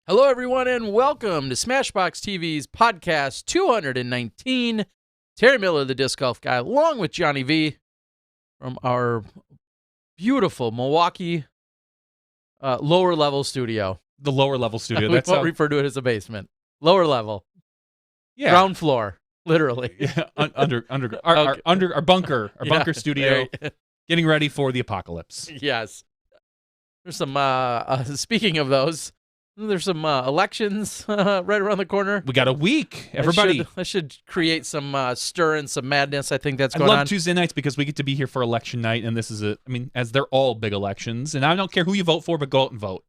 Hello, everyone, and welcome to SmashBoxxTV's podcast 219. Terry Miller, the disc golf guy, along with Johnny V from our beautiful Milwaukee lower level studio. The lower level studio. We won't refer to it as a basement. Lower level. Yeah. Ground floor, literally. Yeah, our bunker studio, getting ready for the apocalypse. Yes. There's some, speaking of those, there's some elections right around the corner. We got a week, everybody. I should create some stir and some madness. I think that's going on. I love Tuesday nights because we get to be here for election night, and this is as they're all big elections, and I don't care who you vote for, but go out and vote.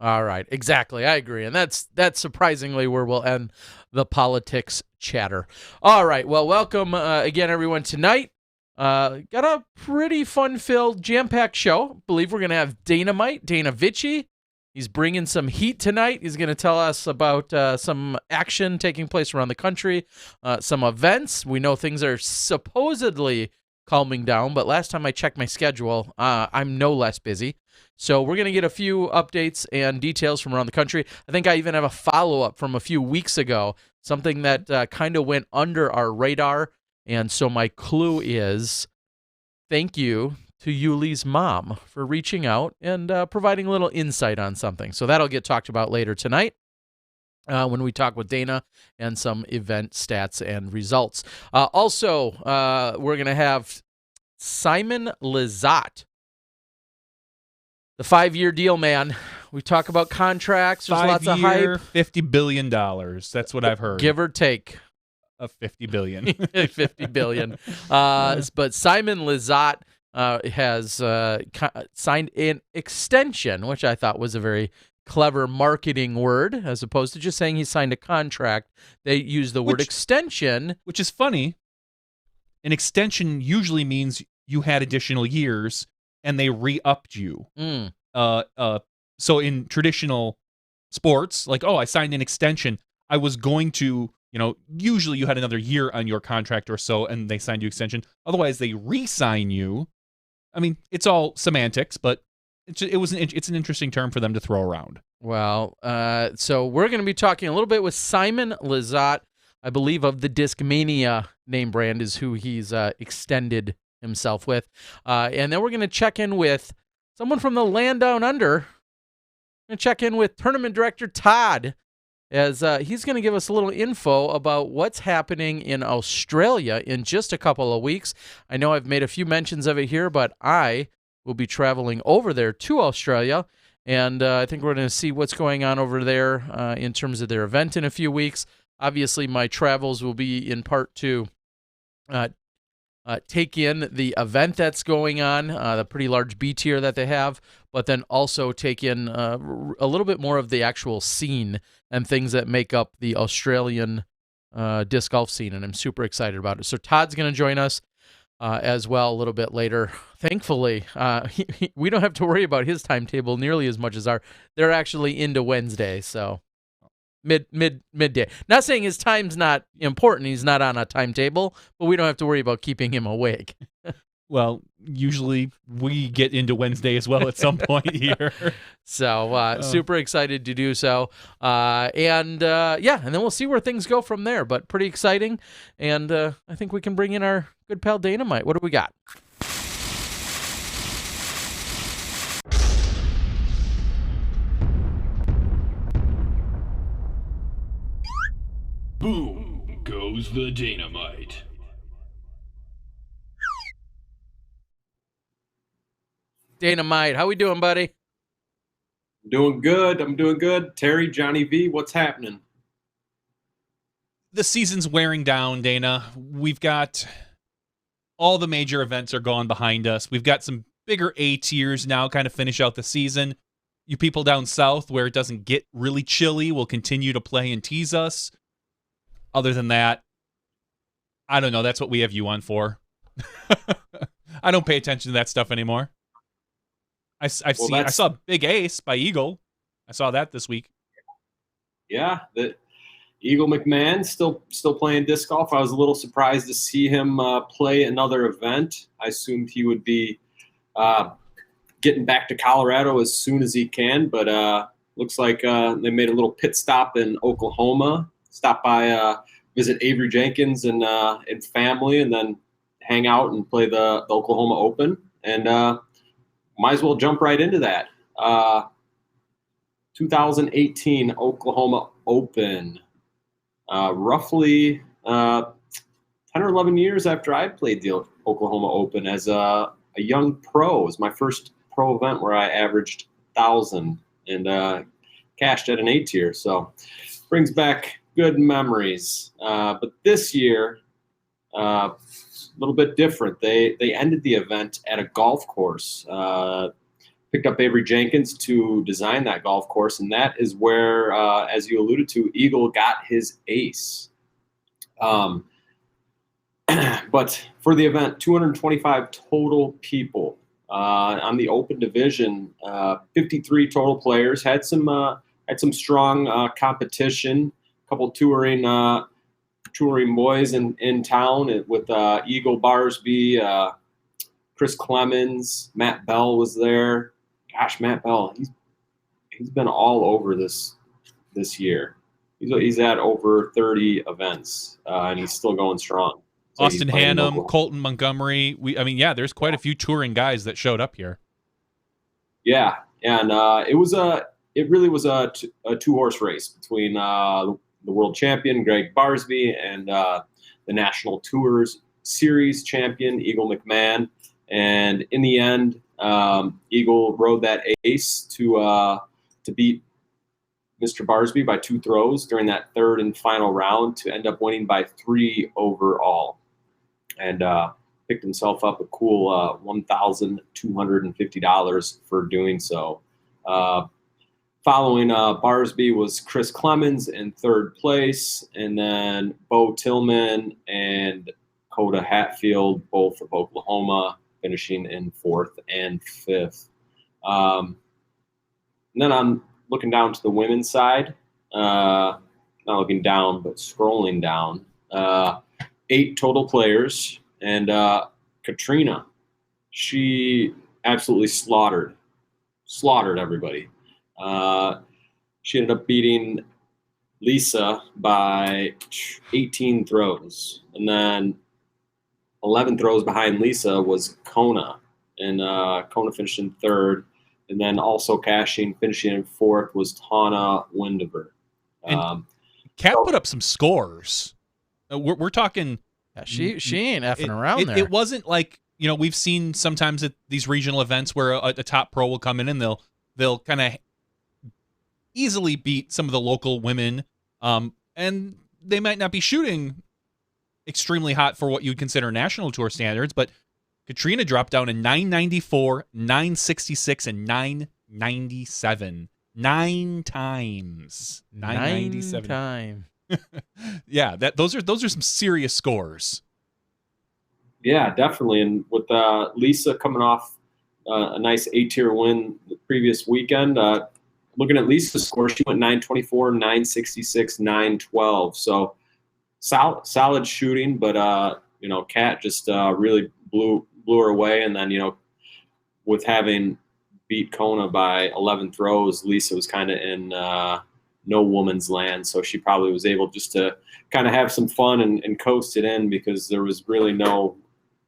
All right, exactly. I agree, and that's surprisingly where we'll end the politics chatter. All right, well, welcome again, everyone, tonight. Got a pretty fun-filled, jam-packed show. I believe we're going to have Dana Vici. He's bringing some heat tonight. He's going to tell us about some action taking place around the country, some events. We know things are supposedly calming down, but last time I checked my schedule, I'm no less busy. So we're going to get a few updates and details from around the country. I think I even have a follow-up from a few weeks ago, something that kind of went under our radar. And so my clue is thank you to Yuli's mom for reaching out and providing a little insight on something. So that'll get talked about later tonight when we talk with Dana and some event stats and results. Also, we're going to have Simon Lizotte, the 5-year deal man. We talk about contracts. There's lots of hype. $50 billion. That's what I've heard. Give or take. Of $50 billion. $50 billion. But Simon Lizotte has signed an extension, which I thought was a very clever marketing word, as opposed to just saying he signed a contract. They use the word extension. Which is funny. An extension usually means you had additional years, and they re-upped you. So in traditional sports, like, I signed an extension. I was going to, usually you had another year on your contract or so, and they signed you extension. Otherwise, they re-sign you. I mean, it's all semantics, but it's an interesting term for them to throw around. Well, so we're going to be talking a little bit with Simon Lizotte, I believe of the Discmania name brand is who he's extended himself with. And then we're going to check in with someone from the land down under. We're going to check in with tournament director Todd, as he's going to give us a little info about what's happening in Australia in just a couple of weeks. I know I've made a few mentions of it here, but I will be traveling over there to Australia, and I think we're going to see what's going on over there in terms of their event in a few weeks. Obviously, my travels will be in part to take in the event that's going on, the pretty large B tier that they have, but then also take in a little bit more of the actual scene and things that make up the Australian disc golf scene, and I'm super excited about it. So Todd's going to join us as well a little bit later. Thankfully, we don't have to worry about his timetable nearly as much as they're actually into Wednesday, so midday. Not saying his time's not important. He's not on a timetable, but we don't have to worry about keeping him awake. Well, usually we get into Wednesday as well at some point here. So super excited to do so. And then we'll see where things go from there. But pretty exciting. And I think we can bring in our good pal Dynamite. What do we got? Boom goes the dynamite. Dynamite, how we doing, buddy? Doing good. I'm doing good. Terry, Johnny V, what's happening? The season's wearing down, Dana. We've got all the major events are gone behind us. We've got some bigger A tiers now kind of finish out the season. You people down south where it doesn't get really chilly will continue to play and tease us. Other than that, I don't know. That's what we have you on for. I don't pay attention to that stuff anymore. I saw Big Ace by Eagle. I saw that this week. Yeah, the Eagle McMahon still playing disc golf. I was a little surprised to see him play another event. I assumed he would be getting back to Colorado as soon as he can, but looks like they made a little pit stop in Oklahoma. Stop by, visit Avery Jenkins and family, and then hang out and play the Oklahoma Open. And might as well jump right into that. 2018 Oklahoma Open. Roughly 10 or 11 years after I played the Oklahoma Open as a young pro. It was my first pro event where I averaged 1,000 and cashed at an A tier. So brings back good memories. But this year, a little bit different. They ended the event at a golf course. Picked up Avery Jenkins to design that golf course, and that is where, as you alluded to, Eagle got his ace. But for the event, 225 total people on the open division. 53 total players. Had some strong competition. A couple touring boys in town with Eagle Barsby, Chris Clemens, Matt Bell was there. Gosh, Matt Bell, he's been all over this year. He's at over 30 events, and he's still going strong. So Austin Hannum, Colton Montgomery. There's quite a few touring guys that showed up here. Yeah, and it really was a 2-horse race between the world champion Greg Barsby and the National Tours Series champion Eagle McMahon. And in the end, Eagle rode that ace to beat Mr. Barsby by 2 throws during that third and final round to end up winning by 3 overall, and picked himself up a cool $1,250 for doing so. Following Barsby was Chris Clemens in 3rd place, and then Bo Tillman and Coda Hatfield, both of Oklahoma, finishing in 4th and 5th. And then I'm looking down to the women's side, not looking down, but scrolling down. 8 total players, and Katrina, she absolutely slaughtered everybody. She ended up beating Lisa by 18 throws, and then 11 throws behind Lisa was Kona, and Kona finished in 3rd, and then also finishing in 4th was Tana Windover. Kat put up some scores. We're talking. Yeah, she ain't effing around there. It wasn't like, we've seen sometimes at these regional events where a top pro will come in and they'll kind of easily beat some of the local women, and they might not be shooting extremely hot for what you'd consider national tour standards, but Katrina dropped down to 994, 966, and 997. 9 times. 997. 9 times. Yeah, those are some serious scores. Yeah, definitely. And with Lisa coming off a nice A-tier win the previous weekend, looking at Lisa's score, she went 924, 966, 912. So solid shooting, but Kat just really blew her away. And then with having beat Kona by 11 throws, Lisa was kind of in no woman's land, so she probably was able just to kind of have some fun and coast it in, because there was really no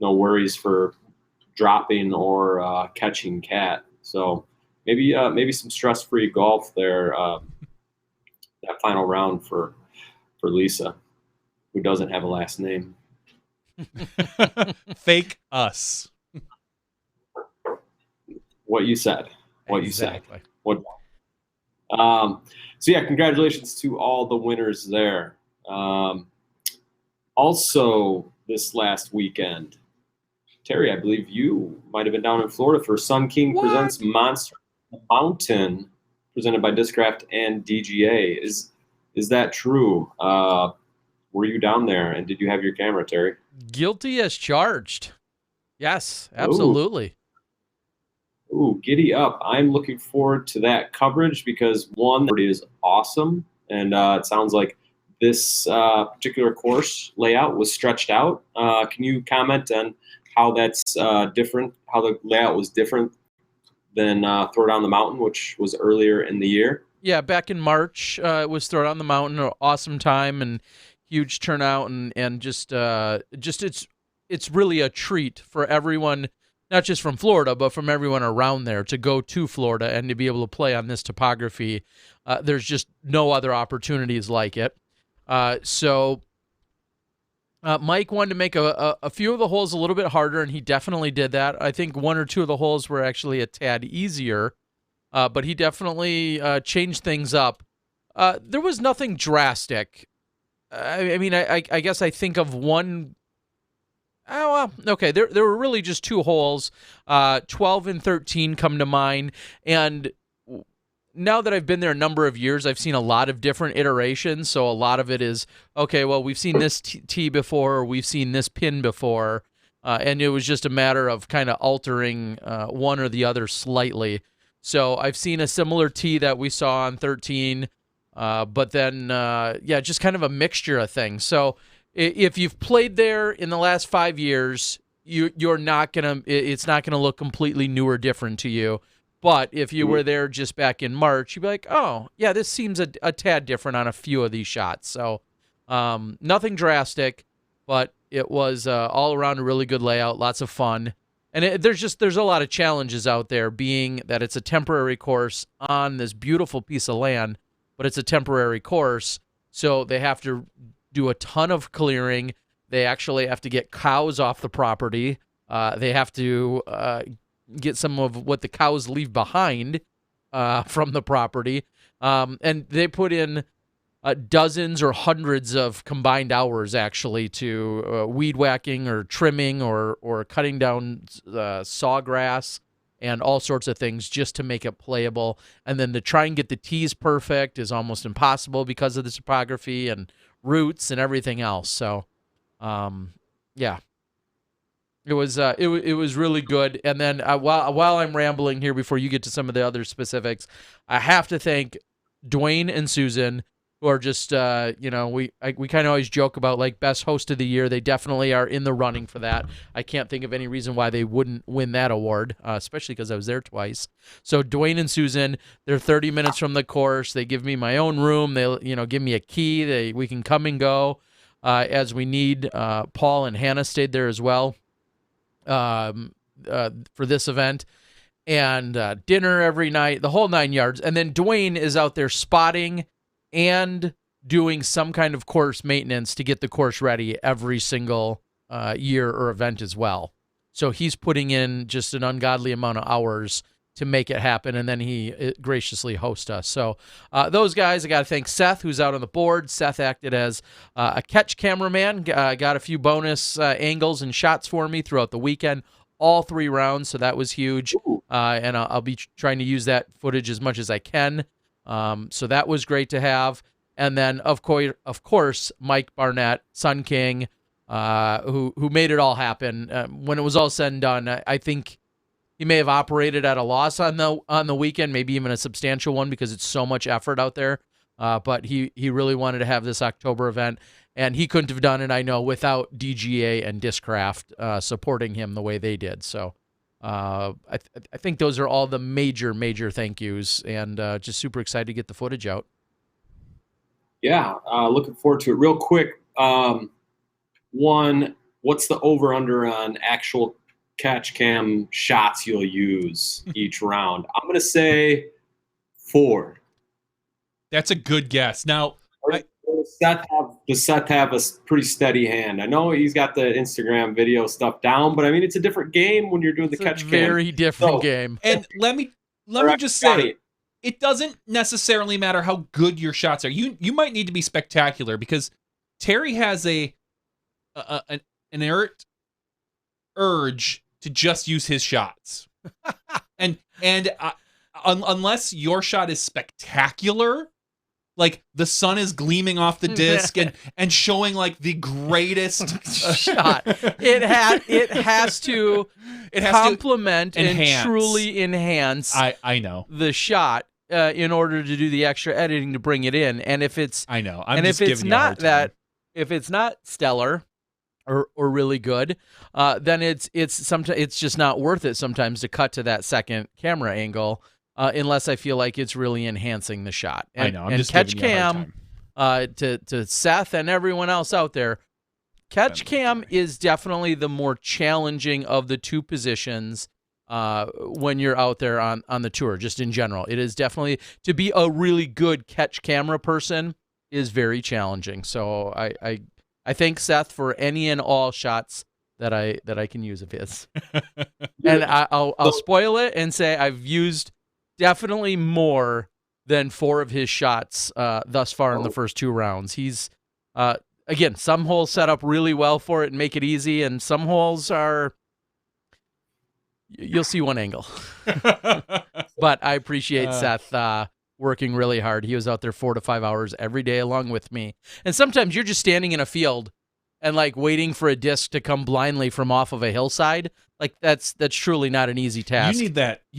worries for dropping or catching Kat. So maybe some stress-free golf there, that final round for Lisa, who doesn't have a last name. Fake us. What you said. Exactly. So yeah, congratulations to all the winners there. Also, this last weekend, Terry, I believe you might have been down in Florida for Sun King Presents Monster Mountain, presented by Discraft and DGA. Is that true? Were you down there, and did you have your camera, Terry? Guilty as charged. Yes, absolutely. Ooh, giddy up. I'm looking forward to that coverage because, one, it is awesome, and it sounds like this particular course layout was stretched out. Can you comment on how that's different, how the layout was different than Throw Down the Mountain, which was earlier in the year? Yeah, back in March, it was thrown on the mountain. An awesome time and huge turnout, and just it's really a treat for everyone, not just from Florida, but from everyone around there to go to Florida and to be able to play on this topography. There's just no other opportunities like it. So Mike wanted to make a few of the holes a little bit harder, and he definitely did that. I think one or two of the holes were actually a tad easier. But he definitely changed things up. There was nothing drastic. I mean, I guess I think of one. Oh, well, okay. There were really just two holes. 12 and 13 come to mind. And now that I've been there a number of years, I've seen a lot of different iterations. So a lot of it is, okay, well, we've seen this tee before, or we've seen this pin before. And it was just a matter of kind of altering one or the other slightly. So I've seen a similar tee that we saw on 13, but then, just kind of a mixture of things. So if you've played there in the last 5 years, you're not going to, it's not going to look completely new or different to you. But if you were there just back in March, you'd be like, oh, yeah, this seems a tad different on a few of these shots. So nothing drastic, but it was all around a really good layout, lots of fun. And there's a lot of challenges out there, being that it's a temporary course on this beautiful piece of land, but it's a temporary course, so they have to do a ton of clearing. They actually have to get cows off the property. They have to get some of what the cows leave behind from the property, and they put in dozens or hundreds of combined hours actually to weed whacking or trimming or cutting down sawgrass and all sorts of things just to make it playable. And then to try and get the tees perfect is almost impossible because of the topography and roots and everything else. So, yeah, it was really good. And then while I'm rambling here before you get to some of the other specifics, I have to thank Dwayne and Susan, who are just, we kind of always joke about like best host of the year. They definitely are in the running for that. I can't think of any reason why they wouldn't win that award, especially because I was there twice. So Dwayne and Susan, they're 30 minutes from the course. They give me my own room. They, give me a key. We can come and go as we need. Paul and Hannah stayed there as well for this event. And dinner every night, the whole 9 yards. And then Dwayne is out there spotting and doing some kind of course maintenance to get the course ready every single year or event as well. So he's putting in just an ungodly amount of hours to make it happen, and then he graciously hosts us. So those guys, I got to thank Seth, who's out on the board. Seth acted as a catch cameraman, got a few bonus angles and shots for me throughout the weekend, all 3 rounds, so that was huge. And I'll be trying to use that footage as much as I can. So that was great to have. And then, of course, Mike Barnett, Sun King, who made it all happen. When it was all said and done, I think he may have operated at a loss on the weekend, maybe even a substantial one, because it's so much effort out there. But he really wanted to have this October event, and he couldn't have done it, I know, without DGA and Discraft supporting him the way they did. So I think those are all the major thank yous, and just super excited to get the footage out. Yeah, looking forward to it. Real quick, one, what's the over-under on actual catch cam shots you'll use each round? I'm going to say 4. That's a good guess. Now, does Seth have a pretty steady hand? I know he's got the Instagram video stuff down, but I mean, it's a different game when you're doing the catch cam. Very different game. And let me just say, it doesn't necessarily matter how good your shots are. You might need to be spectacular, because Terry has an inherent urge to just use his shots, and unless your shot is spectacular, like the sun is gleaming off the disc and showing like the greatest shot, it has to complement and truly enhance. I know the shot in order to do the extra editing to bring it in. And if it's if it's not stellar or really good, then it's just not worth it sometimes to cut to that second camera angle. unless I feel like it's really enhancing the shot. And, I know. I'm and just catch giving you a hard cam time. to Seth and everyone else out there. Catch cam is definitely the more challenging of the two positions when you're out there on the tour, just in general. It is definitely, to be a really good catch camera person is very challenging. So I thank Seth for any and all shots that I can use of his. And I'll spoil it and say I've used definitely more than 4 of his shots thus far in the first 2 rounds. He's again, some holes set up really well for it and make it easy, and some holes are, you'll see one angle. But I appreciate Seth working really hard. He was out there 4 to 5 hours every day along with me. And sometimes you're just standing in a field and like waiting for a disc to come blindly from off of a hillside. Like that's truly not an easy task. You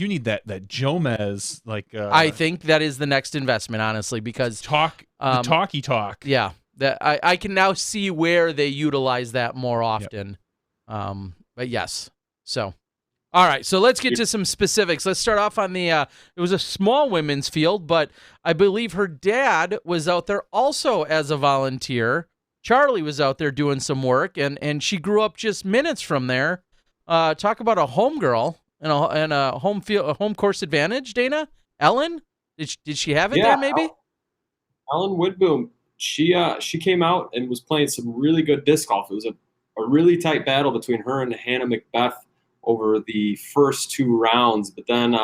need that Jomez, like I think that is the next investment, honestly, because the talkie talk. Yeah. That I can now see where they utilize that more often. Yep. But yes. So, all right. So let's get to some specifics. Let's start off on the, it was a small women's field, but I believe her dad was out there also as a volunteer. Charlie was out there doing some work, and she grew up just minutes from there. Talk about a home girl and a home course advantage, Dana? Ellen? Did she have it there maybe? Ellen Woodboom. She came out and was playing some really good disc golf. It was a really tight battle between her and Hannah Macbeth over the first 2 rounds, but then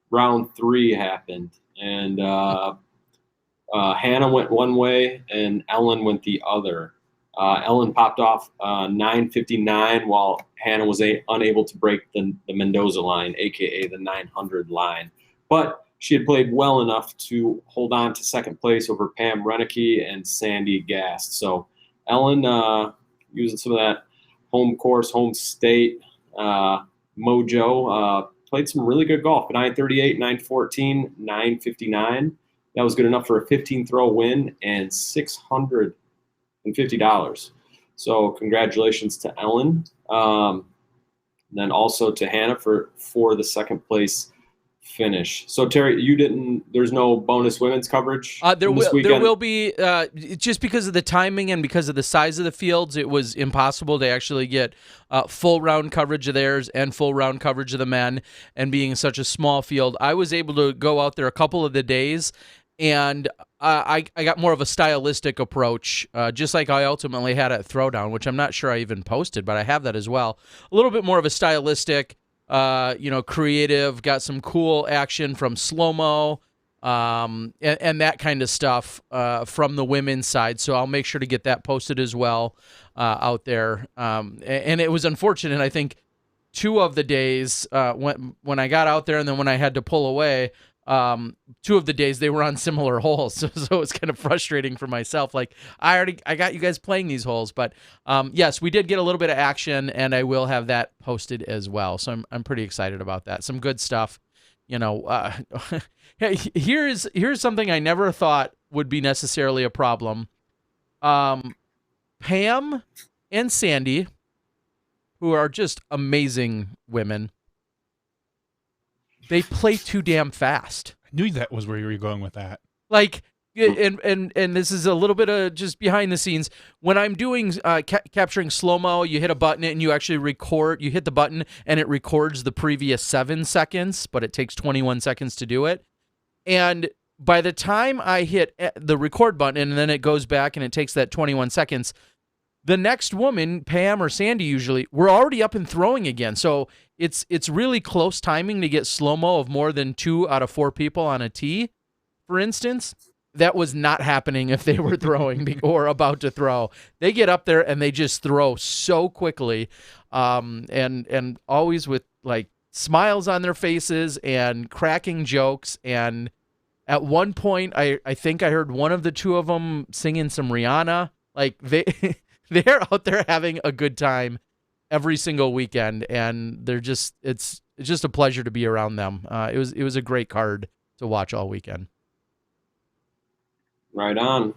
round 3 happened, and Hannah went one way and Ellen went the other. Ellen popped off 959 while Hannah was unable to break the Mendoza line, aka the 900 line, but she had played well enough to hold on to second place over Pam Renicky and Sandy Gast. So Ellen, using some of that home course, home state mojo, played some really good golf. 938, 914, 959. That was good enough for a 15-throw win and $650. So congratulations to Ellen. Then also to Hannah for the second place finish. So Terry, there's no bonus women's coverage there will be, just because of the timing and because of the size of the fields, it was impossible to actually get full round coverage of theirs and full round coverage of the men. And being such a small field, I was able to go out there a couple of the days, and I got more of a stylistic approach, just like I ultimately had at Throwdown, which I'm not sure I even posted, but I have that as well. A little bit more of a stylistic, creative, got some cool action from slow-mo, and that kind of stuff from the women's side. So I'll make sure to get that posted as well out there. And it was unfortunate, I think, 2 of the days when I got out there and then when I had to pull away, 2 of the days they were on similar holes, so it's kind of frustrating for myself. Like I got you guys playing these holes, but yes, we did get a little bit of action, and I will have that posted as well. So I'm pretty excited about that. Some good stuff, Here's something I never thought would be necessarily a problem. Pam and Sandy, who are just amazing women, they play too damn fast. I knew that was where you were going with that. Like, and this is a little bit of just behind the scenes. When I'm doing capturing slow-mo, you hit a button and you actually record. You hit the button and it records the previous 7 seconds, but it takes 21 seconds to do it. And by the time I hit the record button and then it goes back and it takes that 21 seconds, the next woman, Pam or Sandy usually, we're already up and throwing again. So it's really close timing to get slow-mo of more than 2 out of 4 people on a tee, for instance. That was not happening if they were throwing or about to throw. They get up there and they just throw so quickly, and always with like smiles on their faces and cracking jokes. And at one point, I think I heard one of the 2 of them singing some Rihanna. Like they're out there having a good time every single weekend, and it's just a pleasure to be around them. It was a great card to watch all weekend. Right on.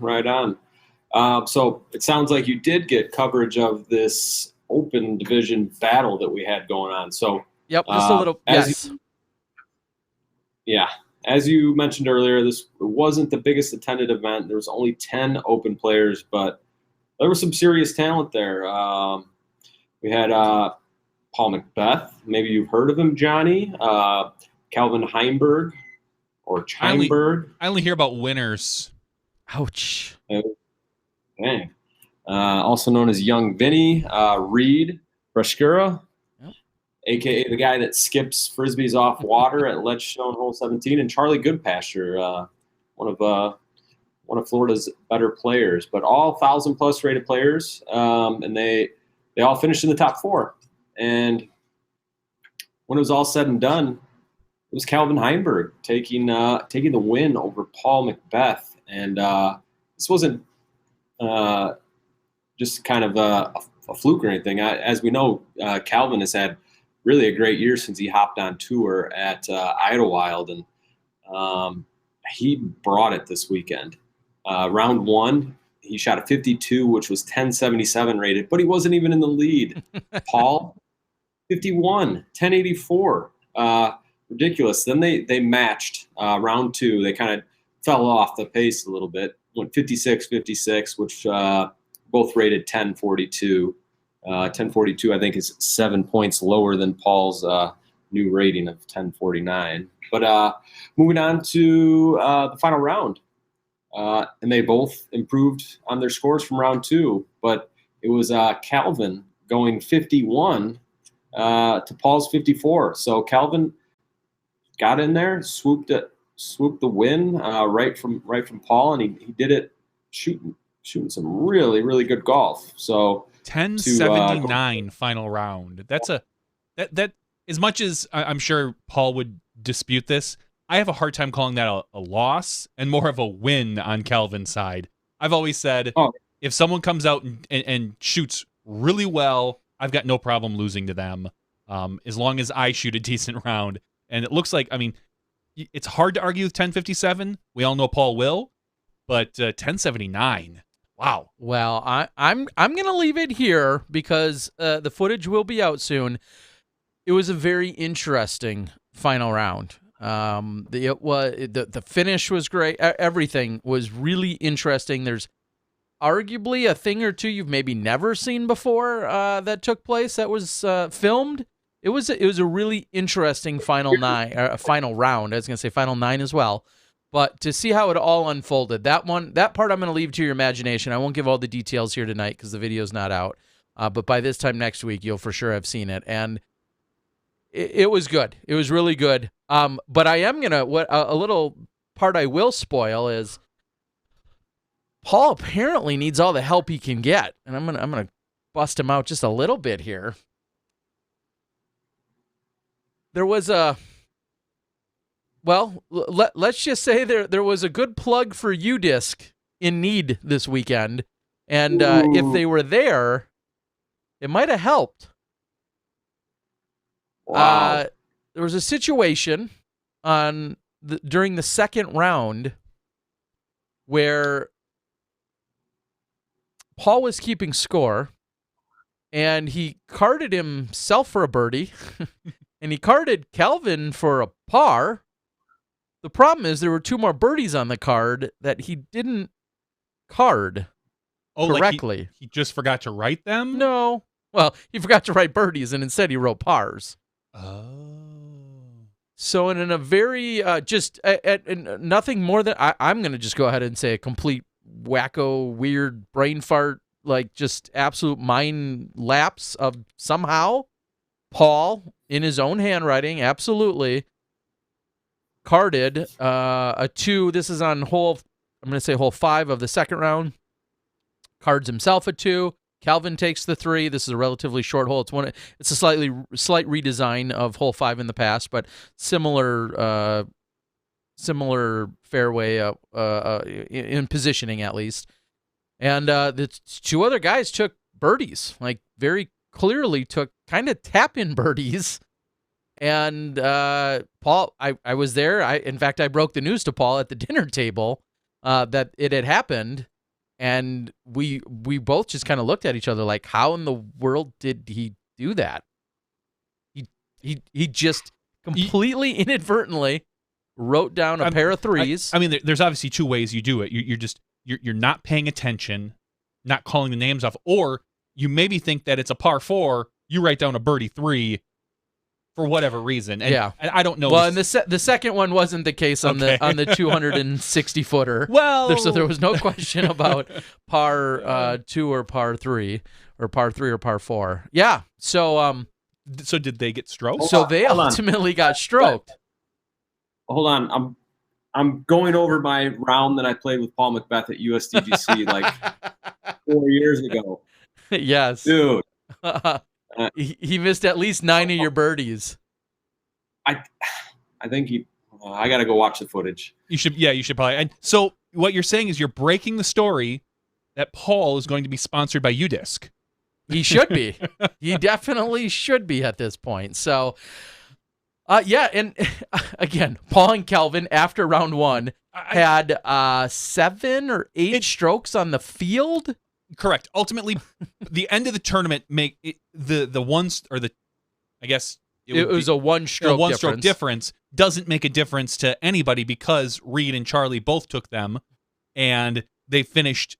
So it sounds like you did get coverage of this open division battle that we had going on. So yep, just a little. Yes. Yeah, as you mentioned earlier, this wasn't the biggest attended event. There was only 10 open players, but there was some serious talent there. We had Paul Macbeth. Maybe you've heard of him, Johnny. Calvin Heimberg or Chimberg. I only hear about winners. Ouch. Dang. Also known as Young Vinny, Reed Brashkura, a.k.a. the guy that skips Frisbees off water at Ledgestone Hole 17, and Charlie Goodpasture, one of Florida's better players, but all 1,000+ rated players, and they all finished in the top 4. And when it was all said and done, it was Calvin Heimberg taking the win over Paul Macbeth, and this wasn't just kind of a fluke or anything. As we know, Calvin has had really a great year since he hopped on tour at Idlewild, and he brought it this weekend. Round 1, he shot a 52, which was 1077 rated, but he wasn't even in the lead. Paul, 51, 1084. Ridiculous. Then they matched round 2. They kind of fell off the pace a little bit. Went 56, 56, which both rated 1042. 1042, I think, is 7 points lower than Paul's new rating of 1049. But moving on to the final round. And they both improved on their scores from round 2. But it was Calvin going 51 to Paul's 54. So Calvin got in there, swooped the win right from Paul, and he did it shooting some really, really good golf. So 1079 final round. That's that as much as I'm sure Paul would dispute this, I have a hard time calling that a loss and more of a win on Calvin's side. I've always said, if someone comes out and shoots really well, I've got no problem losing to them, as long as I shoot a decent round. And it looks like, I mean, it's hard to argue with 1057. We all know Paul will, but 1079. Wow. Well, I'm going to leave it here because the footage will be out soon. It was a very interesting final round. The finish was great. Everything was really interesting. There's arguably a thing or two you've maybe never seen before that took place that was filmed. It was a really interesting final round. I was going to say final 9 as well. But to see how it all unfolded, that part I'm going to leave to your imagination. I won't give all the details here tonight because the video's not out. But by this time next week, you'll for sure have seen it. And it was good. It was really good. But I am going to, a little part I will spoil is Paul apparently needs all the help he can get. And I'm going to bust him out just a little bit here. There was let's just say there was a good plug for UDisc in need this weekend. And if they were there, it might have helped. Wow. There was a situation during the second round where Paul was keeping score, and he carded himself for a birdie, and he carded Calvin for a par. The problem is there were 2 more birdies on the card that he didn't card correctly. Like he just forgot to write them? No. Well, he forgot to write birdies, and instead he wrote pars. Oh. So in a very, nothing more than, I'm going to just go ahead and say a complete wacko, weird brain fart, like just absolute mind lapse of somehow Paul, in his own handwriting, absolutely carded a 2. This is on hole 5 of the second round. Cards himself a 2. Calvin takes the 3. This is a relatively short hole. It's a slight redesign of hole 5 in the past, but similar fairway in positioning at least. And the 2 other guys took birdies, like very clearly took kind of tap-in birdies. And Paul, I was there. In fact, I broke the news to Paul at the dinner table that it had happened. And we both just kind of looked at each other like, how in the world did he do that? He just completely inadvertently wrote down a pair of threes. I mean, there's obviously two ways you do it. You're not paying attention, not calling the names off, or you maybe think that it's a par 4. You write down a birdie 3 for whatever reason. And, and I don't know. Well, and the second one wasn't the case on the 260 footer. Well, so there was no question about par 2 or par 3 or par 3 or par 4. Yeah. So did they get stroked? So they ultimately got stroked. Hold on, I'm going over my round that I played with Paul Macbeth at USDGC like 4 years ago. Yes, dude. He missed at least 9 of your birdies. I think he. I got to go watch the footage. You should. Yeah, you should probably. And so what you're saying is you're breaking the story that Paul is going to be sponsored by UDisc. He should be. He definitely should be at this point. So, yeah, and again, Paul and Kelvin after round 1 had 7 or 8 strokes on the field. Correct. Ultimately, the end of the tournament make it, the ones or the, I guess it was a one-stroke difference doesn't make a difference to anybody because Reed and Charlie both took them, and they finished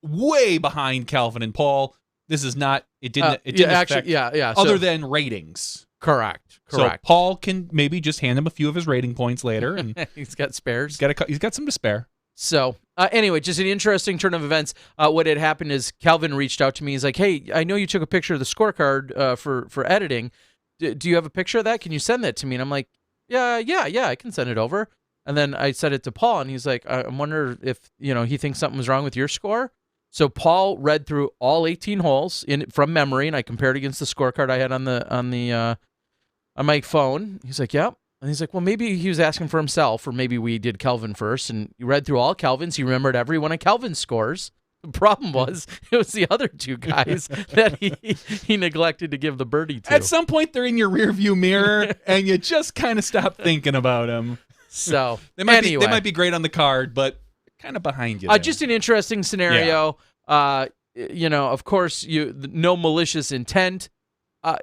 way behind Calvin and Paul. This is not. It didn't affect. Other than ratings. Correct. So Paul can maybe just hand him a few of his rating points later, and he's got spares. He's got some to spare. So anyway, just an interesting turn of events. What had happened is Calvin reached out to me. He's like, "Hey, I know you took a picture of the scorecard for editing. Do you have a picture of that? Can you send that to me?" And I'm like, "Yeah, I can send it over." And then I sent it to Paul, and he's like, "I'm wondering if he thinks something was wrong with your score." So Paul read through all 18 holes from memory, and I compared against the scorecard I had on my phone. He's like, "Yep." And he's like, well, maybe he was asking for himself, or maybe we did Kelvin first. And he read through all Kelvin's. He remembered every one of Kelvin's scores. The problem was it was the other 2 guys that he neglected to give the birdie to. At some point, they're in your rearview mirror, and you just kind of stop thinking about them. So they might be great on the card, but kind of behind you. Just an interesting scenario. Yeah. Of course, no malicious intent.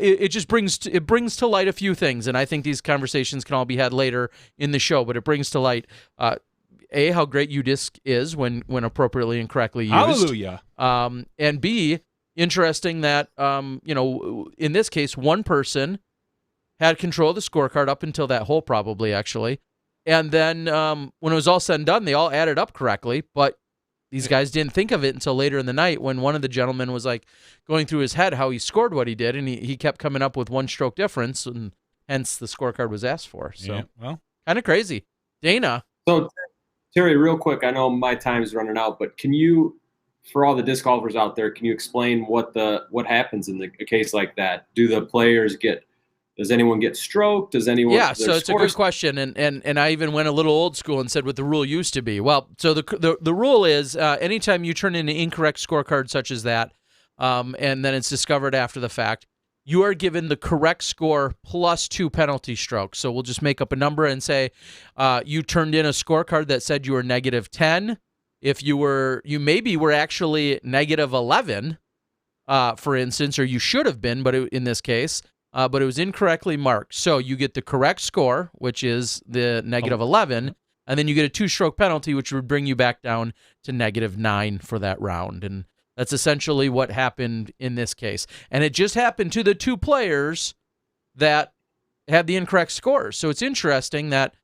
It just brings to light a few things, and I think these conversations can all be had later in the show. But it brings to light, A, how great UDisc is when appropriately and correctly used. Hallelujah. And B, interesting that in this case, one person had control of the scorecard up until that hole, probably actually, and then when it was all said and done, they all added up correctly, but these guys didn't think of it until later in the night when one of the gentlemen was like going through his head how he scored what he did, and he kept coming up with 1 stroke difference, and hence the scorecard was asked for. So, well, kind of crazy. Dana. So, Terry, real quick, I know my time's running out, but can you, for all the disc golfers out there, can you explain what happens in a case like that? Do the players does anyone get stroked? Does anyone? Yeah, so it's a good question, and I even went a little old school and said what the rule used to be. Well, so the rule is anytime you turn in an incorrect scorecard such as that, and then it's discovered after the fact, you are given the correct score plus 2 penalty strokes. So we'll just make up a number and say you turned in a scorecard that said you were -10. If you maybe were actually -11, for instance, or you should have been, but in this case. But it was incorrectly marked. So you get the correct score, which is the -11, and then you get a 2-stroke penalty, which would bring you back down to -9 for that round. And that's essentially what happened in this case. And it just happened to the 2 players that had the incorrect scores. So it's interesting that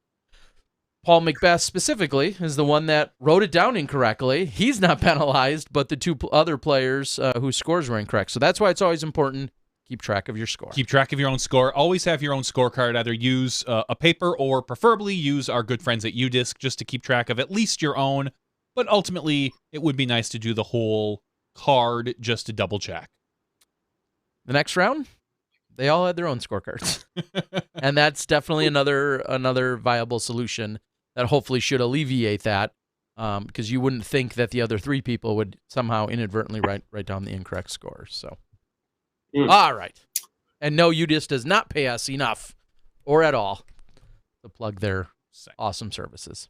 Paul Macbeth specifically is the one that wrote it down incorrectly. He's not penalized, but the 2 other players whose scores were incorrect. So that's why it's always important. Keep track of your score. Keep track of your own score. Always have your own scorecard. Either use a paper or preferably use our good friends at UDisc just to keep track of at least your own. But ultimately, it would be nice to do the whole card just to double check. The next round, they all had their own scorecards. And that's definitely another viable solution that hopefully should alleviate that, because you wouldn't think that the other 3 people would somehow inadvertently write down the incorrect score. So. All right. And no, UDisc does not pay us enough or at all to plug their awesome services.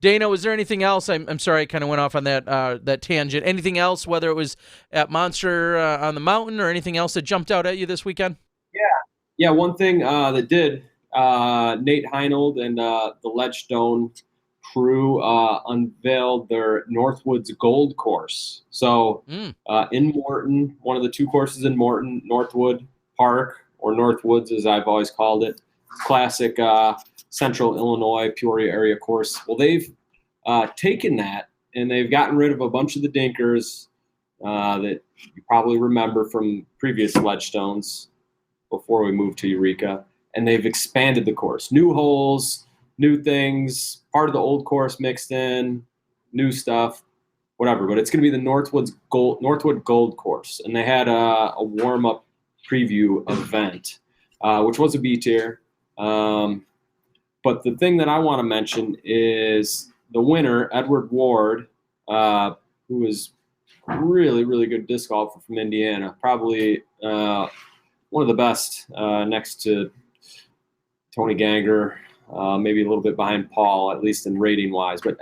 Dana, was there anything else? I'm sorry, I kind of went off on that tangent. Anything else, whether it was at Monster on the Mountain or anything else that jumped out at you this weekend? Yeah. One thing that did, Nate Heinold and the Ledgestone crew unveiled their Northwoods Gold course. So in Morton, one of the two courses in Morton, Northwood Park, or Northwoods as I've always called it, classic Central Illinois Peoria area course. Well, they've taken that and they've gotten rid of a bunch of the dinkers that you probably remember from previous Ledgestones before we moved to Eureka, and they've expanded the course. New holes, new things, part of the old course mixed in, new stuff, whatever. But it's going to be the Northwood Gold course, and they had a warm-up preview event, which was a B tier. But the thing that I want to mention is the winner, Edward Ward, who is really, really good disc golfer from Indiana, probably one of the best next to Tony Ganger, maybe a little bit behind Paul, at least in rating wise. But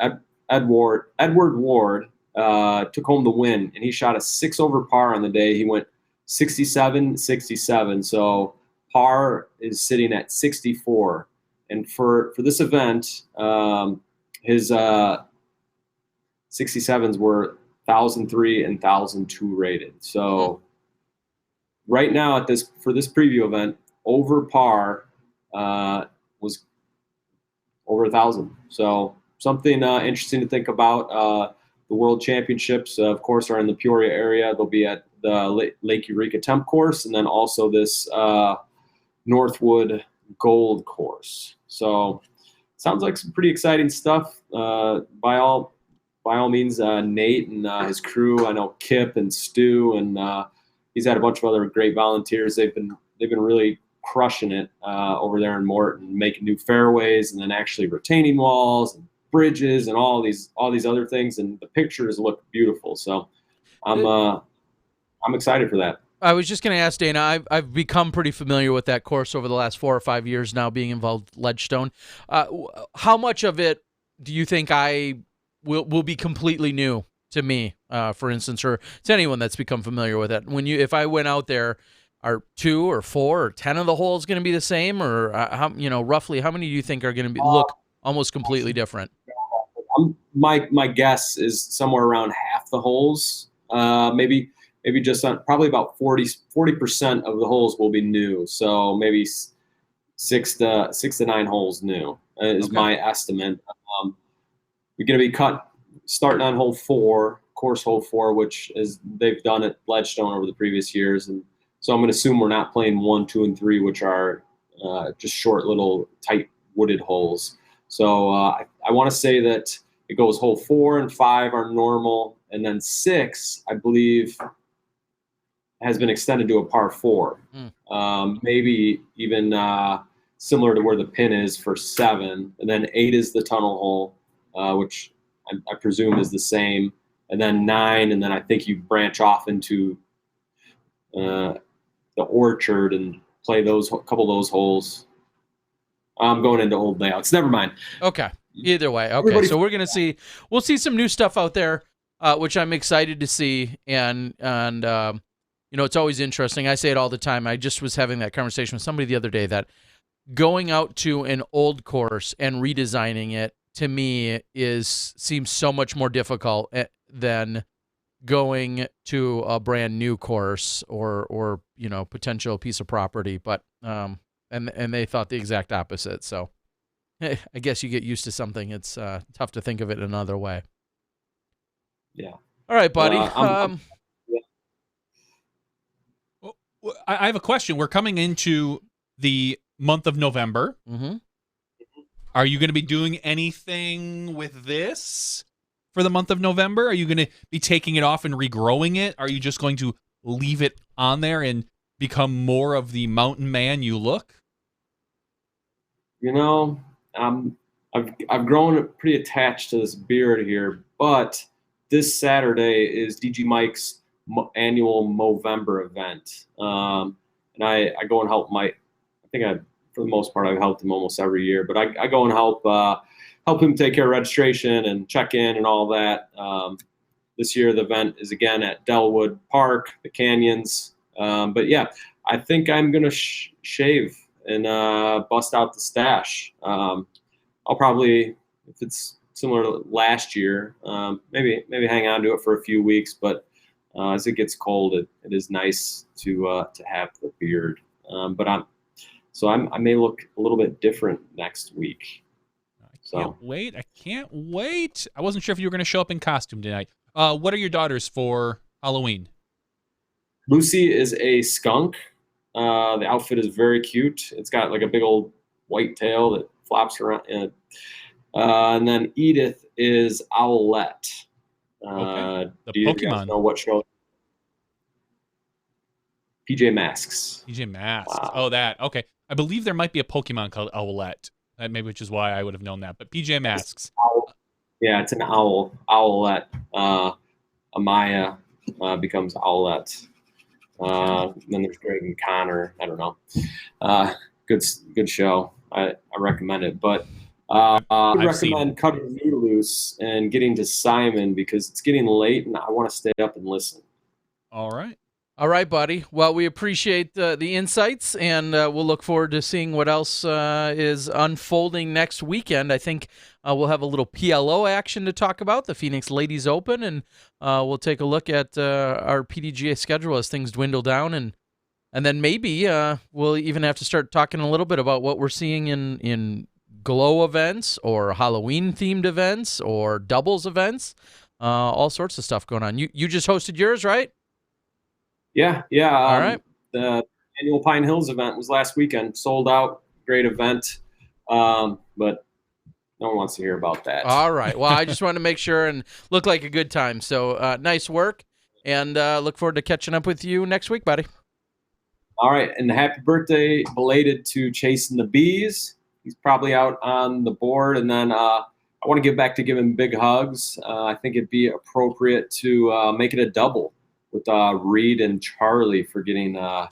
Edward Ward took home the win, and he shot a 6 over par on the day. He went 67-67. So par is sitting at 64. And for this event, his 67s were 1,003 and 1,002 rated. So right now for this preview event, over par was over 1,000. So something interesting to think about. The World Championships, of course, are in the Peoria area. They'll be at the Lake Eureka Temp course, and then also this Northwood Gold course. So sounds like some pretty exciting stuff. By all means, Nate and his crew. I know Kip and Stu, and he's had a bunch of other great volunteers. They've been really crushing it over there in Morton, making new fairways and then actually retaining walls and bridges and all these other things. And the pictures look beautiful. So I'm excited for that. I was just going to ask Dana. I've become pretty familiar with that course over the last 4 or 5 years now, being involved with Ledgestone. How much of it do you think I will be completely new to me, for instance, or to anyone that's become familiar with it? If I went out there, are 2 or 4 or 10 of the holes going to be the same, or roughly how many do you think are going to look almost completely different? My guess is somewhere around half the holes, maybe just probably about 40% of the holes will be new. So maybe 6 to 9 holes new is my estimate. We're going to be cut starting on hole 4, course hole 4, which is they've done at Ledgestone over the previous years. And so I'm going to assume we're not playing 1, 2, and 3, which are just short little tight wooded holes. So I want to say that it goes hole 4 and 5 are normal. And then 6, I believe, has been extended to a par 4. Maybe even similar to where the pin is for 7. And then 8 is the tunnel hole, which I presume is the same. And then 9, and then I think you branch off into the orchard and play a couple of those holes. I'm going into old layouts. Never mind. Okay. Either way. Okay. So we'll see some new stuff out there, which I'm excited to see. And it's always interesting. I say it all the time. I just was having that conversation with somebody the other day that going out to an old course and redesigning it, to me, seems so much more difficult than going to a brand new course or potential piece of property. But and they thought the exact opposite. So I guess you get used to something. It's tough to think of it another way. Yeah. All right, buddy. I have a question. We're coming into the month of November. Mm-hmm. Are you going to be doing anything with this for the month of November? Are you going to be taking it off and regrowing it? Are you just going to leave it on there and become more of the mountain man you look? I've grown pretty attached to this beard here, but this Saturday is DG Mike's annual Movember event. And I go and help Mike. For the most part, I've helped him almost every year, but I go and help him take care of registration and check in and all that. This year, the event is again at Dellwood Park, the Canyons. But yeah, I think I'm going to shave and bust out the stash. I'll probably, if it's similar to last year, maybe hang on to it for a few weeks. But as it gets cold, it is nice to have the beard. But I may look a little bit different next week. I can't wait. I wasn't sure if you were going to show up in costume tonight. What are your daughters for Halloween? Lucy is a skunk. The outfit is very cute. It's got like a big old white tail that flops around. And then Edith is Owlette. Okay. The do you Pokemon. guys know what show? PJ Masks. PJ Masks. Oh, that. Okay. I believe there might be a Pokemon called Owlette. Maybe which is why I would have known that. But PJ Masks. Yeah, it's an owl. Owlette. Amaya becomes Owlette. Then there's Greg and Connor. I don't know. Good show. I recommend it. But I would recommend cutting me loose and getting to Simon because it's getting late and I want to stay up and listen. All right. All right, buddy. Well, we appreciate the insights, and we'll look forward to seeing what else is unfolding next weekend. I think we'll have a little PLO action to talk about, the Phoenix Ladies Open, and we'll take a look at our PDGA schedule as things dwindle down, and then maybe we'll even have to start talking a little bit about what we're seeing in glow events or Halloween-themed events or doubles events, all sorts of stuff going on. You just hosted yours, right? Yeah. All right. The annual Pine Hills event was last weekend. Sold out. Great event. But no one wants to hear about that. All right. Well, I just wanted to make sure and look like a good time. So nice work, and look forward to catching up with you next week, buddy. All right. And happy birthday belated to Chasing the Bees. He's probably out on the board. And then I want to give back to giving big hugs. I think it'd be appropriate to make it a double with Reed and Charlie for getting the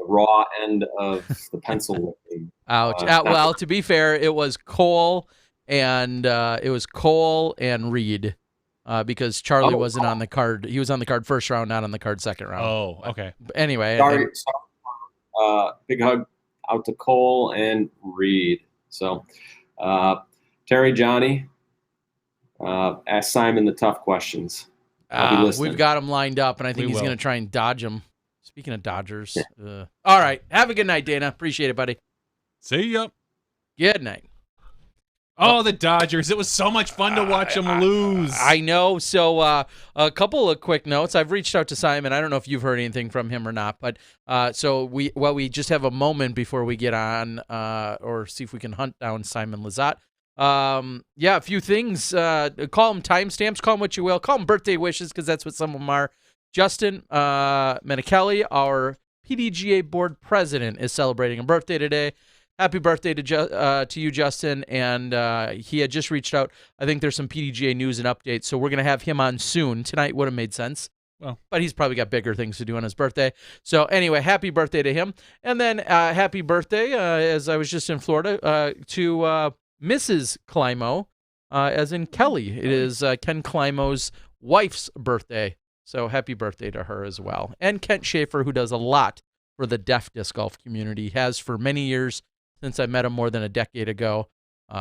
raw end of the pencil whipping. Ouch. Well, to be fair, it was Cole and Reed because Charlie wasn't on the card. He was on the card first round, not on the card second round. Oh, okay. Anyway. Sorry. Big hug out to Cole and Reed. So, Terry, Johnny, ask Simon the tough questions. We've got him lined up, and I think he's going to try and dodge him. Speaking of Dodgers. All right. Have a good night, Dana. Appreciate it, buddy. See ya. Good night. Oh, the Dodgers. It was so much fun to watch them lose. I know. So a couple of quick notes. I've reached out to Simon. I don't know if you've heard anything from him or not, but so we just have a moment before we get on or see if we can hunt down Simon Lizotte. A few things. Call them timestamps. Call them what you will. Call them birthday wishes because that's what some of them are. Justin Menichelli, our PDGA board president, is celebrating a birthday today. Happy birthday to you, Justin. And he had just reached out. I think there's some PDGA news and updates, so we're going to have him on soon. Tonight would have made sense. Well, but he's probably got bigger things to do on his birthday. So anyway, happy birthday to him. And then happy birthday, as I was just in Florida, to Mrs. Climo, as in Kelly. It is Ken Climo's wife's birthday. So happy birthday to her as well. And Kent Schaefer, who does a lot for the deaf disc golf community, has for many years since I met him more than a decade ago.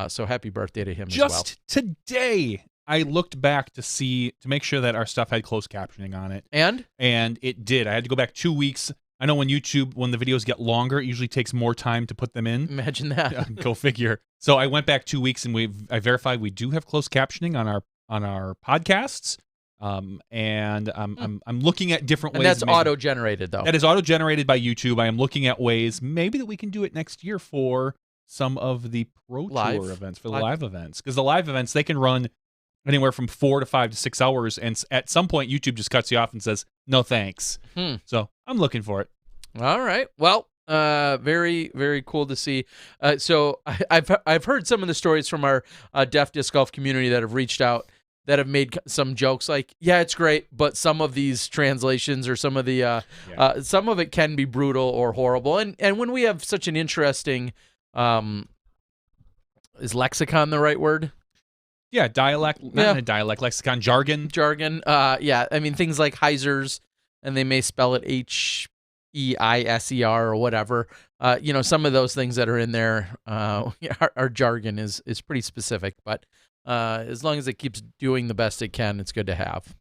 So happy birthday to him as well. Just today, I looked back to make sure that our stuff had closed captioning on it. And it did. I had to go back 2 weeks. I know when the videos get longer, it usually takes more time to put them in. Imagine that. Yeah, go figure. So I went back 2 weeks and I verified we do have closed captioning on our podcasts. I'm looking at different ways. And that's auto-generated, though. That is auto-generated by YouTube. I am looking at ways maybe that we can do it next year for some of the Pro Tour events, for the live events. Because the live events, they can run anywhere from 4 to 5 to 6 hours, and at some point, YouTube just cuts you off and says, no thanks. So I'm looking for it. All right. Well, very, very cool to see. So I've heard some of the stories from our deaf disc golf community that have reached out that have made some jokes like, yeah, it's great, but some of these translations or some of the some of it can be brutal or horrible. And when we have such an interesting, is lexicon the right word? Yeah, dialect, not a dialect, lexicon, jargon. Yeah, I mean, things like Heisers, and they may spell it Heiser or whatever. some of those things that are in there, our jargon is pretty specific, but as long as it keeps doing the best it can, it's good to have.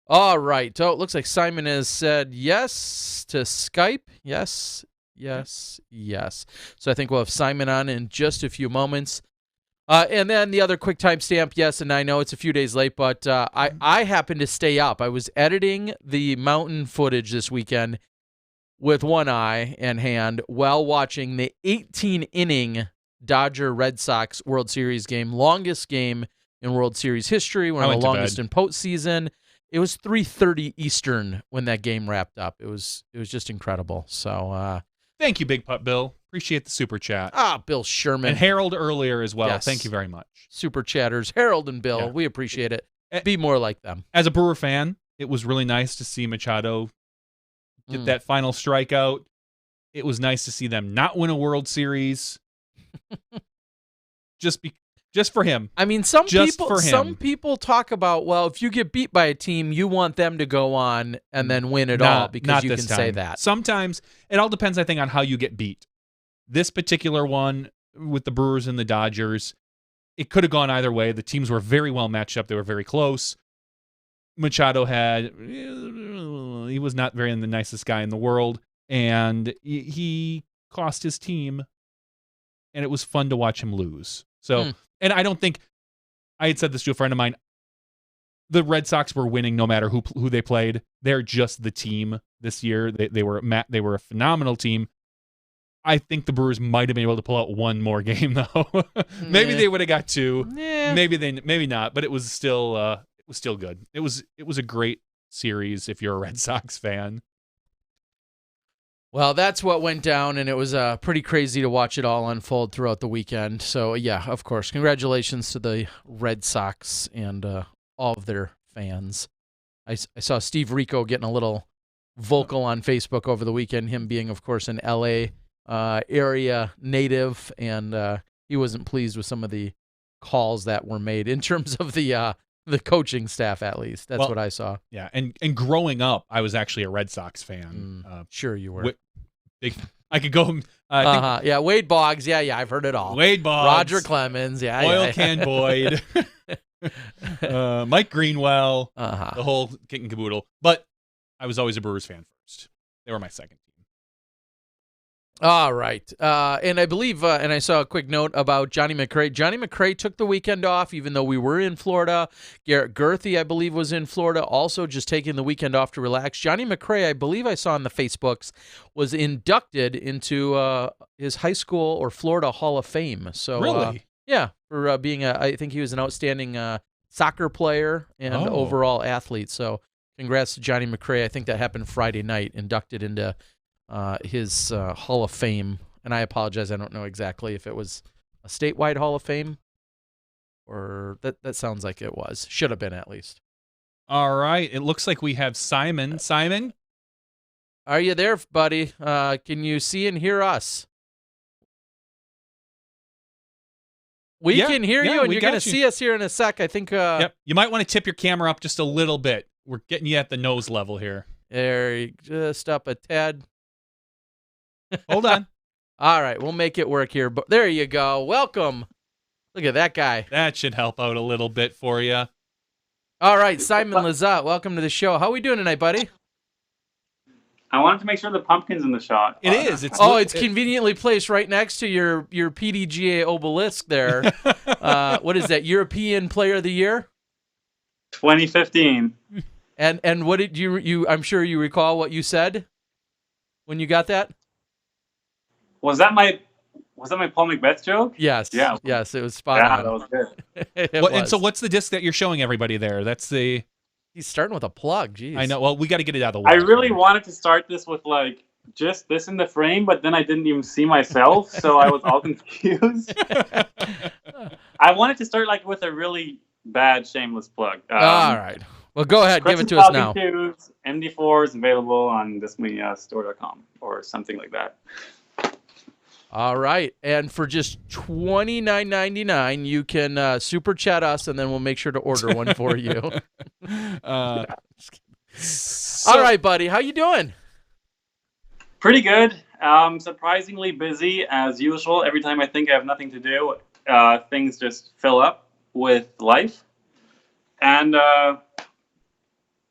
All right. So it looks like Simon has said yes to Skype. Yes. So I think we'll have Simon on in just a few moments. And then the other quick timestamp, yes, and I know it's a few days late, but I happened to stay up. I was editing the mountain footage this weekend with one eye and hand while watching the 18-inning Dodger-Red Sox World Series game, longest game in World Series history, one of the longest in postseason. It was 3:30 Eastern when that game wrapped up. It was just incredible. So thank you, Big Putt Bill. Appreciate the super chat. Bill Sherman. And Harold earlier as well. Yes. Thank you very much. Super chatters, Harold and Bill. Yeah. We appreciate it. Be more like them. As a Brewer fan, it was really nice to see Machado get that final strikeout. It was nice to see them not win a World Series. Just for him. I mean, some people talk about, well, if you get beat by a team, you want them to go on and then win it all because you can say that. Sometimes it all depends, I think, on how you get beat. This particular one with the Brewers and the Dodgers, it could have gone either way. The teams were very well matched up. They were very close. Machado he was not the nicest guy in the world, and he cost his team, and it was fun to watch him lose. So, and I don't think, I had said this to a friend of mine, the Red Sox were winning no matter who they played. They're just the team this year. They were a phenomenal team. I think the Brewers might have been able to pull out one more game though. Maybe they would have got two. Maybe not. But it was still good. It was a great series if you're a Red Sox fan. Well, that's what went down, and it was pretty crazy to watch it all unfold throughout the weekend. So, yeah, of course, congratulations to the Red Sox and all of their fans. I saw Steve Rico getting a little vocal on Facebook over the weekend, him being, of course, an L.A. Area native, and he wasn't pleased with some of the calls that were made in terms of the coaching staff, at least. That's what I saw. Yeah, and growing up, I was actually a Red Sox fan. Sure you were. I could go. Yeah, Wade Boggs. Yeah, I've heard it all. Wade Boggs. Roger Clemens. Yeah. Oil Can Boyd. Mike Greenwell. The whole kit and caboodle. But I was always a Brewers fan first. They were my second team. All right. And I believe, and I saw a quick note about Johnny McRae. Johnny McRae took the weekend off, even though we were in Florida. Garrett Gerthy, I believe, was in Florida, also just taking the weekend off to relax. Johnny McRae, I believe I saw on the Facebooks, was inducted into his high school or Florida Hall of Fame. So, really? Yeah, for being I think he was an outstanding soccer player and overall athlete. So congrats to Johnny McRae. I think that happened Friday night, inducted into his Hall of Fame. And I apologize, I don't know exactly if it was a statewide Hall of Fame or that sounds like it was. Should have been, at least. All right. It looks like we have Simon. Simon? Are you there, buddy? Can you see and hear us? We can hear you, and you're going to see us here in a sec. I think. Yep. You might want to tip your camera up just a little bit. We're getting you at the nose level here. There, just up a tad. Hold on. All right, we'll make it work here. But there you go. Welcome. Look at that guy. That should help out a little bit for you. All right, Simon Lizotte, welcome to the show. How are we doing tonight, buddy? I wanted to make sure the pumpkin's in the shot. It is. It's conveniently placed right next to your PDGA obelisk there. What is that? European Player of the Year? 2015. And what did you? I'm sure you recall what you said when you got that. Was that my Paul Macbeth joke? Yes. Yeah. Yes, it was spot on. Yeah, that was good. And so what's the disc that you're showing everybody there? That's the... He's starting with a plug. Jeez. I know. Well, we got to get it out of the way. I really wanted to start this with like just this in the frame, but then I didn't even see myself, so I was all confused. I wanted to start like with a really bad shameless plug. All right. Well, go ahead. Give it to us now. MD4 is available on thismediastore.com or something like that. All right. And for just $29.99, you can super chat us, and then we'll make sure to order one for you. All right, buddy. How you doing? Pretty good. Surprisingly busy as usual. Every time I think I have nothing to do, things just fill up with life. And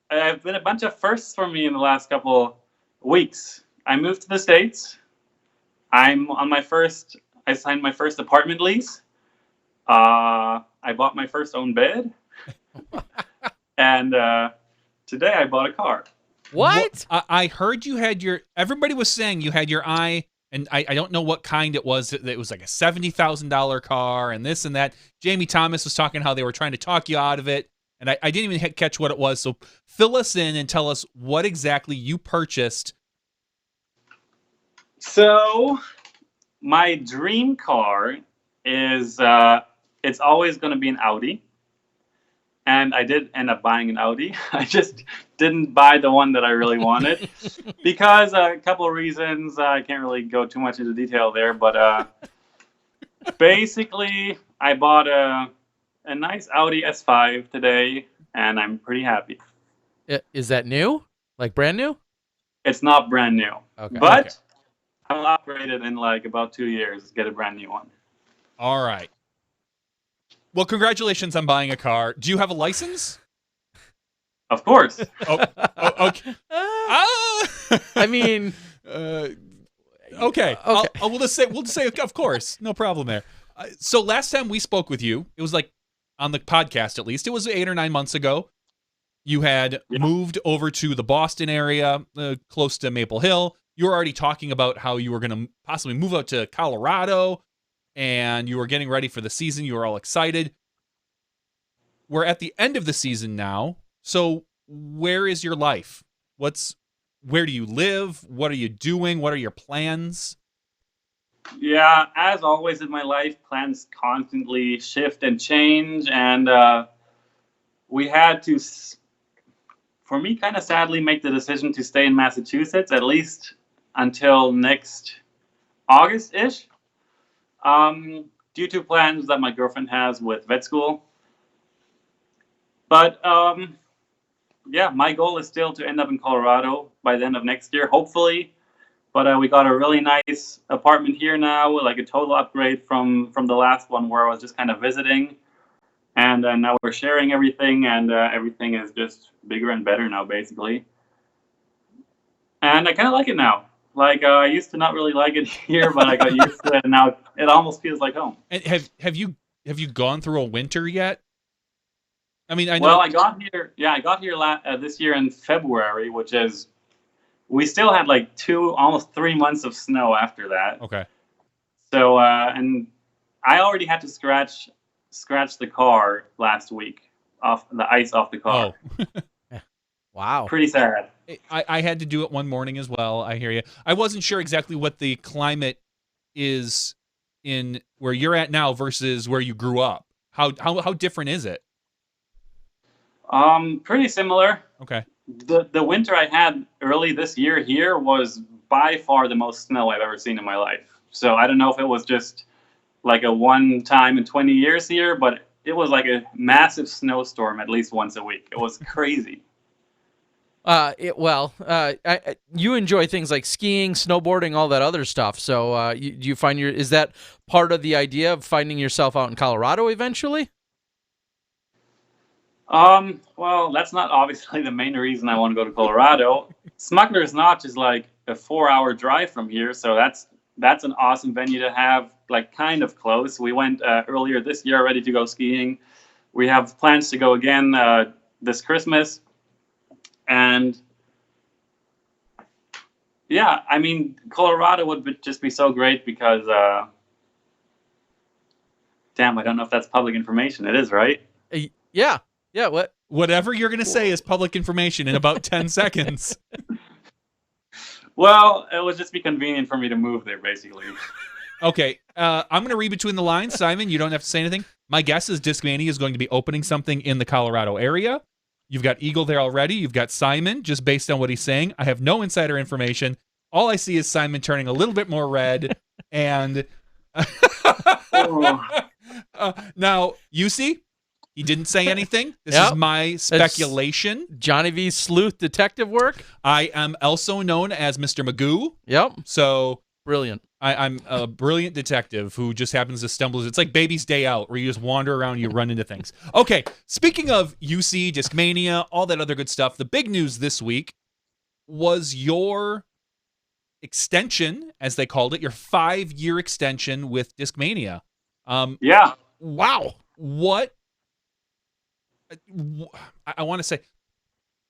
have been a bunch of firsts for me in the last couple weeks. I moved to the States. I'm on my first. I signed my first apartment lease. I bought my first own bed, and today I bought a car. What? I heard you had your. Everybody was saying you had your eye, and I don't know what kind it was. It was like a $70,000 car, and this and that. Jamie Thomas was talking how they were trying to talk you out of it, and I didn't even catch what it was. So fill us in and tell us what exactly you purchased. So my dream car is it's always going to be an Audi. And I did end up buying an Audi. I just didn't buy the one that I really wanted because a couple of reasons. I can't really go too much into detail there, but basically I bought a nice Audi S5 today, and I'm pretty happy. Is that new? Like brand new? It's not brand new, Okay. but Okay. I'll upgrade it in like about 2 years, get a brand new one. All right. Well, congratulations on buying a car. Do you have a license? Of course. Okay. I mean, okay. We'll just say, of course, no problem there. So last time we spoke with you, it was like on the podcast, at least. It was 8 or 9 months ago. You had moved over to the Boston area, close to Maple Hill. You were already talking about how you were going to possibly move out to Colorado, and you were getting ready for the season. You were all excited. We're at the end of the season now. So where is your life? Where do you live? What are you doing? What are your plans? Yeah, as always in my life, plans constantly shift and change. And we had to, for me, kind of sadly, make the decision to stay in Massachusetts, at least until next August-ish. Due to plans that my girlfriend has with vet school. But yeah, my goal is still to end up in Colorado by the end of next year, hopefully. But we got a really nice apartment here now, like a total upgrade from the last one where I was just kind of visiting. And now we're sharing everything, and everything is just bigger and better now, basically. And I kind of like it now. Like I used to not really like it here, but I got used to it, and now it almost feels like home. And have you gone through a winter yet? I mean, I know. Well, I got here. Yeah, I got here this year in February, which is we still had like almost 3 months of snow after that. Okay. So and I already had to scratch the car last week off the ice off the car. Oh. wow. Pretty sad. I had to do it one morning as well. I hear you. I wasn't sure exactly what the climate is in where you're at now versus where you grew up. How different is it? Pretty similar. Okay. The winter I had early this year here was by far the most snow I've ever seen in my life. So I don't know if it was just like a one time in 20 years here, but it was like a massive snowstorm at least once a week. It was crazy. You enjoy things like skiing, snowboarding, all that other stuff. So do you find is that part of the idea of finding yourself out in Colorado eventually? Well, that's not obviously the main reason I want to go to Colorado. Smuggler's Notch is like a 4-hour drive from here, so that's an awesome venue to have, like kind of close. We went earlier this year already to go skiing. We have plans to go again this Christmas. And yeah, I mean, Colorado would just be so great because, damn, I don't know if that's public information. It is, right? Yeah. Yeah. Whatever you're going to say is public information in about 10 seconds. Well, it would just be convenient for me to move there, basically. Okay. I'm going to read between the lines. Simon, you don't have to say anything. My guess is Discmania is going to be opening something in the Colorado area. You've got Eagle there already. You've got Simon, just based on what he's saying. I have no insider information. All I see is Simon turning a little bit more red. And now, you see, He didn't say anything. This Yep. is my speculation. Johnny V. Sleuth detective work. I am also known as Mr. Magoo. Yep. So Brilliant. I'm a brilliant detective who just happens to stumble. It's like Baby's Day Out, where you just wander around, you run into things. Okay, speaking of UC, Discmania, all that other good stuff, the big news this week was your extension, as they called it, your 5-year extension with Discmania. Yeah. Wow. What I want to say,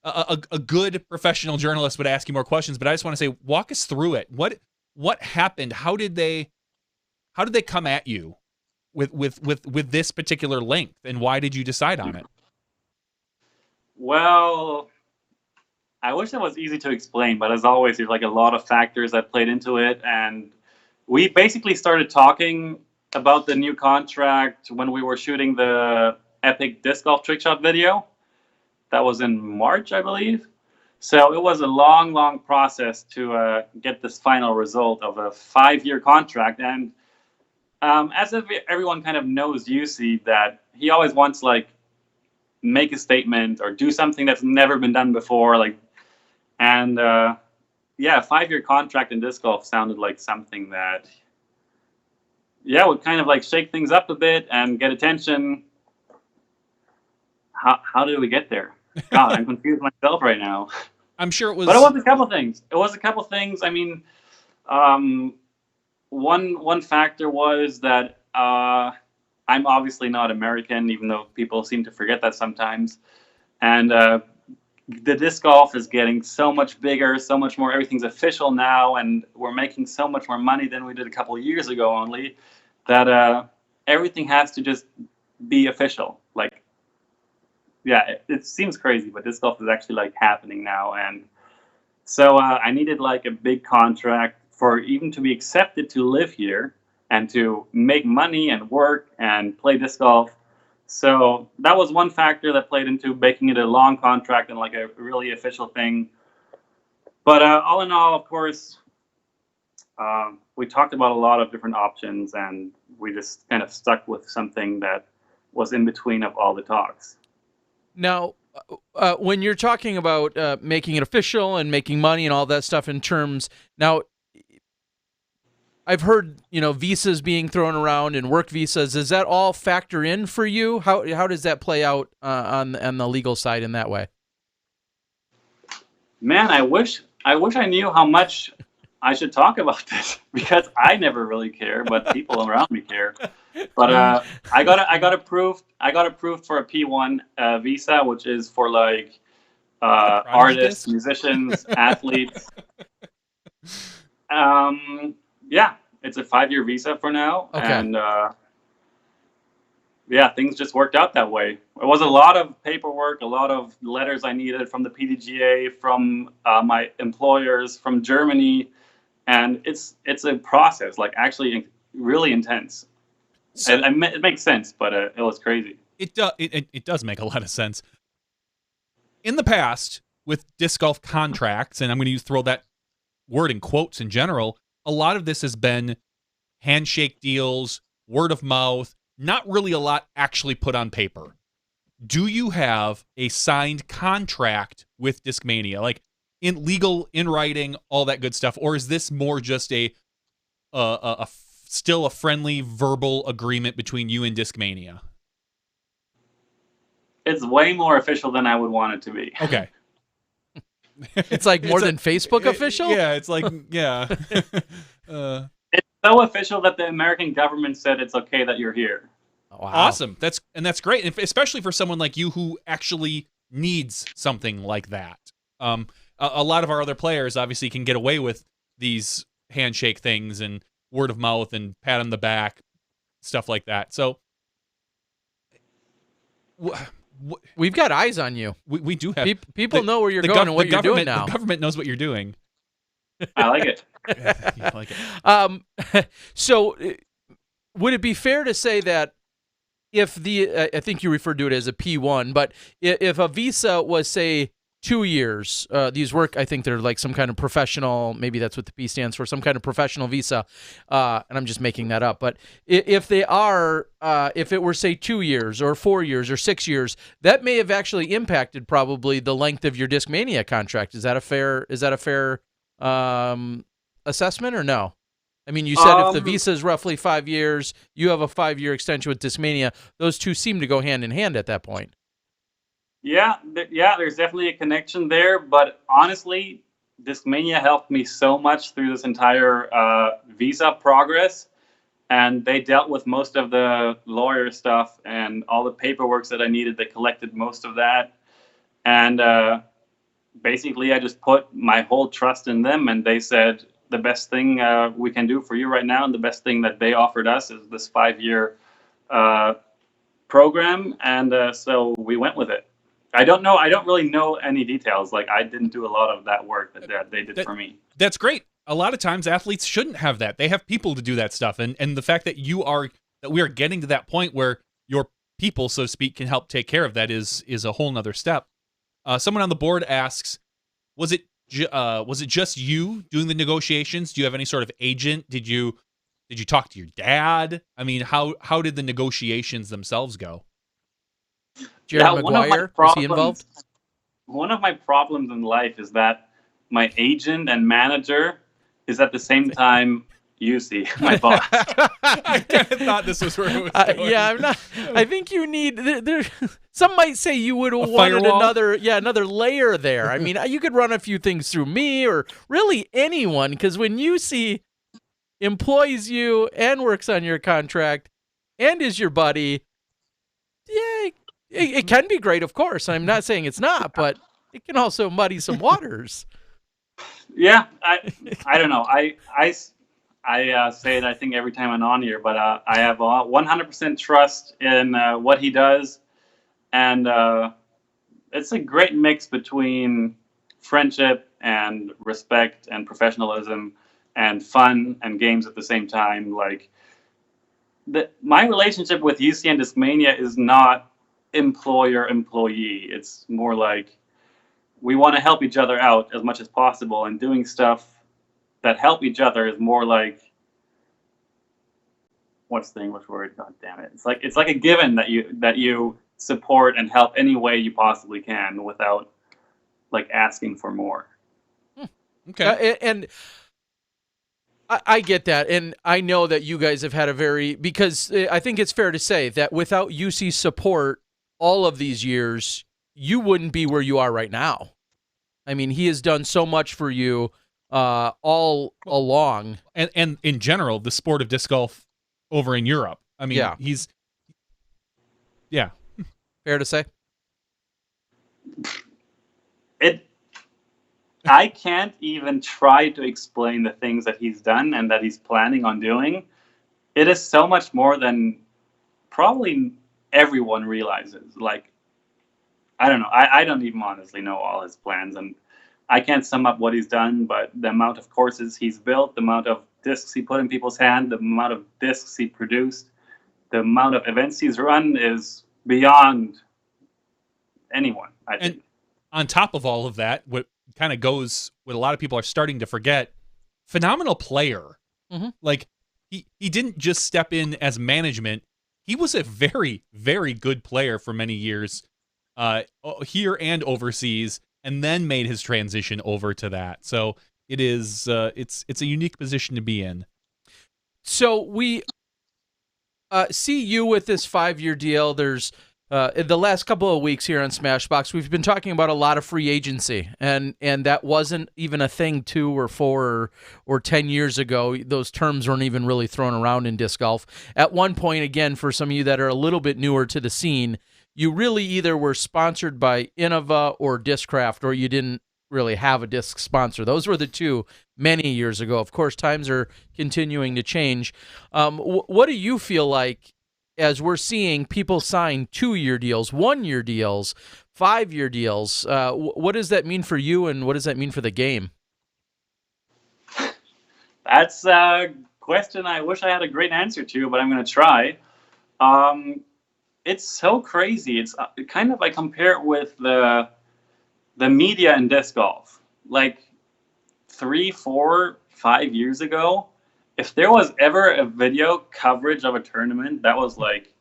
a good professional journalist would ask you more questions, but I just want to say, walk us through it. What happened? How did they come at you with this particular length, and why did you decide on it? Well, I wish that was easy to explain, but as always, there's like a lot of factors that played into it, and we basically started talking about the new contract when we were shooting the epic disc golf trick shot video. That was in March, I believe. So it was a long process to get this final result of a 5-year contract. And as if everyone kind of knows UC, that he always wants like make a statement or do something that's never been done before. Like, and yeah, a 5-year contract in disc golf sounded like something that, yeah, would kind of like shake things up a bit and get attention. How did we get there? God, I'm confused myself right now. I'm sure it was. But it was a couple things. I mean, one factor was that I'm obviously not American, even though people seem to forget that sometimes. And the disc golf is getting so much bigger, so much more. Everything's official now, and we're making so much more money than we did a couple of years ago only, that everything has to just be official. Like, yeah, it seems crazy, but disc golf is actually like happening now. And so I needed like a big contract for even to be accepted to live here and to make money and work and play disc golf. So that was one factor that played into making it a long contract and like a really official thing. But all in all, of course, we talked about a lot of different options, and we just kind of stuck with something that was in between of all the talks. Now, when you're talking about making it official and making money and all that stuff in terms, now, I've heard, visas being thrown around and work visas. Does that all factor in for you? How does that play out on the legal side in that way? Man, I wish I knew how much I should talk about this, because I never really care, but people around me care. But I got approved for a P1 visa, which is for like artists, musicians, athletes. Yeah, it's a 5-year visa for now. Okay. And yeah, things just worked out that way. It was a lot of paperwork, a lot of letters I needed from the PDGA, from my employers, from Germany, and it's a process, like actually really intense. So, it makes sense, but it was crazy. It does make a lot of sense. In the past, with disc golf contracts, and I'm going to throw that word in quotes in general, a lot of this has been handshake deals, word of mouth, not really a lot actually put on paper. Do you have a signed contract with Discmania, like in legal, in writing, all that good stuff, or is this more just a still a friendly verbal agreement between you and Discmania? It's way more official than I would want it to be. Okay. It's like more than Facebook official? Yeah, it's like, yeah. It's so official that the American government said it's okay that you're here. Wow. Awesome. That's great, especially for someone like you who actually needs something like that. A lot of our other players obviously can get away with these handshake things and word of mouth and pat on the back, stuff like that. So we've got eyes on you. We do have people know where you're going and what you're doing now. The government knows what you're doing. I like it. I like it. So would it be fair to say that if I think you referred to it as a P1, but if a visa was, say, 2 years. These work, I think they're like some kind of professional, maybe that's what the P stands for, some kind of professional visa. And I'm just making that up. But if they are, if it were, say, 2 years or 4 years or 6 years, that may have actually impacted probably the length of your Discmania contract. Is that a fair assessment or no? I mean, you said if the visa is roughly 5 years, you have a 5-year extension with Discmania. Those two seem to go hand in hand at that point. Yeah, there's definitely a connection there. But honestly, Discmania helped me so much through this entire visa progress. And they dealt with most of the lawyer stuff and all the paperwork that I needed. They collected most of that. And basically, I just put my whole trust in them. And they said, the best thing we can do for you right now, and the best thing that they offered us, is this 5-year program. And so we went with it. I don't really know any details. Like, I didn't do a lot of that work that they did for me. That's great. A lot of times athletes shouldn't have that. They have people to do that stuff. And the fact that we are getting to that point where your people, so to speak, can help take care of that is a whole nother step. Someone on the board asks, was it just you doing the negotiations? Do you have any sort of agent? Did you talk to your dad? I mean, how did the negotiations themselves go? Jared McGuire, was he involved? One of my problems in life is that my agent and manager is at the same time UC, my boss. I kind of thought this was where it was going. Yeah, I'm not. I think you need. Some might say you would have wanted another layer there. I mean, you could run a few things through me or really anyone, because when UC employs you and works on your contract and is your buddy, yeah. It can be great, of course. I'm not saying it's not, but it can also muddy some waters. Yeah, I don't know. I say it, I think, every time I'm on here, but I have 100% trust in what he does. And it's a great mix between friendship and respect and professionalism and fun and games at the same time. Like, my relationship with UC and Discmania is not employer-employee. It's more like we want to help each other out as much as possible, and doing stuff that help each other is more like, what's the English word? God damn it! It's like a given that you support and help any way you possibly can without like asking for more. Okay, and I get that, and I know that you guys have had because I think it's fair to say that without UC support all of these years, you wouldn't be where you are right now. I mean, he has done so much for you all along. And in general, the sport of disc golf over in Europe. I mean, he's... Yeah. Fair to say? I can't even try to explain the things that he's done and that he's planning on doing. It is so much more than probably everyone realizes. Like, I don't know. I don't even honestly know all his plans, and I can't sum up what he's done, but the amount of courses he's built, the amount of discs he put in people's hand, the amount of discs he produced, the amount of events he's run is beyond anyone, I think. And on top of all of that, what kind of goes, what a lot of people are starting to forget, phenomenal player. Mm-hmm. Like, he didn't just step in as management. He was a very, very good player for many years, here and overseas, and then made his transition over to that. So it is, it's a unique position to be in. So we see you with this 5-year deal. There's in the last couple of weeks here on SmashBoxx, we've been talking about a lot of free agency, and that wasn't even a thing 2 or 4 or 10 years ago. Those terms weren't even really thrown around in disc golf. At one point, again, for some of you that are a little bit newer to the scene, you really either were sponsored by Innova or Discraft, or you didn't really have a disc sponsor. Those were the two many years ago. Of course, times are continuing to change. What do you feel like as we're seeing people sign 2-year deals, 1-year deals, 5-year deals? What does that mean for you, and what does that mean for the game? That's a question I wish I had a great answer to, but I'm going to try. It's so crazy. It's kind of, I compare it with the the media in disc golf, like 3, 4, 5 years ago, if there was ever a video coverage of a tournament that was like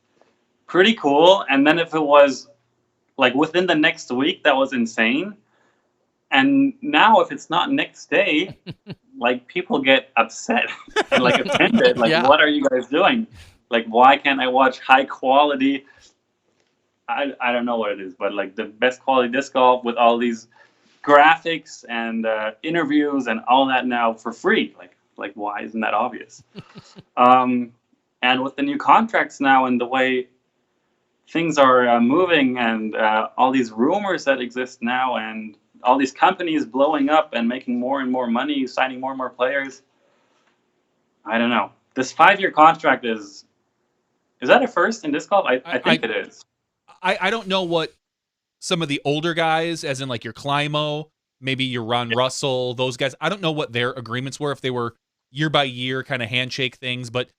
pretty cool, and then if it was like within the next week, that was insane. And now if it's not next day, like people get upset and like offended. Like, Yeah. what are you guys doing? Like, why can't I watch high quality? I don't know what it is, but like the best quality disc golf with all these graphics and interviews and all that now for free. Like why isn't that obvious? And with the new contracts now and the way things are moving and all these rumors that exist now and all these companies blowing up and making more and more money, signing more and more players. I don't know. This 5-year contract is that a first in disc golf? I think it is. I don't know what some of the older guys, as in like your Climo, maybe your Ron Russell, those guys, I don't know what their agreements were, if they were year by year kind of handshake things, but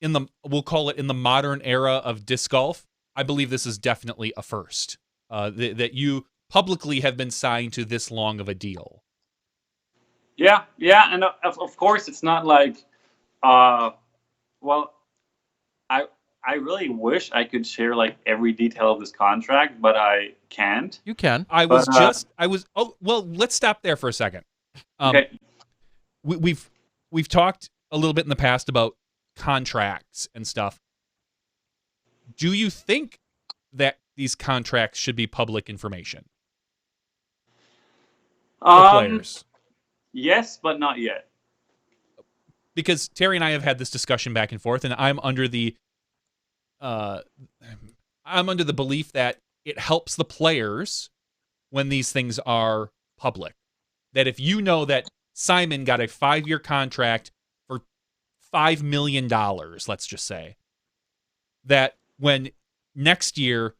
we'll call it in the modern era of disc golf, I believe this is definitely a first. That you publicly have been signed to this long of a deal. Yeah, and of course it's not like, well, I really wish I could share like every detail of this contract, but I can't. You can. Oh, well, let's stop there for a second. Okay. We've talked a little bit in the past about contracts and stuff. Do you think that these contracts should be public information for players? Yes, but not yet. Because Terry and I have had this discussion back and forth, and I'm under the belief that it helps the players when these things are public. That if you know that Simon got a 5-year contract for $5 million, let's just say, that when next year,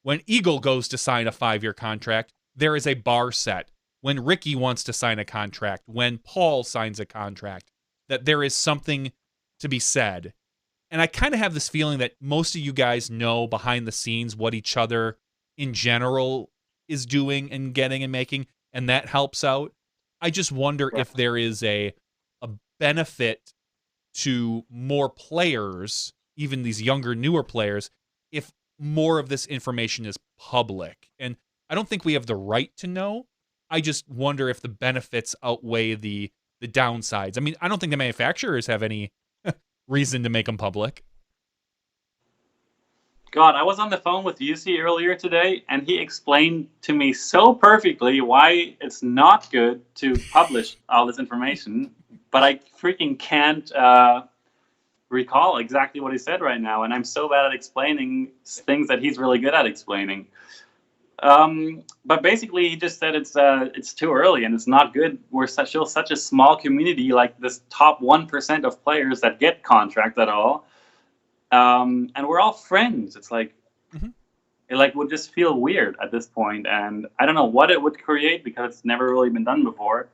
when Eagle goes to sign a 5-year contract, there is a bar set. When Ricky wants to sign a contract, when Paul signs a contract, that there is something to be said. And I kind of have this feeling that most of you guys know behind the scenes what each other in general is doing and getting and making, and that helps out. I just wonder if there is a benefit to more players, even these younger, newer players, if more of this information is public. And I don't think we have the right to know. I just wonder if the benefits outweigh the downsides. I mean, I don't think the manufacturers have any reason to make them public. God, I was on the phone with UC earlier today, and he explained to me so perfectly why it's not good to publish all this information, but I freaking can't recall exactly what he said right now, and I'm so bad at explaining things that he's really good at explaining. But basically, he just said it's too early and it's not good. We're still such a small community, like this top 1% of players that get contracts at all, and we're all friends. It's like it like would just feel weird at this point, and I don't know what it would create because it's never really been done before.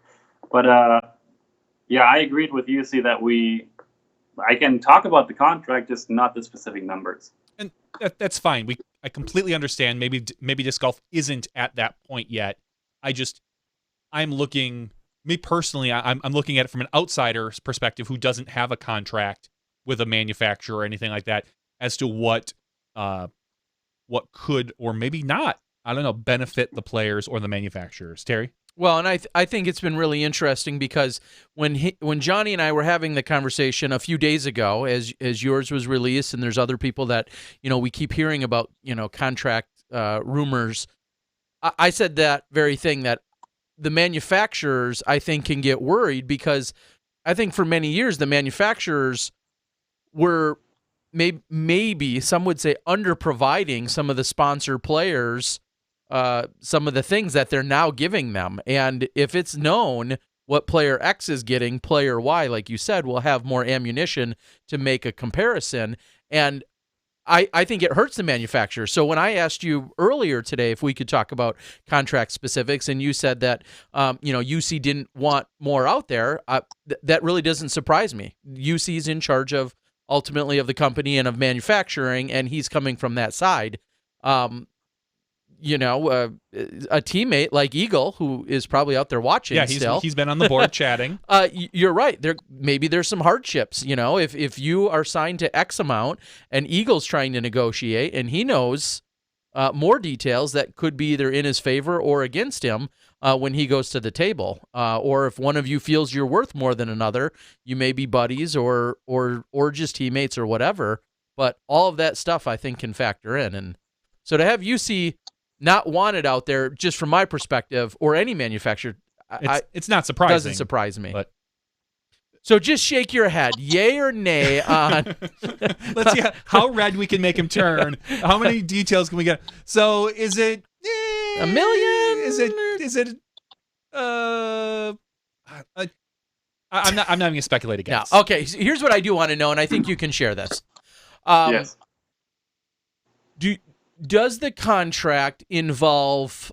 But yeah, I agreed with UC that I can talk about the contract, just not the specific numbers. And that's fine. I completely understand. Maybe disc golf isn't at that point yet. I'm looking at it from an outsider's perspective who doesn't have a contract with a manufacturer or anything like that, as to what could or maybe not, I don't know, benefit the players or the manufacturers. Terry? Well, and I think it's been really interesting because when Johnny and I were having the conversation a few days ago, as yours was released, and there's other people that we keep hearing about contract rumors, I said that very thing, that the manufacturers I think can get worried, because I think for many years the manufacturers were maybe some would say under providing some of the sponsor players some of the things that they're now giving them. And if it's known what player X is getting, player Y, like you said, will have more ammunition to make a comparison. And I think it hurts the manufacturer. So when I asked you earlier today if we could talk about contract specifics, and you said that UC didn't want more out there, that really doesn't surprise me. UC is in charge of ultimately of the company and of manufacturing, and he's coming from that side. a teammate like Eagle, who is probably out there watching. Yeah, still. he's been on the board chatting. You're right. Maybe there's some hardships. If you are signed to X amount and Eagle's trying to negotiate, and he knows more details that could be either in his favor or against him when he goes to the table. Or if one of you feels you're worth more than another, you may be buddies or just teammates or whatever. But all of that stuff, I think, can factor in. And so to have UC not wanted out there, just from my perspective, or any manufacturer, it's not surprising. Doesn't surprise me. But so just shake your head, yay or nay on. Let's see how red we can make him turn. How many details can we get? So is it $1 million? Is it? I'm not even gonna speculate against. No. Okay. So here's what I do want to know, and I think you can share this. Yes. Does the contract involve,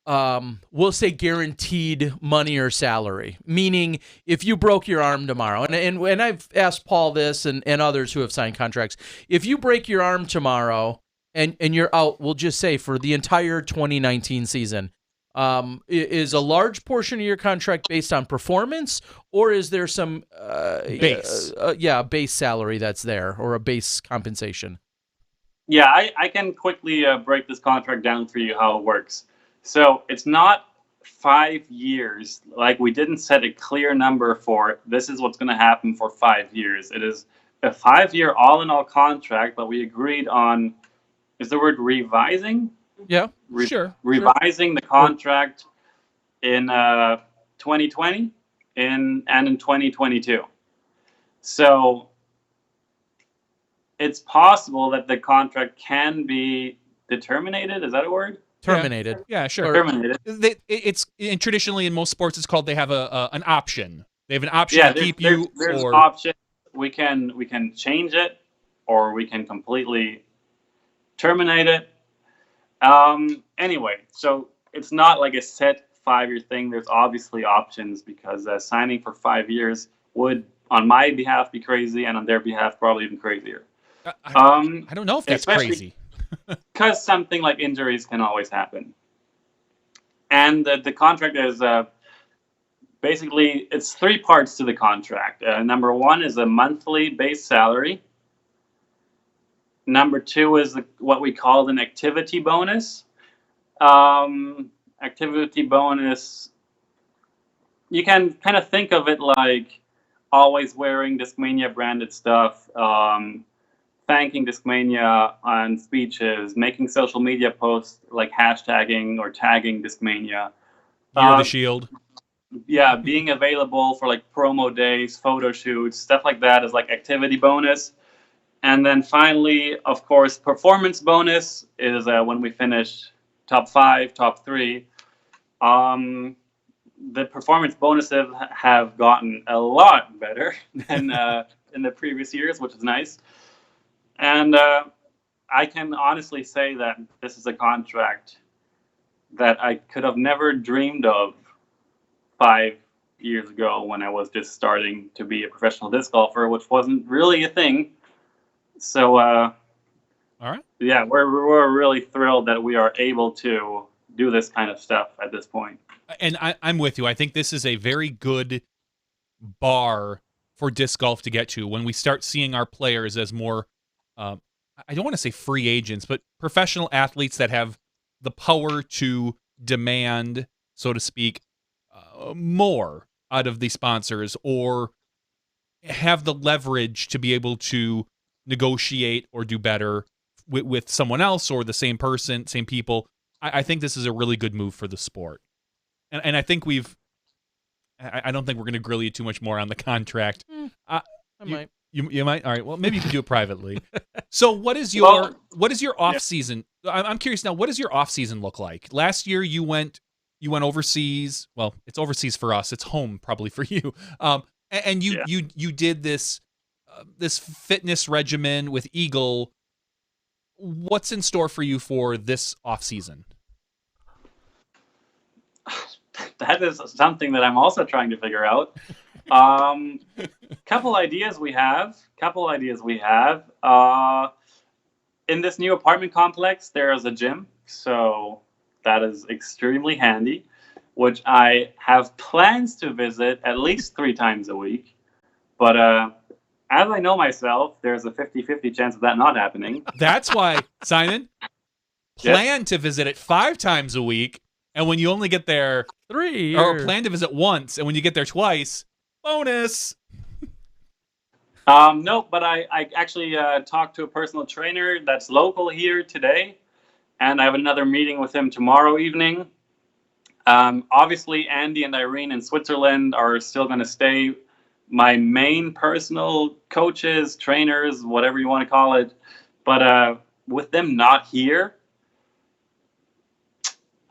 we'll say, guaranteed money or salary? Meaning, if you broke your arm tomorrow, and I've asked Paul this and others who have signed contracts, if you break your arm tomorrow and you're out, we'll just say for the entire 2019 season, is a large portion of your contract based on performance, or is there some base base salary that's there, or a base compensation? Yeah, I can quickly break this contract down for you how it works. So it's not 5 years. Like, we didn't set a clear number for this is what's going to happen for 5 years. It is a 5-year all-in-all contract, but we agreed on, is the word revising? Yeah, sure. Revising the contract in 2020 and in 2022. So it's possible that the contract can be terminated. Is that a word? Terminated. Yeah, sure. Terminated. It's traditionally in most sports, it's called, they have an option. They have an option to keep you. There's option. We can change it, or we can completely terminate it. Anyway, so it's not like a set 5-year thing. There's obviously options, because signing for 5 years would, on my behalf, be crazy, and on their behalf, probably even crazier. I don't know if that's crazy. Because something like injuries can always happen. And the contract is basically, it's 3 parts to the contract. Number 1 is a monthly base salary. Number 2 is what we call an activity bonus. Activity bonus, you can kind of think of it like always wearing Discmania branded stuff, thanking Discmania on speeches, making social media posts like hashtagging or tagging Discmania. Year the Shield. Yeah, being available for like promo days, photo shoots, stuff like that is like activity bonus. And then finally, of course, performance bonus is when we finish top 5, top 3. The performance bonuses have gotten a lot better than in the previous years, which is nice. And I can honestly say that this is a contract that I could have never dreamed of 5 years ago when I was just starting to be a professional disc golfer, which wasn't really a thing. So, all right. Yeah, we're really thrilled that we are able to do this kind of stuff at this point. And I'm with you. I think this is a very good bar for disc golf to get to when we start seeing our players as more, I don't want to say free agents, but professional athletes that have the power to demand, so to speak, more out of the sponsors, or have the leverage to be able to negotiate or do better with someone else or the same person, same people. I think this is a really good move for the sport. And I think I don't think we're going to grill you too much more on the contract. I might. You might? All right. Well, maybe you can do it privately. So what is your off season? I'm curious now, what does your off season look like? Last year you went overseas. Well, it's overseas for us. It's home probably for you. And you did this fitness regimen with Eagle. What's in store for you for this off season? That is something that I'm also trying to figure out. Couple ideas we have. In this new apartment complex, there is a gym. So that is extremely handy, which I have plans to visit at least 3 times a week. But as I know myself, there's a 50-50 chance of that not happening. That's why, Simon, plan to visit it 5 times a week, and when you only get there 3, or plan to visit once, and when you get there twice, bonus. No, but I actually talked to a personal trainer that's local here today, and I have another meeting with him tomorrow evening. Obviously, Andy and Irene in Switzerland are still going to stay my main personal coaches, trainers, whatever you want to call it. But with them not here,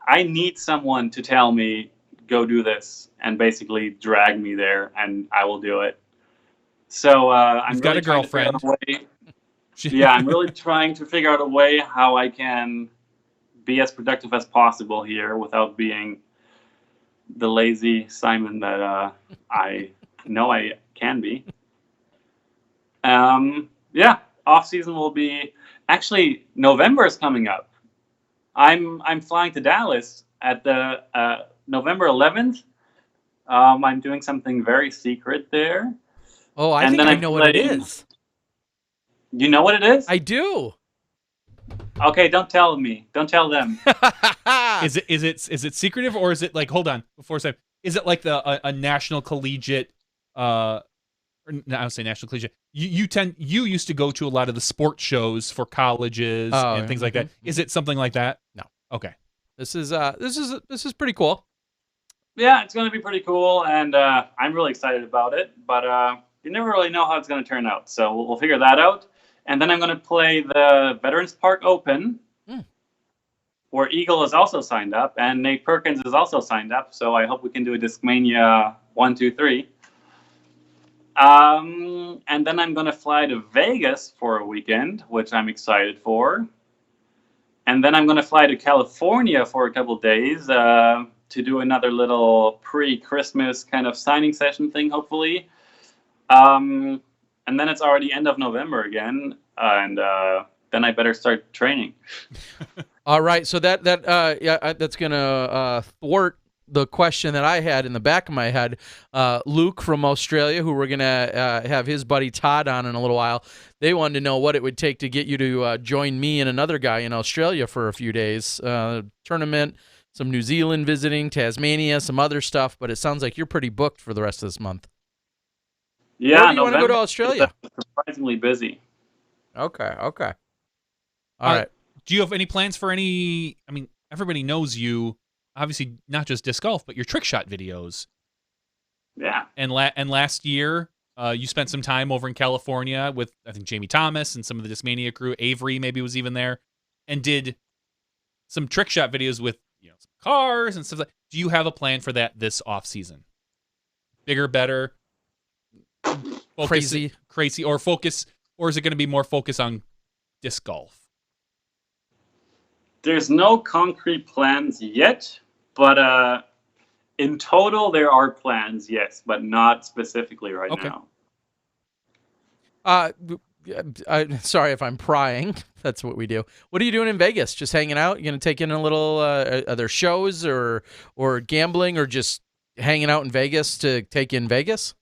I need someone to tell me, go do this, and basically drag me there, and I will do it. So I'm You've got really a girlfriend. I'm really trying to figure out a way how I can be as productive as possible here without being the lazy Simon that I know I can be. Off season will be actually November is coming up. I'm flying to Dallas at the November 11th. I'm doing something very secret there. Oh, I think I know what it is. You know what it is? I do. Okay, don't tell me. Don't tell them. Is it secretive, or is it like, hold on, before I say, is it like a national collegiate or no, I would say national collegiate. You used to go to a lot of the sports shows for colleges and things like that. Is it something like that? No. Okay. This is pretty cool. Yeah, it's going to be pretty cool, and I'm really excited about it. But you never really know how it's going to turn out, so we'll figure that out. And then I'm going to play the Veterans Park Open, where Eagle is also signed up, and Nate Perkins is also signed up. So I hope we can do a Discmania 1, 2, 3. And then I'm going to fly to Vegas for a weekend, which I'm excited for. And then I'm going to fly to California for a couple of days to do another little pre-Christmas kind of signing session thing, hopefully. And then it's already end of November again, and then I better start training. All right, so that's gonna thwart the question that I had in the back of my head. Luke from Australia, who we're gonna have his buddy Todd on in a little while, they wanted to know what it would take to get you to join me and another guy in Australia for a few days. Tournament, some New Zealand visiting, Tasmania, some other stuff, but it sounds like you're pretty booked for the rest of this month. Yeah, Where do you want to go to Australia? Surprisingly busy. Okay. All right. Do you have any plans for any? I mean, everybody knows you, obviously not just disc golf, but your trick shot videos. Yeah. And last year, you spent some time over in California with, I think, Jamie Thomas and some of the Discmania crew. Avery maybe was even there, and did some trick shot videos with some cars and stuff like that. Do you have a plan for that this off season? Bigger, better. Crazy, or focus, or is it going to be more focus on disc golf? There's no concrete plans yet, but in total there are plans, yes, but not specifically right now. I'm sorry if I'm prying. That's what we do. What are you doing in Vegas? Just hanging out? You going to take in a little other shows or gambling, or just hanging out in Vegas to take in Vegas?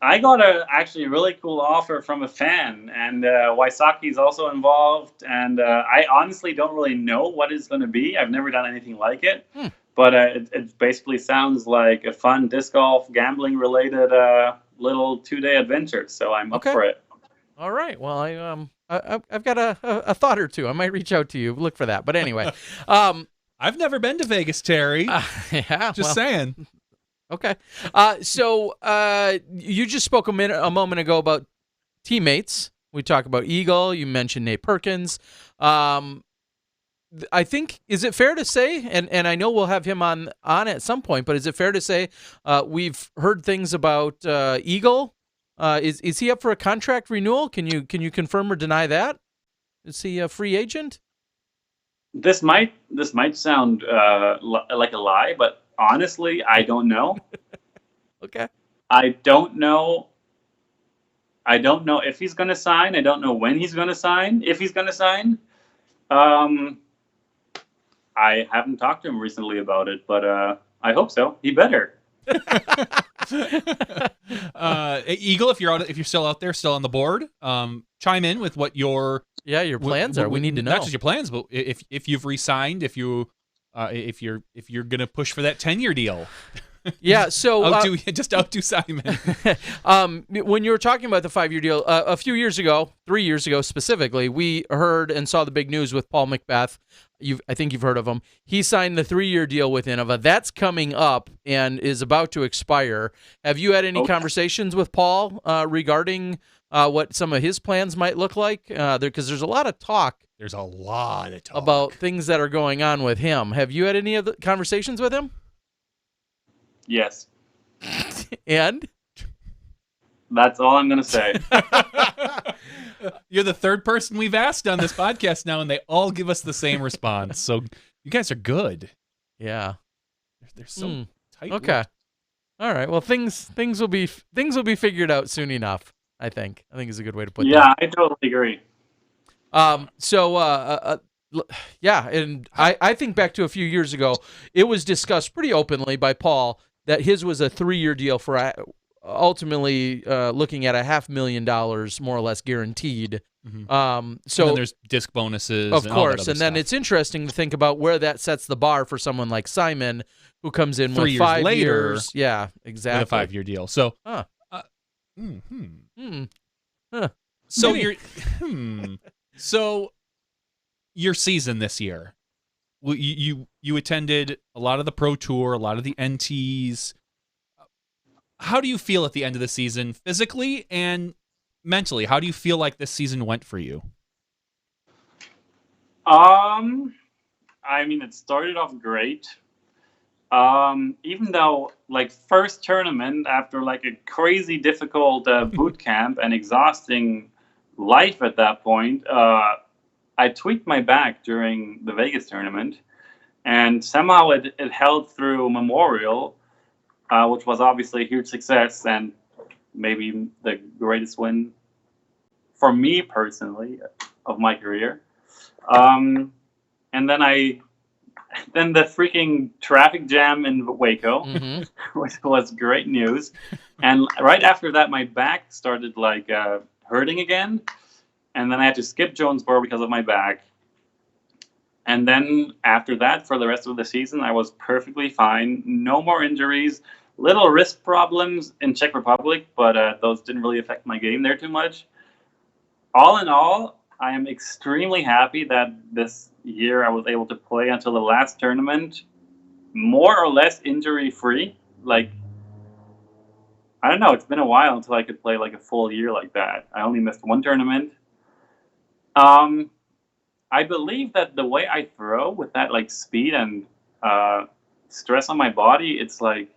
I got a actually really cool offer from a fan, and Waisaki's also involved, and I honestly don't really know what it's going to be. I've never done anything like it, but it basically sounds like a fun disc golf gambling related little 2-day adventure, so I'm up for it. All right. Well, I've got a thought or two. I might reach out to you. Look for that. But anyway, I've never been to Vegas, Terry. Just saying. Okay. So you just spoke a moment ago about teammates. We talked about Eagle. You mentioned Nate Perkins. I think, is it fair to say, and I know we'll have him on at some point, but is it fair to say we've heard things about Eagle? Is he up for a contract renewal? Can you confirm or deny that? Is he a free agent? This might sound like a lie, but honestly, I don't know. Okay. I don't know if he's going to sign. I don't know when he's going to sign, if he's going to sign. I haven't talked to him recently about it, but I hope so. He better. Eagle, if you're still out there, still on the board, chime in with what your plans are. We need to know. Not just your plans, but if you've re-signed, if you're gonna push for that 10-year deal. Yeah, so outdo Simon. When you were talking about the 5-year deal, a few years ago, 3 years ago specifically, we heard and saw the big news with Paul Macbeth. I think you've heard of him. He signed the 3-year deal with Innova. That's coming up and is about to expire. Have you had any conversations with Paul regarding what some of his plans might look like? Because there's a lot of talk. There's a lot of talk about things that are going on with him. Have you had any of the conversations with him? Yes. And? That's all I'm going to say. You're the third person we've asked on this podcast now, and they all give us the same response. So you guys are good. Yeah. They're so tight. Okay. All right. Well, things will be figured out soon enough, I think. I think is a good way to put that. Yeah, I totally agree. Yeah, and I think back to a few years ago, it was discussed pretty openly by Paul that his was a 3-year deal for ultimately looking at $500,000 more or less guaranteed. Mm-hmm. So and then there's disc bonuses, of and all that course, other and then stuff. it's interesting to think about where that sets the bar for someone like Simon, who comes in 3 with years 5 later, years. Yeah, exactly. with a 5-year deal. So, so Maybe. So your season this year, you attended a lot of the Pro Tour, a lot of the NTs. How do you feel at the end of the season, physically and mentally? How do you feel like this season went for you? I mean, it started off great. Even though, like, first tournament after like a crazy difficult boot camp and exhausting life at that point, I tweaked my back during the Vegas tournament, and somehow it held through Memorial, which was obviously a huge success and maybe the greatest win for me personally of my career. And then the freaking traffic jam in Waco, which was great news. And right after that, my back started like hurting again. And then I had to skip Jonesboro because of my back. And then after that, for the rest of the season, I was perfectly fine. No more injuries. Little wrist problems in Czech Republic, but those didn't really affect my game there too much. All in all, I am extremely happy that this year I was able to play until the last tournament, more or less injury-free. Like, I don't know, it's been a while until I could play like a full year like that. I only missed one tournament. I believe that the way I throw with that like speed and stress on my body, it's like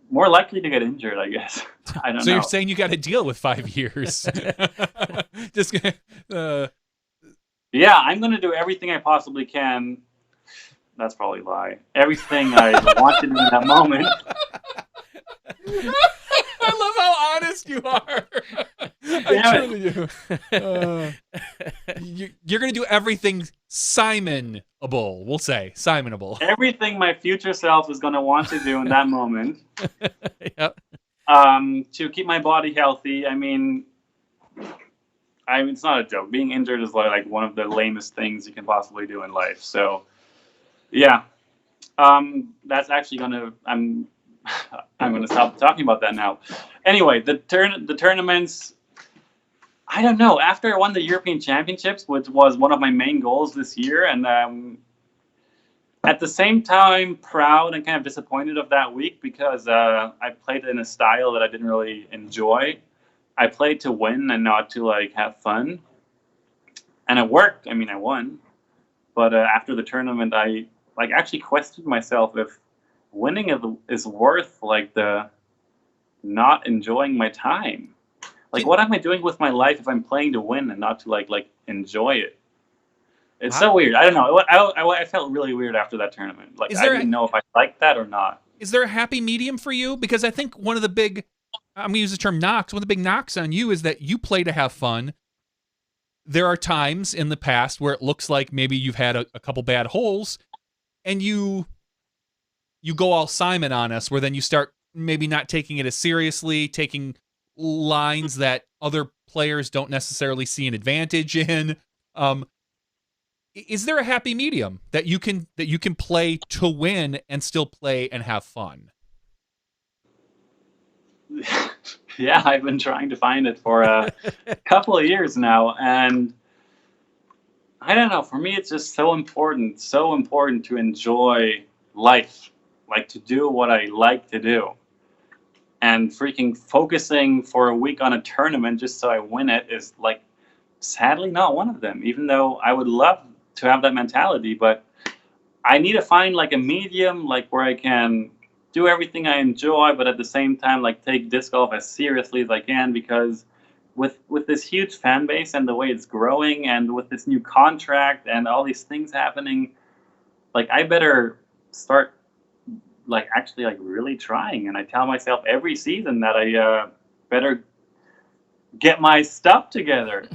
more likely to get injured, I guess. I don't know. So you're saying you got to deal with 5 years? Just yeah, I'm going to do everything I possibly can. That's probably a lie. Everything I want to do in that moment. I love how honest you are. I truly do. You're going to do everything Simon-able, we'll say. Simon-able. Everything my future self is going to want to do in that moment. Yep. To keep my body healthy. I mean, it's not a joke. Being injured is like one of the lamest things you can possibly do in life. So, yeah. That's actually going to... I'm going to stop talking about that now. Anyway, the tournaments, I don't know. After I won the European Championships, which was one of my main goals this year, and at the same time, proud and kind of disappointed of that week because I played in a style that I didn't really enjoy. I played to win and not to like have fun, and it worked. I mean, I won, but after the tournament, I like actually questioned myself if winning is worth like the not enjoying my time. Like, what am I doing with my life if I'm playing to win and not to like enjoy it? It's so weird. I don't know. I felt really weird after that tournament. Like, I didn't know if I liked that or not. Is there a happy medium for you? Because I think one of the big, I'm going to use the term knocks, one of the big knocks on you is that you play to have fun. there are times in the past where it looks like maybe you've had a couple bad holes, and you go all Simon on us, where then you start maybe not taking it as seriously, taking lines that other players don't necessarily see an advantage in. Is there a happy medium that you can play to win and still play and have fun? Yeah, I've been trying to find it for a couple of years now, and I don't know. For me, it's just so important to enjoy life, like to do what I like to do. And freaking focusing for a week on a tournament just so I win it is like sadly not one of them, even though I would love to have that mentality. But I need to find like a medium, like where I can do everything I enjoy, but at the same time, like take disc golf as seriously as I can, because with this huge fan base and the way it's growing, and with this new contract and all these things happening, like I better start like actually like really trying. And I tell myself every season that I better get my stuff together.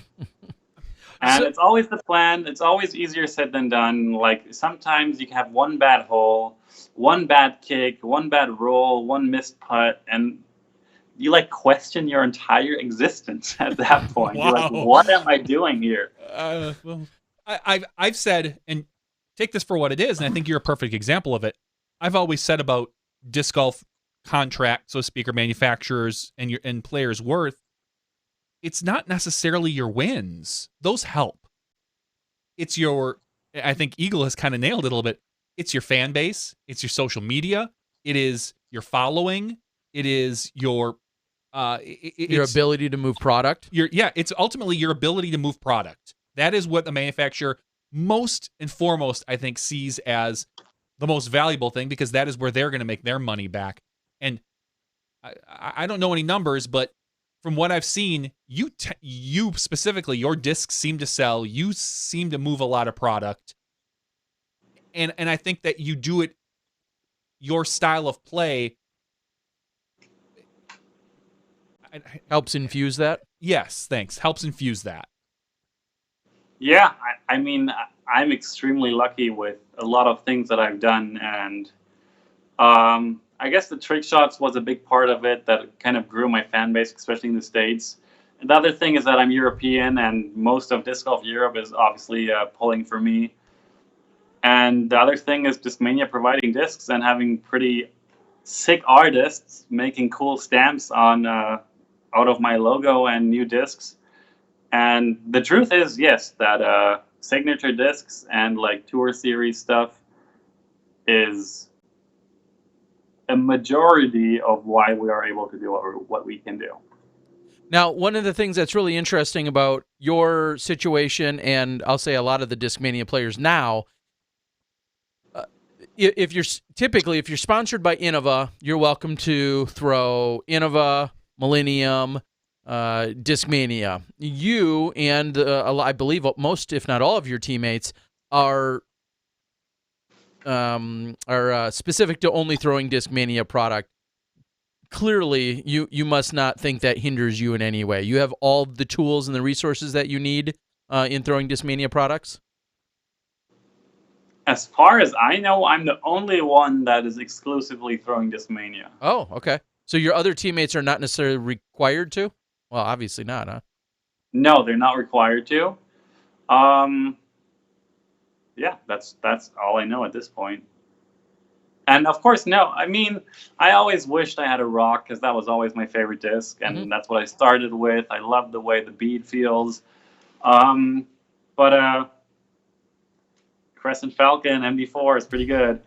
And it's always the plan. It's always easier said than done. Like sometimes you can have one bad hole, one bad kick, one bad roll, one missed putt, and you like question your entire existence at that point. Wow. You're like, what am I doing here? Well, I've said, and take this for what it is, and I think you're a perfect example of it. I've always said about disc golf contracts, so to speak, or manufacturers and players' worth, it's not necessarily your wins. Those help. It's I think Eagle has kind of nailed it a little bit. It's your fan base. It's your social media. It is your following. It is your ability to move product. It's ultimately your ability to move product. That is what the manufacturer most and foremost, I think, sees as the most valuable thing, because that is where they're going to make their money back. And I don't know any numbers, but from what I've seen, you specifically, your discs seem to sell. You seem to move a lot of product, and I think that you do it. Your style of play helps infuse that. Yes, thanks. Helps infuse that. Yeah, I mean, I'm extremely lucky with a lot of things that I've done, and I guess the trick shots was a big part of it that kind of grew my fan base, especially in the States. And the other thing is that I'm European, and most of disc golf Europe is obviously pulling for me. And the other thing is Discmania providing discs and having pretty sick artists making cool stamps on out of my logo and new discs. And the truth is, yes, that signature discs and like tour series stuff is a majority of why we are able to do what we can do. Now, one of the things that's really interesting about your situation, and I'll say a lot of the Discmania players now, if you're sponsored by Innova, you're welcome to throw Innova, Millennium, Discmania. You and I believe most, if not all, of your teammates are specific to only throwing Discmania product. Clearly, you must not think that hinders you in any way. You have all the tools and the resources that you need in throwing Discmania products? As far as I know, I'm the only one that is exclusively throwing Discmania. Oh, okay. So your other teammates are not necessarily required to? Well, obviously not, huh? No, they're not required to. Yeah, that's all I know at this point. And of course, no. I mean, I always wished I had a rock, because that was always my favorite disc, and that's what I started with. I love the way the bead feels. But Crescent Falcon MD4 is pretty good.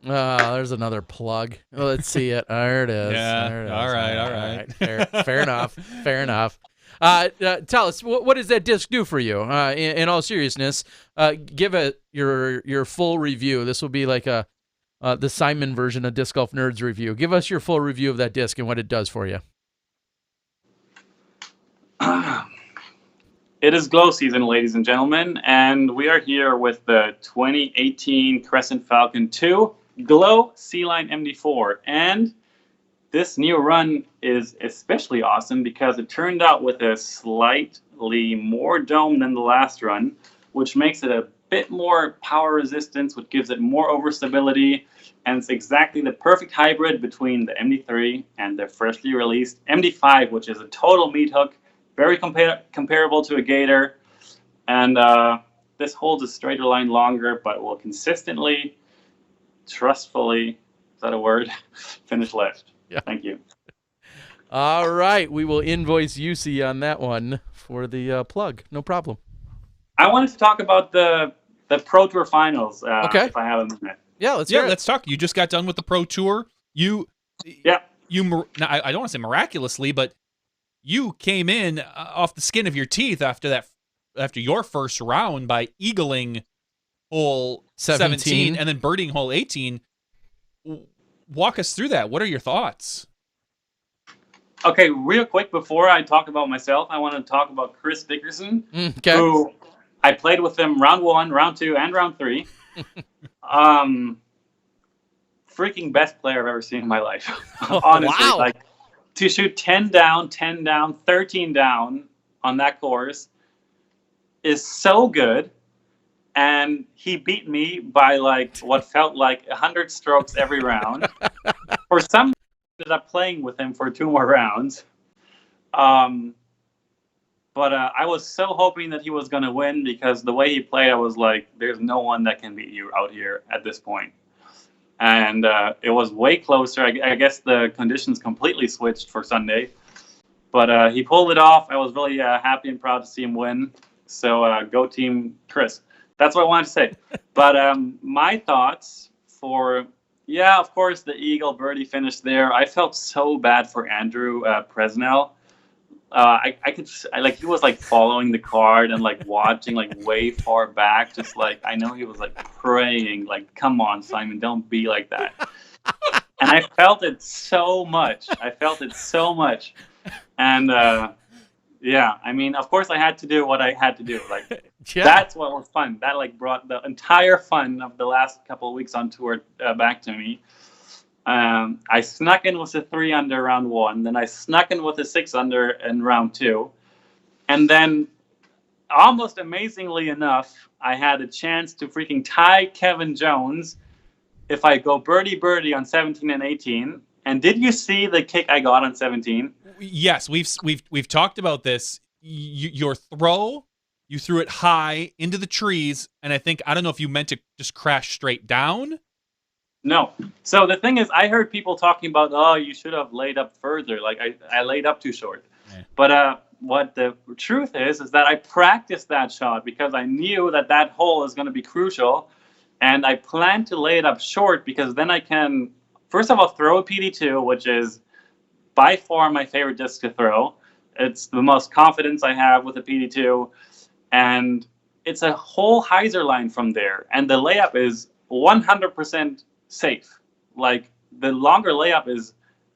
There's another plug. Let's see it. There it is. Yeah. There it is. All right. Fair enough. Fair enough. Tell us, what does that disc do for you? In all seriousness, give it your full review. This will be like the Simon version of Disc Golf Nerds review. Give us your full review of that disc and what it does for you. It is glow season, ladies and gentlemen, and we are here with the 2018 Crescent Falcon 2 Glow C-Line MD4. And this new run is especially awesome because it turned out with a slight slightly more dome than the last run, which makes it a bit more power resistance, which gives it more overstability, and it's exactly the perfect hybrid between the MD3 and the freshly released MD5, which is a total meat hook, very comparable to a Gator, and this holds a straighter line longer, but will consistently, trustfully, is that a word? Finish left. Yeah. Thank you. All right, we will invoice UC on that one for the plug. No problem. I wanted to talk about the Pro Tour Finals, Okay. if I have a minute. Yeah, let's hear it. Let's talk. You just got done with the Pro Tour. Now, I don't want to say miraculously, but you came in off the skin of your teeth after your first round by eagling hole 17 and then birding hole 18. Walk us through that. What are your thoughts? Okay, real quick, before I talk about myself, I want to talk about Chris Dickerson, who I played with him round 1, round 2, and round 3. Freaking best player I've ever seen in my life. Honestly, wow. Like to shoot 10 down, 10 down, 13 down on that course is so good. And he beat me by like what felt like 100 strokes every round. For some reason, I ended up playing with him for 2 more rounds. But I was so hoping that he was going to win because the way he played, I was like, there's no one that can beat you out here at this point. And it was way closer. I guess the conditions completely switched for Sunday. But he pulled it off. I was really happy and proud to see him win. So go team Chris. That's what I wanted to say. But my thoughts for, of course, the Eagle birdie finish there. I felt so bad for Andrew Presnell. He was like following the card and like watching like way far back, just like I know he was like praying, like, come on, Simon, don't be like that. And I felt it so much. And I mean, of course, I had to do what I had to do. Like that's what was fun. That like brought the entire fun of the last couple of weeks on tour back to me. I snuck in with a 3 under round 1, then I snuck in with a 6 under in round 2, and then almost amazingly enough, I had a chance to freaking tie Kevin Jones if I go birdie on 17 and 18. And did you see the kick I got on 17? Yes, we've talked about this. Your throw, you threw it high into the trees, and I don't know if you meant to just crash straight down. No. So the thing is, I heard people talking about, oh, you should have laid up further. Like I laid up too short. Yeah. But what the truth is that I practiced that shot because I knew that hole is going to be crucial. And I planned to lay it up short because then I can, first of all, throw a PD2, which is by far my favorite disc to throw. It's the most confidence I have with a PD2. And it's a whole hyzer line from there. And the layup is 100% safe. Like the longer layup is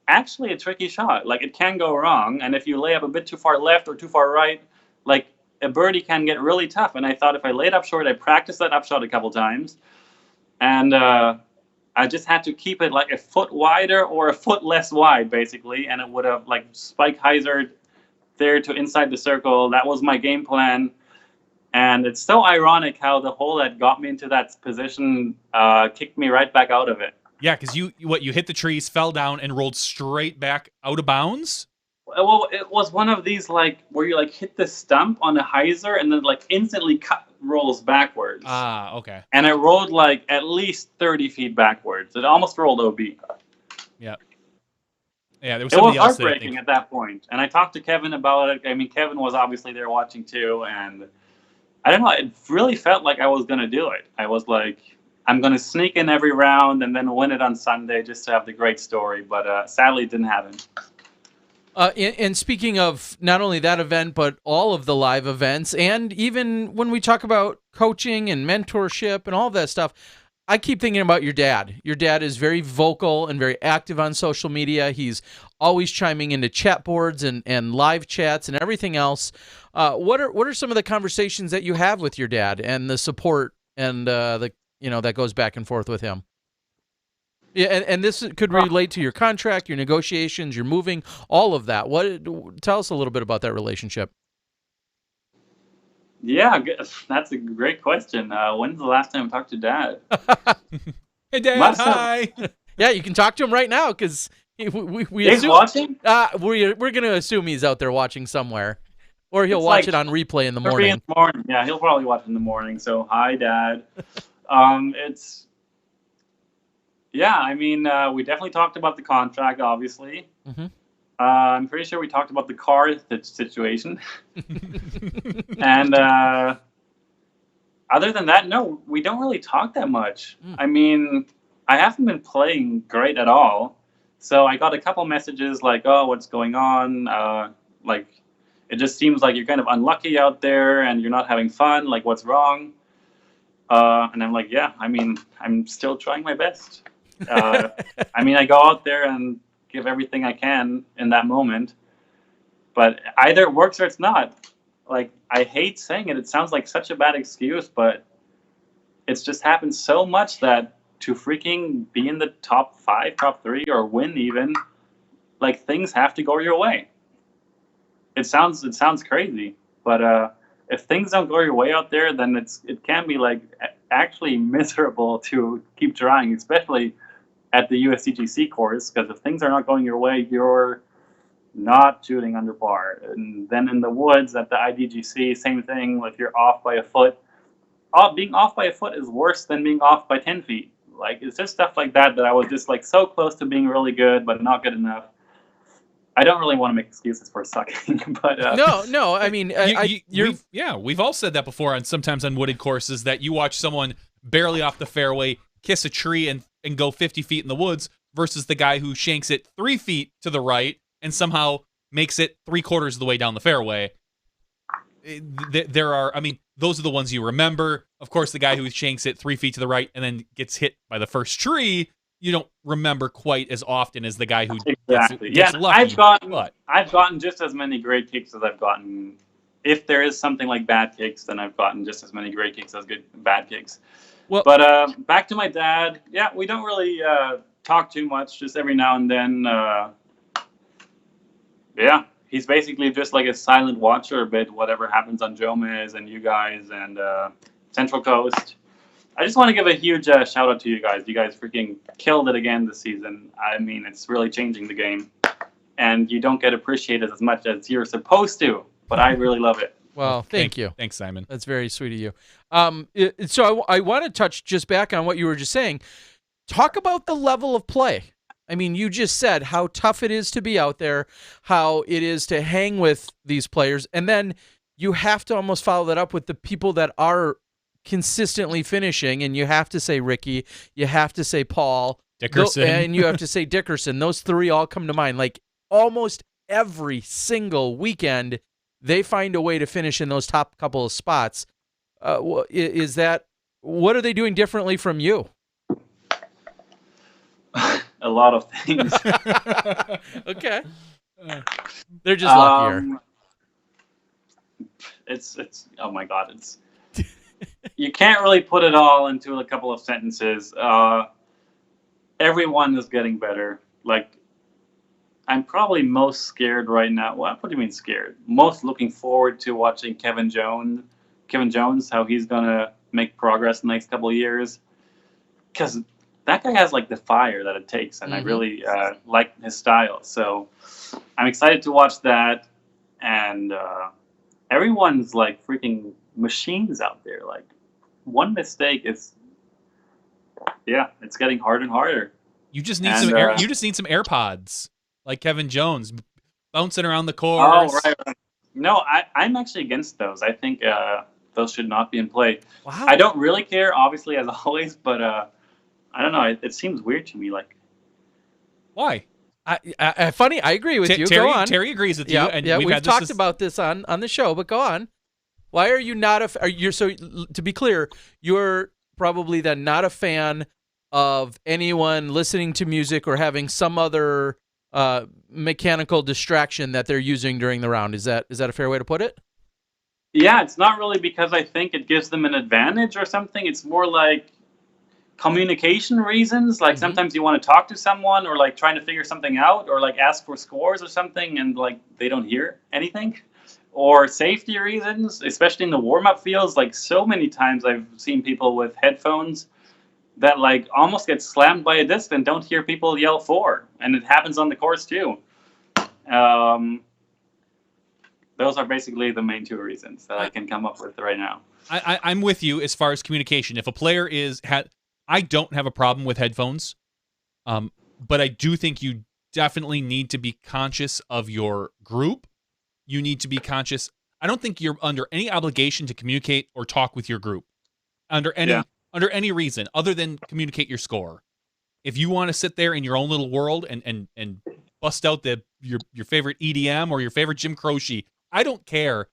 actually a tricky shot. Like it can go wrong, and if you lay up a bit too far left or too far right, like a birdie can get really tough. And I thought if I laid up short, I practiced that up shot a couple times, and I just had to keep it like a foot wider or a foot less wide, basically, and it would have like spike hyzered there to inside the circle. That was my game plan. And it's so ironic how the hole that got me into that position kicked me right back out of it. Yeah, because you hit the trees, fell down, and rolled straight back out of bounds? Well, it was one of these like where you like hit the stump on a hyzer and then like instantly rolls backwards. Ah, okay. And it rolled like at least 30 feet backwards. It almost rolled OB. Yeah. Yeah, there was it was somebody else heartbreaking at that point. And I talked to Kevin about it. I mean, Kevin was obviously there watching too, and I don't know, it really felt like I was going to do it. I was like, I'm going to sneak in every round and then win it on Sunday just to have the great story. But sadly, it didn't happen. And speaking of not only that event, but all of the live events, and even when we talk about coaching and mentorship and all of that stuff, I keep thinking about your dad. Your dad is very vocal and very active on social media. He's always chiming into chat boards and live chats and everything else. What are some of the conversations that you have with your dad and the support and that goes back and forth with him? Yeah, and this could relate to your contract, your negotiations, your moving, all of that. Tell us a little bit about that relationship. Yeah, that's a great question. When's the last time I talked to Dad? Hey, Dad, Must have- hi. Yeah, you can talk to him right now because we He's assume watching? we're gonna assume he's out there watching somewhere, or he'll It's watch like it on replay in the 3 in morning. the morning. Yeah, he'll probably watch it in the morning. So, hi, Dad. It's yeah. I mean, we definitely talked about the contract, obviously. Mhm. I'm pretty sure we talked about the car situation. And other than that, no, we don't really talk that much. Mm. I mean, I haven't been playing great at all. So I got a couple messages like, "Oh, what's going on? Like, it just seems like you're kind of unlucky out there, and you're not having fun. Like, what's wrong?" And I'm like, "Yeah, I mean, I'm still trying my best. I mean, I go out there and give everything I can in that moment, but either it works or it's not. Like, I hate saying it. It sounds like such a bad excuse, but it's just happened so much that to freaking be in the top 5, top 3, or win even, like, things have to go your way. It sounds crazy, but if things don't go your way out there, then it can be like actually miserable to keep trying, especially at the USCGC course, because if things are not going your way, you're not shooting under par. And then in the woods at the IDGC, same thing. If you're off by a foot, being off by a foot is worse than being off by 10 feet. Like, it's just stuff like that I was just like so close to being really good, but not good enough. I don't really want to make excuses for sucking, but No. I mean, We've all said that before, and sometimes on wooded courses, that you watch someone barely off the fairway kiss a tree and go 50 feet in the woods versus the guy who shanks it 3 feet to the right and somehow makes it 3/4 of the way down the fairway. There are, I mean, those are the ones you remember. Of course, the guy who shanks it 3 feet to the right and then gets hit by the first tree, you don't remember quite as often as the guy who gets lucky. I've gotten just as many great kicks as I've gotten. If there is something like bad kicks, then I've gotten just as many great kicks as bad kicks. Well, but back to my dad. Yeah, we don't really talk too much. Just every now and then. Yeah, he's basically just like a silent watcher a bit. Whatever happens on Jomez and you guys and Central Coast. I just want to give a huge shout out to you guys. You guys freaking killed it again this season. I mean, it's really changing the game, and you don't get appreciated as much as you're supposed to. But I really love it. Well, thank you. Thanks, Simon. That's very sweet of you. So I want to touch just back on what you were just saying. Talk about the level of play. I mean, you just said how tough it is to be out there, how it is to hang with these players, and then you have to almost follow that up with the people that are consistently finishing, and you have to say Ricky, you have to say Paul, Dickerson, and you have to say Dickerson. Those three all come to mind. Like almost every single weekend, they find a way to finish in those top couple of spots. Is that, what are they doing differently from you? A lot of things. Okay. They're just luckier. It's oh my god, it's you can't really put it all into a couple of sentences. Everyone is getting better. Like, I'm probably most scared right now. What do you mean scared? Most looking forward to watching Kevin Jones, how he's gonna make progress in the next couple of years. Because that guy has like the fire that it takes, and I really like his style. So I'm excited to watch that. And everyone's like freaking machines out there. Like, one mistake is, it's getting harder and harder. You just need you just need some AirPods, like Kevin Jones, bouncing around the course. Oh, right. No, I'm actually against those. I think those should not be in play. Wow. I don't really care, obviously, as always, but I don't know. It seems weird to me. Like, why? Funny. I agree with you. Go on. Terry agrees with you. And we've talked about this on the show, but go on. Why are you not so to be clear, you're probably then not a fan of anyone listening to music or having some other mechanical distraction that they're using during the round. Is that a fair way to put it? Yeah, it's not really because I think it gives them an advantage or something. It's more like communication reasons. Like, sometimes you want to talk to someone or like trying to figure something out or like ask for scores or something, and like they don't hear anything. or safety reasons, especially in the warm-up fields. Like, so many times I've seen people with headphones that like almost get slammed by a disc and don't hear people yell "4," and it happens on the course too. Those are basically the main two reasons that I can come up with right now. I'm with you as far as communication. If a player I don't have a problem with headphones, but I do think you definitely need to be conscious of your group. You need to be conscious. I don't think you're under any obligation to communicate or talk with your group under any reason other than communicate your score. If you want to sit there in your own little world and bust out your favorite EDM or your favorite Jim Croce, I don't care,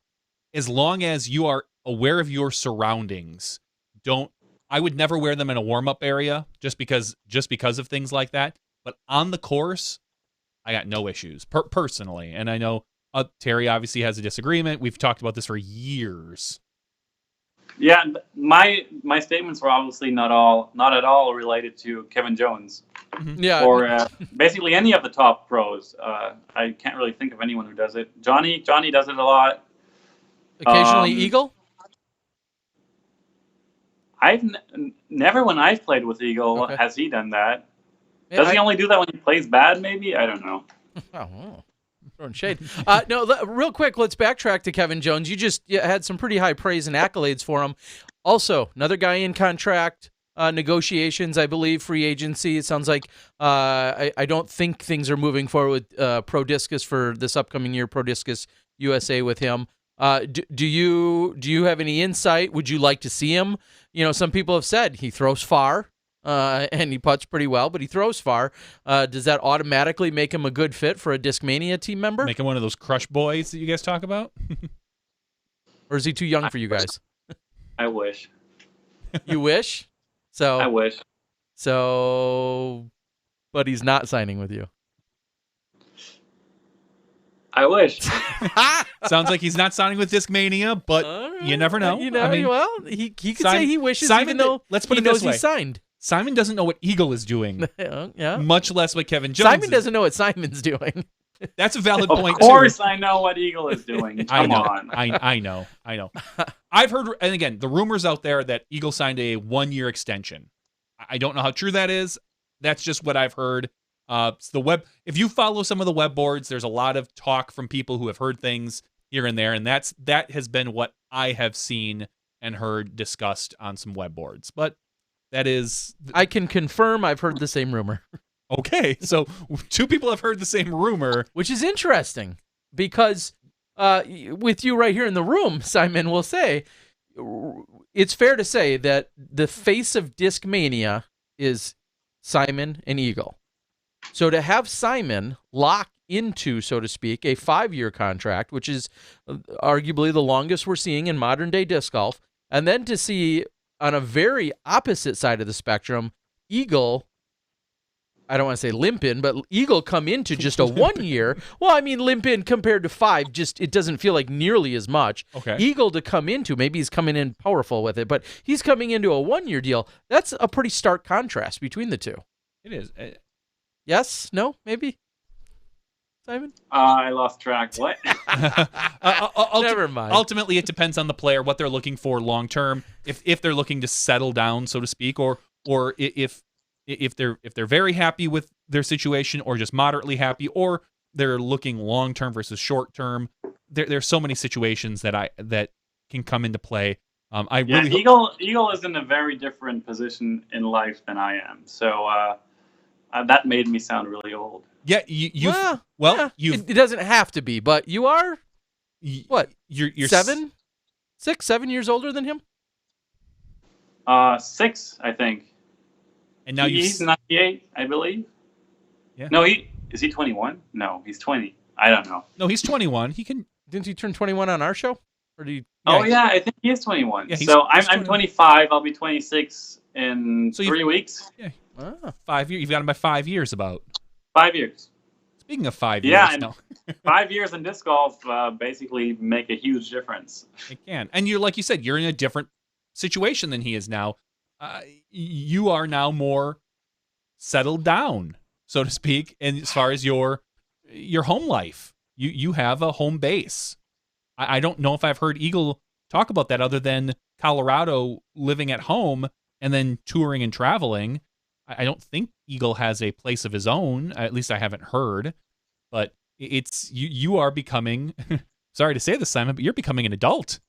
as long as you are aware of your surroundings. I would never wear them in a warm-up area just because of things like that. But on the course, I got no issues personally. And I know Terry obviously has a disagreement. We've talked about this for years. Yeah, my statements were obviously not at all related to Kevin Jones. Yeah. Or basically any of the top pros. I can't really think of anyone who does it. Johnny does it a lot. Occasionally Eagle? I've never, when I've played with Eagle, has he done that. Does he only do that when he plays bad, maybe? I don't know. Oh, throwing shade. No, real quick, let's backtrack to Kevin Jones. You just had some pretty high praise and accolades for him. Also, another guy in contract negotiations, I believe, free agency. It sounds like I don't think things are moving forward with Pro Discus for this upcoming year, Pro Discus USA with him. Do you have any insight? Would you like to see him? You know, some people have said he throws far. And he putts pretty well, but he throws far. Does that automatically make him a good fit for a Discmania team member? Make him one of those crush boys that you guys talk about? Or is he too young for you guys? I wish. You wish? So I wish. So, but he's not signing with you. I wish. Sounds like he's not signing with Discmania, but you never know. You know, I mean, well, he could say he wishes, Simon, even though let's put he it this knows way. he signed. Simon doesn't know what Eagle is doing, Yeah. much less what Kevin Jones Simon is. doesn't know what Simon's doing. That's a valid Of point, course too. I know what Eagle is doing. I Come know. on. I know. I've heard, and again, the rumors out there that Eagle signed a 1-year extension. I don't know how true that is. That's just what I've heard. If you follow some of the web boards, there's a lot of talk from people who have heard things here and there, and that has been what I have seen and heard discussed on some web boards. But that is, I can confirm I've heard the same rumor. okay. So 2 people have heard the same rumor, Which is interesting because with you right here in the room, Simon will say, it's fair to say that the face of Discmania is Simon and Eagle. So to have Simon lock into, so to speak, a 5-year contract, which is arguably the longest we're seeing in modern day disc golf, and then to see on a very opposite side of the spectrum, Eagle, I don't want to say limp in, but Eagle come into just a 1 year. Well, I mean, limp in compared to 5, just it doesn't feel like nearly as much. Okay. Eagle to come into, maybe he's coming in powerful with it, but he's coming into a 1-year deal. That's a pretty stark contrast between the two. It is. Yes? No? Maybe? Simon? I lost track. What? Never mind. Ultimately, it depends on the player, what they're looking for long term. If they're looking to settle down, so to speak, or if they're very happy with their situation, or just moderately happy, or they're looking long term versus short term. There's so many situations that can come into play. Eagle is in a very different position in life than I am. So that made me sound really old. Yeah, it doesn't have to be, but you are what? You're 7 years older than him? 6, I think. And now he's 98, I believe. Yeah. No, is he 21? No, he's 20. I don't know. No, he's 21. He can. Didn't he turn 21 on our show? Or do you? Yeah, I think he is 21. Yeah, so I'm 25. I'll be 26 in 3 weeks. Yeah. 5 years. You've got him by 5 years about. 5 years. Speaking of 5 years, yeah, no. 5 years in disc golf basically make a huge difference. It can, and like you said, you're in a different situation than he is now. You are now more settled down, so to speak, and as far as your home life, you have a home base. I don't know if I've heard Eagle talk about that other than Colorado living at home and then touring and traveling. I don't think Eagle has a place of his own. At least I haven't heard. But it's you are becoming, sorry to say this, Simon, but you're becoming an adult.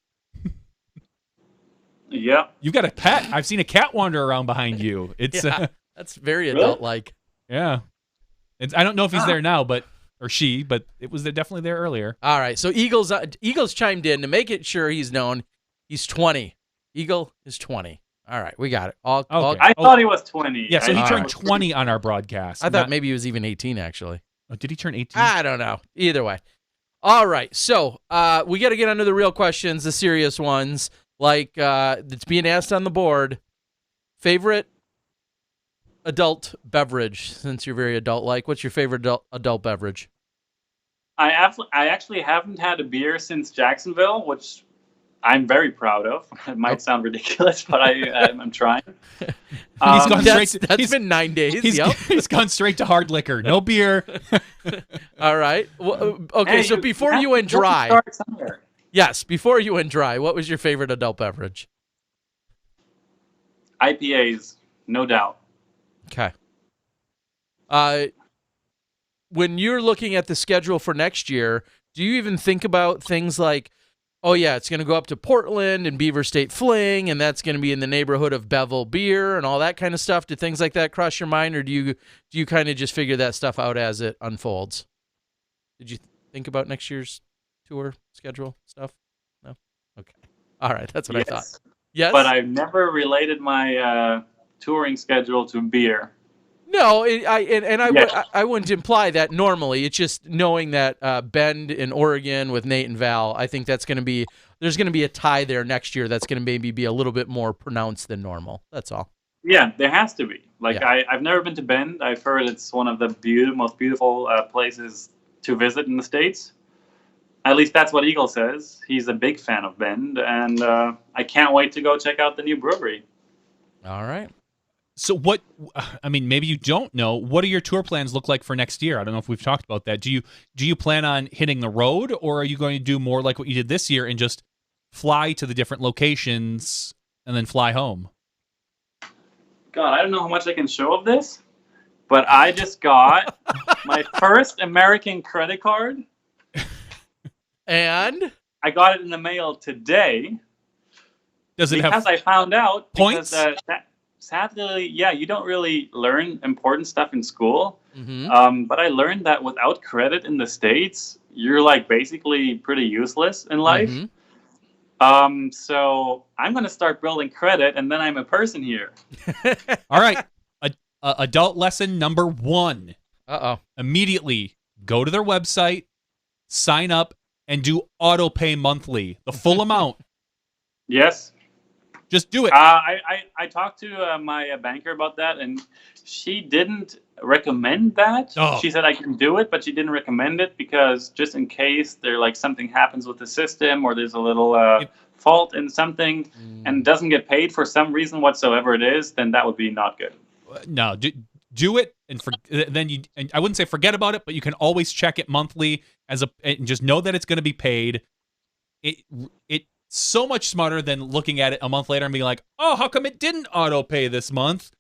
Yeah. You've got a pet. I've seen a cat wander around behind you. It's Yeah, that's very Really? adult-like. yeah. I don't know if he's there now, or she, but it was definitely there earlier. All right, so Eagle's chimed in to make it sure he's known. He's 20. Eagle is 20. All right, we got it. Okay. I thought he was 20. Yeah, so he I turned was- 20 on our broadcast. I thought maybe he was even 18, actually. Oh, did he turn 18? I don't know. Either way. All right, so we got to get onto the real questions, the serious ones, like that's being asked on the board. Favorite adult beverage, since you're very adult-like. What's your favorite adult beverage? I actually haven't had a beer since Jacksonville, which I'm very proud of. It might sound ridiculous, but I'm trying. He's gone straight. That's been 9 days. Yep. He's gone straight to hard liquor. No beer. All right. Well, okay, Hey, so before you went have to dry, start somewhere. yes, before you went dry, what was your favorite adult beverage? IPAs, no doubt. Okay. When you're looking at the schedule for next year, do you even think about things like, oh yeah, it's going to go up to Portland and Beaver State Fling, and that's going to be in the neighborhood of Bevel Beer and all that kind of stuff? Do things like that cross your mind, or do you kind of just figure that stuff out as it unfolds? Did you think about next year's tour schedule stuff? No? Okay. All right, that's what I thought. Yes? But I've never related my touring schedule to beer. No, I Yes. I wouldn't imply that normally. It's just knowing that Bend in Oregon with Nate and Val, I think there's going to be a tie there next year that's going to maybe be a little bit more pronounced than normal. That's all. Yeah, there has to be. Like Yeah. I've never been to Bend. I've heard it's one of the most beautiful places to visit in the States. At least that's what Eagle says. He's a big fan of Bend, and I can't wait to go check out the new brewery. All right. So maybe you don't know, what do your tour plans look like for next year? I don't know if we've talked about that. Do you plan on hitting the road, or are you going to do more like what you did this year and just fly to the different locations and then fly home? God, I don't know how much I can show of this, but I just got my first American credit card. And I got it in the mail today Does it because have I found out points? Because, sadly, yeah, you don't really learn important stuff in school. mhm. But I learned that without credit in the States, you're like basically pretty useless in life. Mhm. So I'm going to start building credit, and then I'm a person here. All right. Adult lesson number 1. Uh-oh. Immediately go to their website, sign up, and do auto pay monthly, the full amount. Yes. Just do it. I talked to my banker about that, and she didn't recommend that. Oh. She said I can do it, but she didn't recommend it because just in case something happens with the system, or there's a little fault in something and doesn't get paid for some reason whatsoever it is, then that would be not good. No, do it, and and I wouldn't say forget about it, but you can always check it monthly and just know that it's going to be paid. It's so much smarter than looking at it a month later and being like, oh, how come it didn't auto pay this month?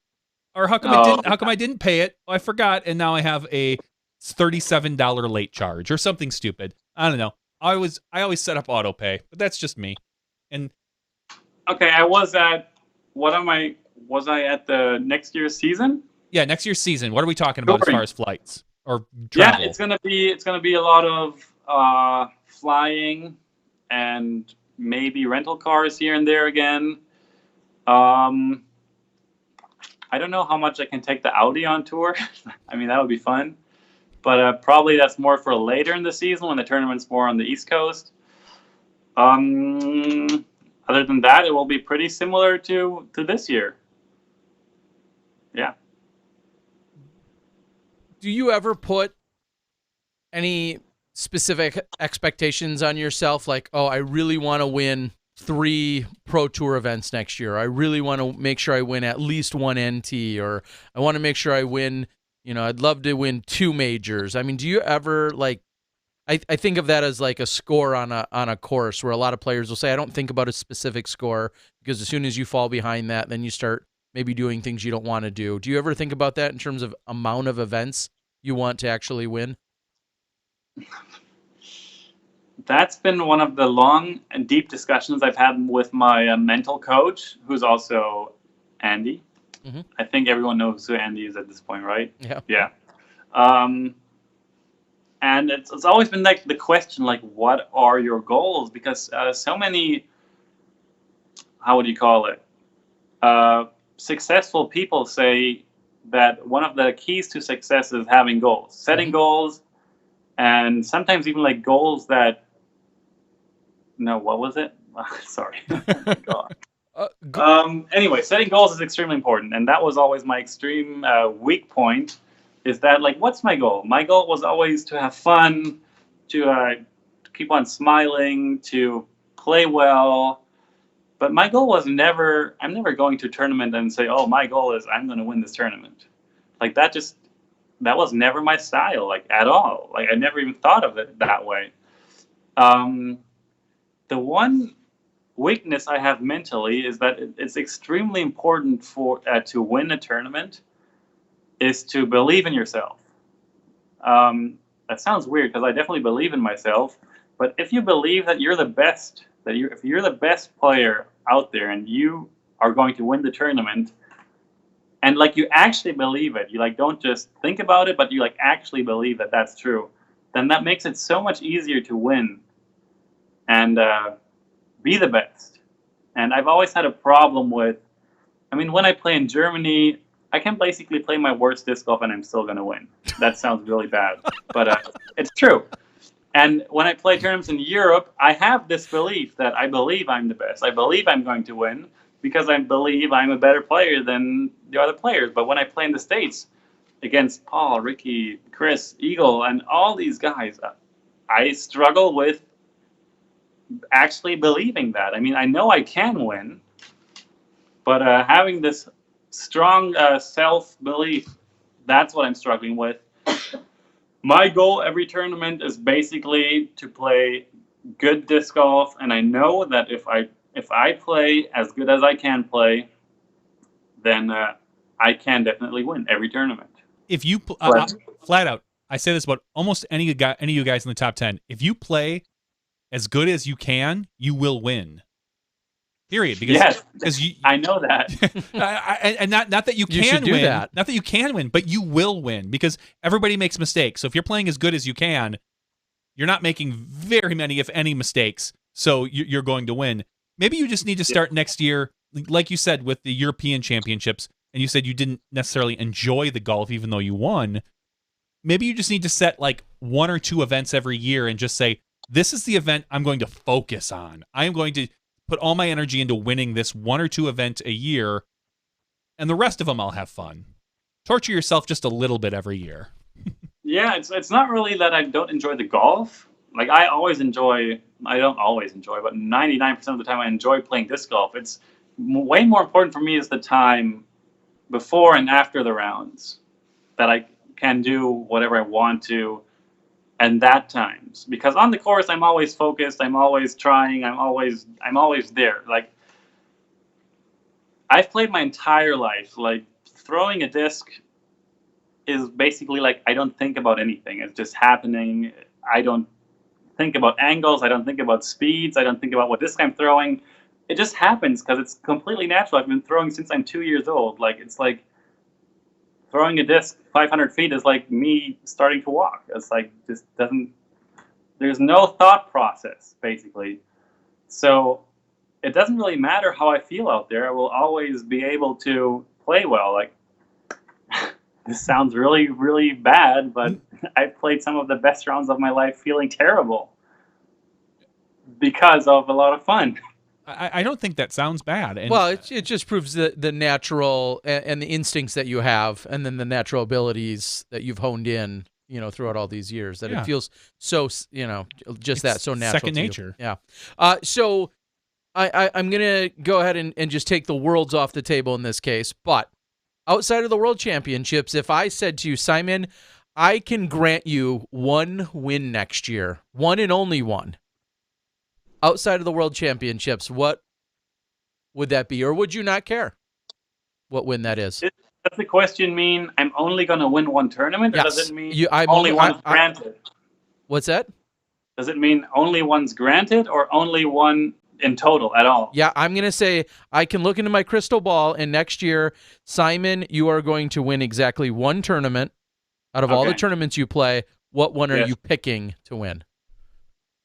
Or how come I didn't pay it? Oh, I forgot, and now I have a $37 late charge or something stupid. I don't know. I always set up auto pay, but that's just me. And Okay, was I at the next year's season? yeah, next year's season. What are we talking about as Touring. far as flights or travel? Yeah, it's gonna be a lot of flying and maybe rental cars here and there again. I don't know how much I can take the Audi on tour. I mean, that would be fun. But probably that's more for later in the season when the tournament's more on the East Coast. Other than that, it will be pretty similar to this year. Yeah. Do you ever put any specific expectations on yourself? Like, oh, I really want to win 3 Pro Tour events next year. I really want to make sure I win at least 1 NT, or I want to make sure I win, I'd love to win 2 majors. I mean, do you ever I think of that as like a score on a course where a lot of players will say, I don't think about a specific score, because as soon as you fall behind that, then you start maybe doing things you don't want to do. Do you ever think about that in terms of amount of events you want to actually win? That's been one of the long and deep discussions I've had with my mental coach, who's also Andy. Mhm. I think everyone knows who Andy is at this point, right? Yeah. Yeah. And it's always been like the question, like, what are your goals? Because so many, how would you call it? Successful people say that one of the keys to success is having goals, setting goals, and sometimes even like goals that. No, what was it? Sorry. Oh my God. Anyway, setting goals is extremely important, and that was always my extreme weak point. Is that like, what's my goal? My goal was always to have fun, to keep on smiling, to play well. But my goal was never. I'm never going to a tournament and say, "Oh, my goal is I'm going to win this tournament." Like that was never my style, like at all. Like I never even thought of it that way. The one weakness I have mentally is that it's extremely important for to win a tournament is to believe in yourself. That sounds weird because I definitely believe in myself, but if you believe that you're the best, if you're the best player out there and you are going to win the tournament, and like you actually believe it, you like don't just think about it, but you like actually believe that that's true, then that makes it so much easier to win and be the best. And I've always had a problem with, I mean, when I play in Germany, I can basically play my worst disc golf and I'm still going to win. That sounds really bad, but it's true. And when I play tournaments in Europe, I have this belief that I believe I'm the best. I believe I'm going to win because I believe I'm a better player than the other players. But when I play in the States against Paul, Ricky, Chris, Eagle, and all these guys, I struggle with actually believing that. I mean, I know I can win, but having this strong self-belief, that's what I'm struggling with. My goal every tournament is basically to play good disc golf, and I know that if I play as good as I can play, then I can definitely win every tournament. If you flat out, I say this about almost any of you guys in the top 10. If you play as good as you can, you will win. Period. Because I know that. and not that you can win, not that you can win, but you will win because everybody makes mistakes. So if you're playing as good as you can, you're not making very many, if any, mistakes. So you're going to win. Maybe you just need to start next year, like you said, with the European Championships, and you said you didn't necessarily enjoy the golf even though you won. Maybe you just need to set like 1 or 2 events every year and just say, this is the event I'm going to focus on. I'm going to put all my energy into winning this 1 or 2 event a year, and the rest of them I'll have fun. Torture yourself just a little bit every year. Yeah, it's not really that I don't enjoy the golf. Like I don't always enjoy, but 99% of the time I enjoy playing disc golf. It's way more important for me is the time before and after the rounds that I can do whatever I want to. And that times, because on the course I'm always focused, I'm always trying, I'm always there. Like I've played my entire life. Like throwing a disc is basically like I don't think about anything. It's just happening. I don't think about angles. I don't think about speeds. I don't think about what disc I'm throwing. It just happens because it's completely natural. I've been throwing since I'm 2 years old. Like it's like throwing a disc 500 feet is like me starting to walk. It's like just doesn't. There's no thought process basically. So it doesn't really matter how I feel out there. I will always be able to play well. Like this sounds really, really bad, but I've played some of the best rounds of my life feeling terrible because of a lot of fun. I don't think that sounds bad. And well, it just proves the natural and the instincts that you have, and then the natural abilities that you've honed in, throughout all these years. That it feels so, just that so natural. Second nature. Yeah. So I'm gonna go ahead and just take the worlds off the table in this case. But outside of the World Championships, if I said to you, Simon, I can grant you one win next year, one and only one, outside of the World Championships, what would that be? Or would you not care what win that is? Does the question mean I'm only going to win one tournament, or Yes. does it mean I'm only one's granted? What's that? Does it mean only one's granted or only one in total at all? Yeah, I'm going to say I can look into my crystal ball, and next year, Simon, you are going to win exactly one tournament out of all the tournaments you play. What one are you picking to win?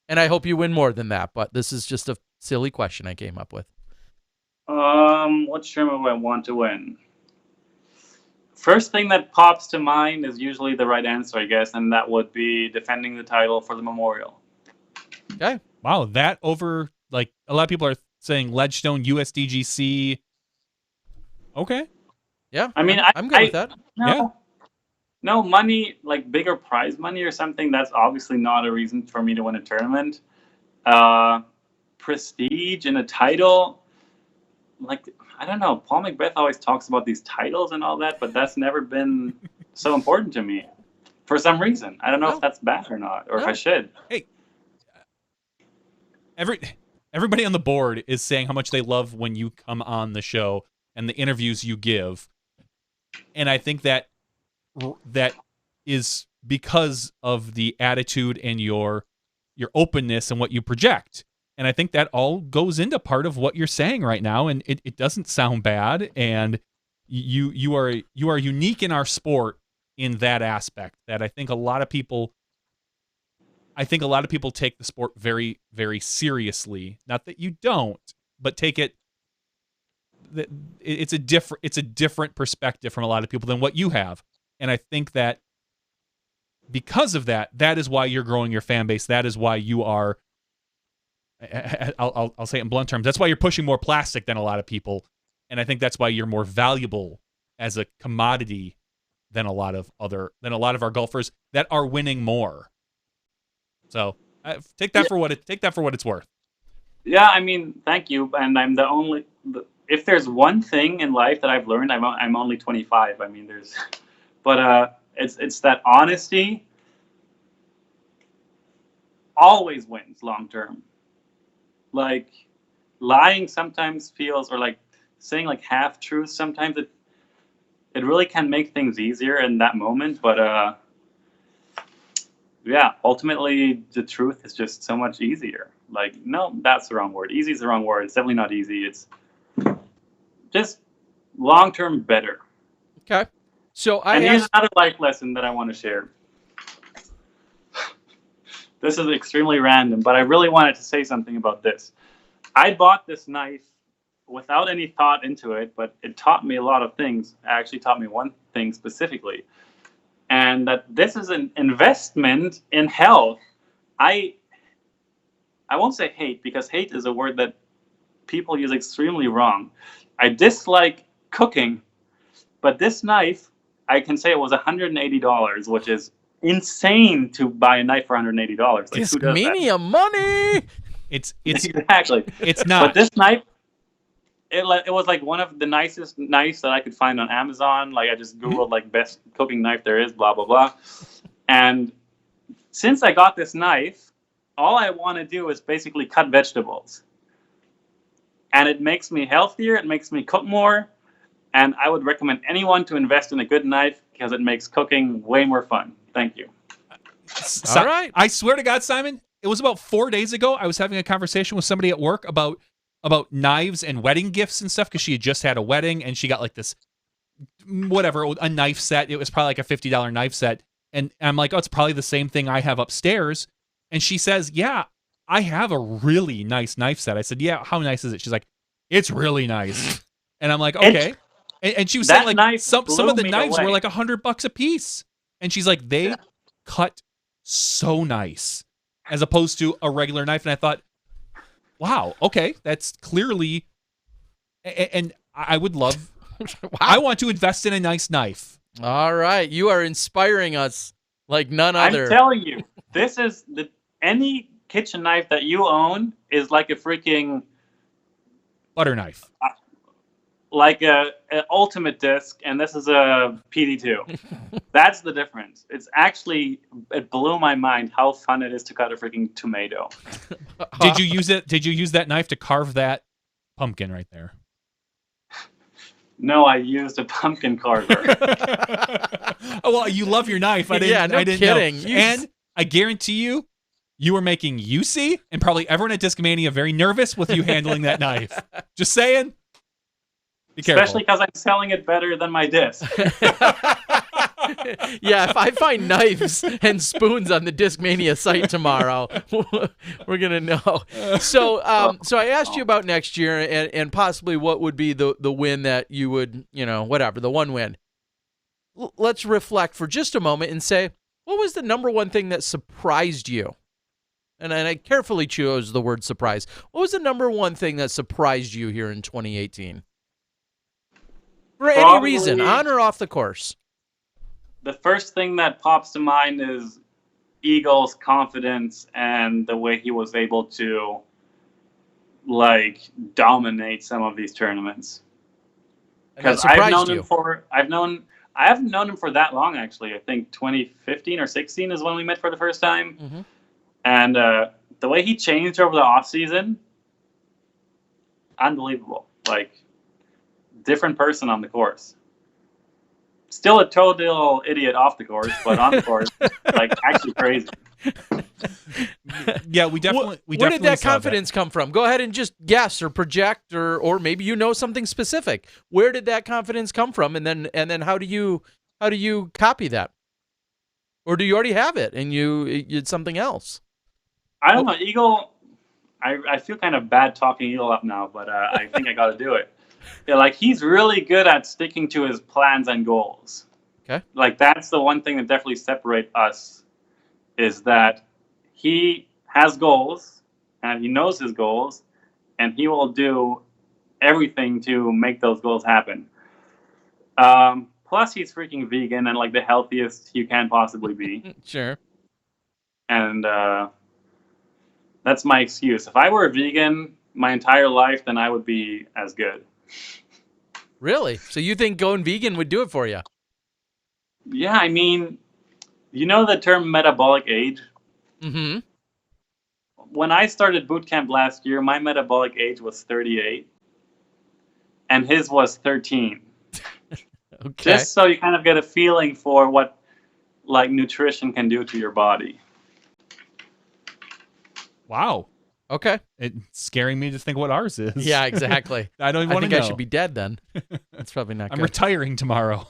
And I hope you win more than that, but this is just a silly question I came up with. What tournament do I want to win? First thing that pops to mind is usually the right answer, I guess, and that would be defending the title for the Memorial. Okay. Wow, that over, like, a lot of people are saying Ledgestone, USDGC. Okay. Yeah. I mean, I'm good with that. No money, like bigger prize money or something, that's obviously not a reason for me to win a tournament. Prestige and a title, like, I don't know, Paul McBeth always talks about these titles and all that, but that's never been so important to me for some reason. I don't know if that's bad or not, or if I should. Hey, everybody on the board is saying how much they love when you come on the show and the interviews you give. And I think that is because of the attitude and your openness and what you project. And I think that all goes into part of what you're saying right now, and it doesn't sound bad. And you are unique in our sport in that aspect. That I think a lot of people take the sport very, very seriously. Not that you don't, but take it. It's a different perspective from a lot of people than what you have. And I think that because of that, that is why you're growing your fan base. That is why you are. I'll say it in blunt terms. That's why you're pushing more plastic than a lot of people, and I think that's why you're more valuable as a commodity than a lot of our golfers that are winning more. So take that for what it's worth. Yeah, I mean, thank you. And I'm the only. If there's one thing in life that I've learned, I'm only 25. I mean, but it's that honesty always wins long term. Like, lying sometimes feels, or like saying like half truths sometimes, it really can make things easier in that moment, but yeah, ultimately the truth is just so much easier. Like, no, that's the wrong word. Easy is the wrong word. It's definitely not easy. It's just long term better. Okay. So here's another life lesson that I want to share. This is extremely random, but I really wanted to say something about this. I bought this knife without any thought into it, but it taught me a lot of things. It actually taught me one thing specifically, and that this is an investment in health. I won't say hate, because hate is a word that people use extremely wrong. I dislike cooking, but this knife, I can say it was $180, which is insane to buy a knife for $180. Like, who does that? money. It's exactly. It's not. But this knife, it was like one of the nicest knives that I could find on Amazon. Like, I just Googled like best cooking knife there is, blah, blah, blah. And since I got this knife, all I want to do is basically cut vegetables. And it makes me healthier. It makes me cook more. And I would recommend anyone to invest in a good knife, because it makes cooking way more fun. Thank you. All right. I swear to God, Simon, it was about 4 days ago. I was having a conversation with somebody at work about knives and wedding gifts and stuff, because she had just had a wedding and she got like this, whatever, a knife set. It was probably like a $50 knife set. And I'm like, oh, it's probably the same thing I have upstairs. And she says, yeah, I have a really nice knife set. I said, yeah, how nice is it? She's like, it's really nice. And I'm like, okay. And she was saying like some of the knives were like $100 a piece. And she's like, they cut so nice as opposed to a regular knife. And I thought, wow, okay, that's clearly, and I would love, wow. I want to invest in a nice knife. All right. You are inspiring us like none other. I'm telling you, this is any kitchen knife that you own is like a freaking butter knife. like a ultimate disc, and this is a PD2. That's the difference. It blew my mind how fun it is to cut a freaking tomato. Did you use it? Did you use that knife to carve that pumpkin right there? No, I used a pumpkin carver. Oh, well, you love your knife. I didn't. Yeah, no I didn't kidding. know. And I guarantee you were making UC and probably everyone at Discmania very nervous with you handling that knife. Just saying. Be careful. Especially because I'm selling it better than my disc. Yeah, if I find knives and spoons on the Discmania site tomorrow, we're gonna know. So I asked you about next year and possibly what would be the win that you would, whatever, the one win. Let's reflect for just a moment and say, what was the number one thing that surprised you? And I carefully chose the word surprise. What was the number one thing that surprised you here in 2018? For any reason, on or off the course. The first thing that pops to mind is Eagle's confidence and the way he was able to dominate some of these tournaments. Because I haven't known him for that long, actually. I think 2015 or 16 is when we met for the first time. Mm-hmm. And the way he changed over the off season, unbelievable. Different person on the course. Still a total idiot off the course, but on the course, actually crazy. Yeah, we definitely. Where did that confidence come from? Go ahead and just guess or project, or maybe you know something specific. Where did that confidence come from, and then how do you copy that, or do you already have it and you did something else? I don't know, Eagle. I feel kind of bad talking Eagle up now, but I think I got to do it. Yeah, he's really good at sticking to his plans and goals. Okay. That's the one thing that definitely separates us, is that he has goals and he knows his goals, and he will do everything to make those goals happen. Plus, he's freaking vegan and the healthiest you can possibly be. Sure. And that's my excuse. If I were a vegan my entire life, then I would be as good. Really? So you think going vegan would do it for you? Yeah, I mean, you know the term metabolic age? Mm-hmm. When I started boot camp last year, my metabolic age was 38, and his was 13. Okay. Just so you kind of get a feeling for what nutrition can do to your body. Wow. Okay. It's scaring me to think what ours is. Yeah, exactly. I don't even want to think know. I should be dead then. That's probably not good. I'm retiring tomorrow.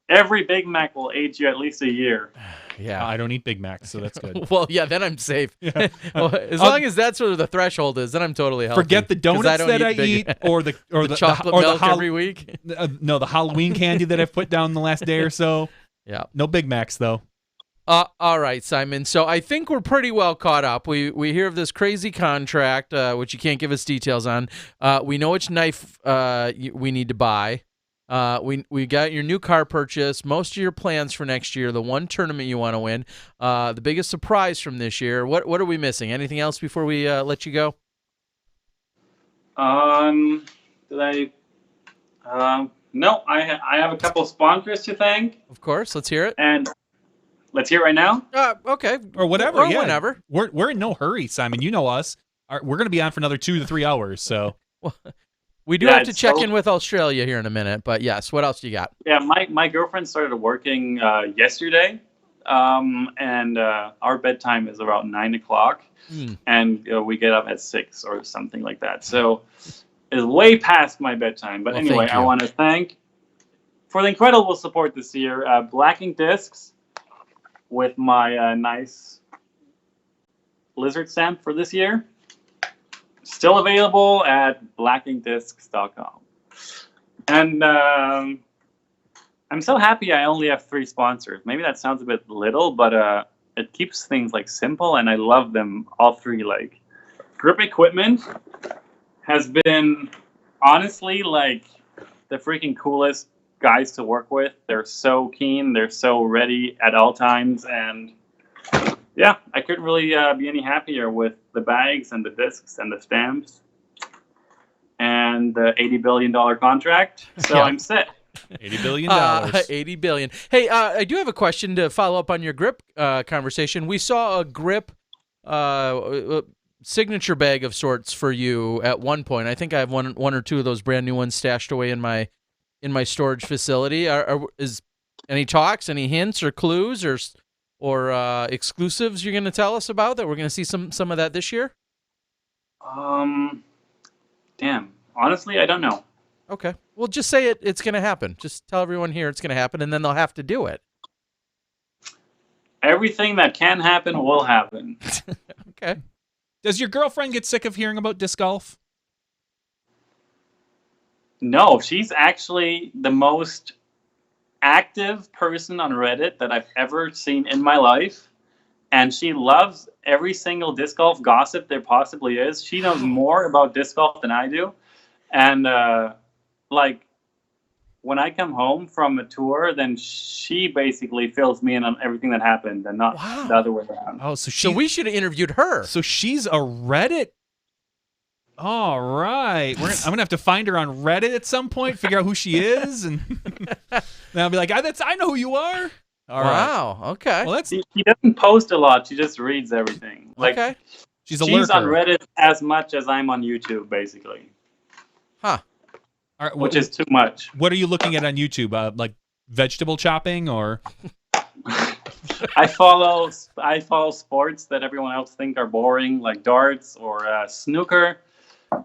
Every Big Mac will age you at least a year. Yeah. I don't eat Big Macs, so that's good. Well, yeah, then I'm safe. Yeah. Well, as long as that's where the threshold is, then I'm totally healthy. Forget the donuts that I eat, or the chocolate milk every week. No, the Halloween candy that I've put down the last day or so. Yeah. No Big Macs though. All right, Simon. So I think we're pretty well caught up. We hear of this crazy contract, which you can't give us details on. We know which knife we need to buy. We got your new car purchase, most of your plans for next year, the one tournament you want to win, the biggest surprise from this year. What are we missing? Anything else before we let you go? No, I have a couple sponsors to thank. Of course, let's hear it. And let's hear it right now. Okay, or whatever. Or yeah. whenever. We're in no hurry, Simon. You know us. We're going to be on for another 2 to 3 hours. So we do have to check in with Australia here in a minute. But yes, what else do you got? Yeah, my girlfriend started working yesterday, and our bedtime is around 9 o'clock, and we get up at 6 or something like that. So it's way past my bedtime. But anyway, I want to thank for the incredible support this year. Black Ink Discs with my nice lizard stamp for this year. Still available at blackinkdiscs.com. And I'm so happy I only have 3 sponsors. Maybe that sounds a bit little, but it keeps things simple, and I love them all 3. Grip Equipment has been honestly the freaking coolest guys to work with. They're so keen, they're so ready at all times, and yeah, I couldn't really be any happier with the bags and the discs and the stamps. and the $80 billion contract. So Yeah. I'm set. $80 billion. $80 billion. Hey, I do have a question to follow up on your grip conversation. We saw a grip signature bag of sorts for you at one point. I think I have one or two of those brand new ones stashed away in my storage facility. Is any talks, any hints or clues or exclusives you're going to tell us about that we're going to see some of that this year? Damn. Honestly, I don't know. Okay. Well, just say it's going to happen. Just tell everyone here it's going to happen, and then they'll have to do it. Everything that can happen will happen. Okay. Does your girlfriend get sick of hearing about disc golf? No, she's actually the most active person on Reddit that I've ever seen in my life. And she loves every single disc golf gossip there possibly is. She knows more about disc golf than I do. And, like, when I come home from a tour, then she basically fills me in on everything that happened and not the other way around. Oh, So we should have interviewed her. So she's a Reddit. All right, I'm gonna have to find her on Reddit at some point, figure out who she is, and then I'll be like, I know who you are. All right. Wow. Okay. Well, that's She doesn't post a lot. She just reads everything. Like, okay. she's a she's lurker. on Reddit as much as I'm on YouTube, basically, Huh. All right, which is too much. what are you looking at on YouTube? Like vegetable chopping or? I follow sports that everyone else think are boring, like darts or snooker,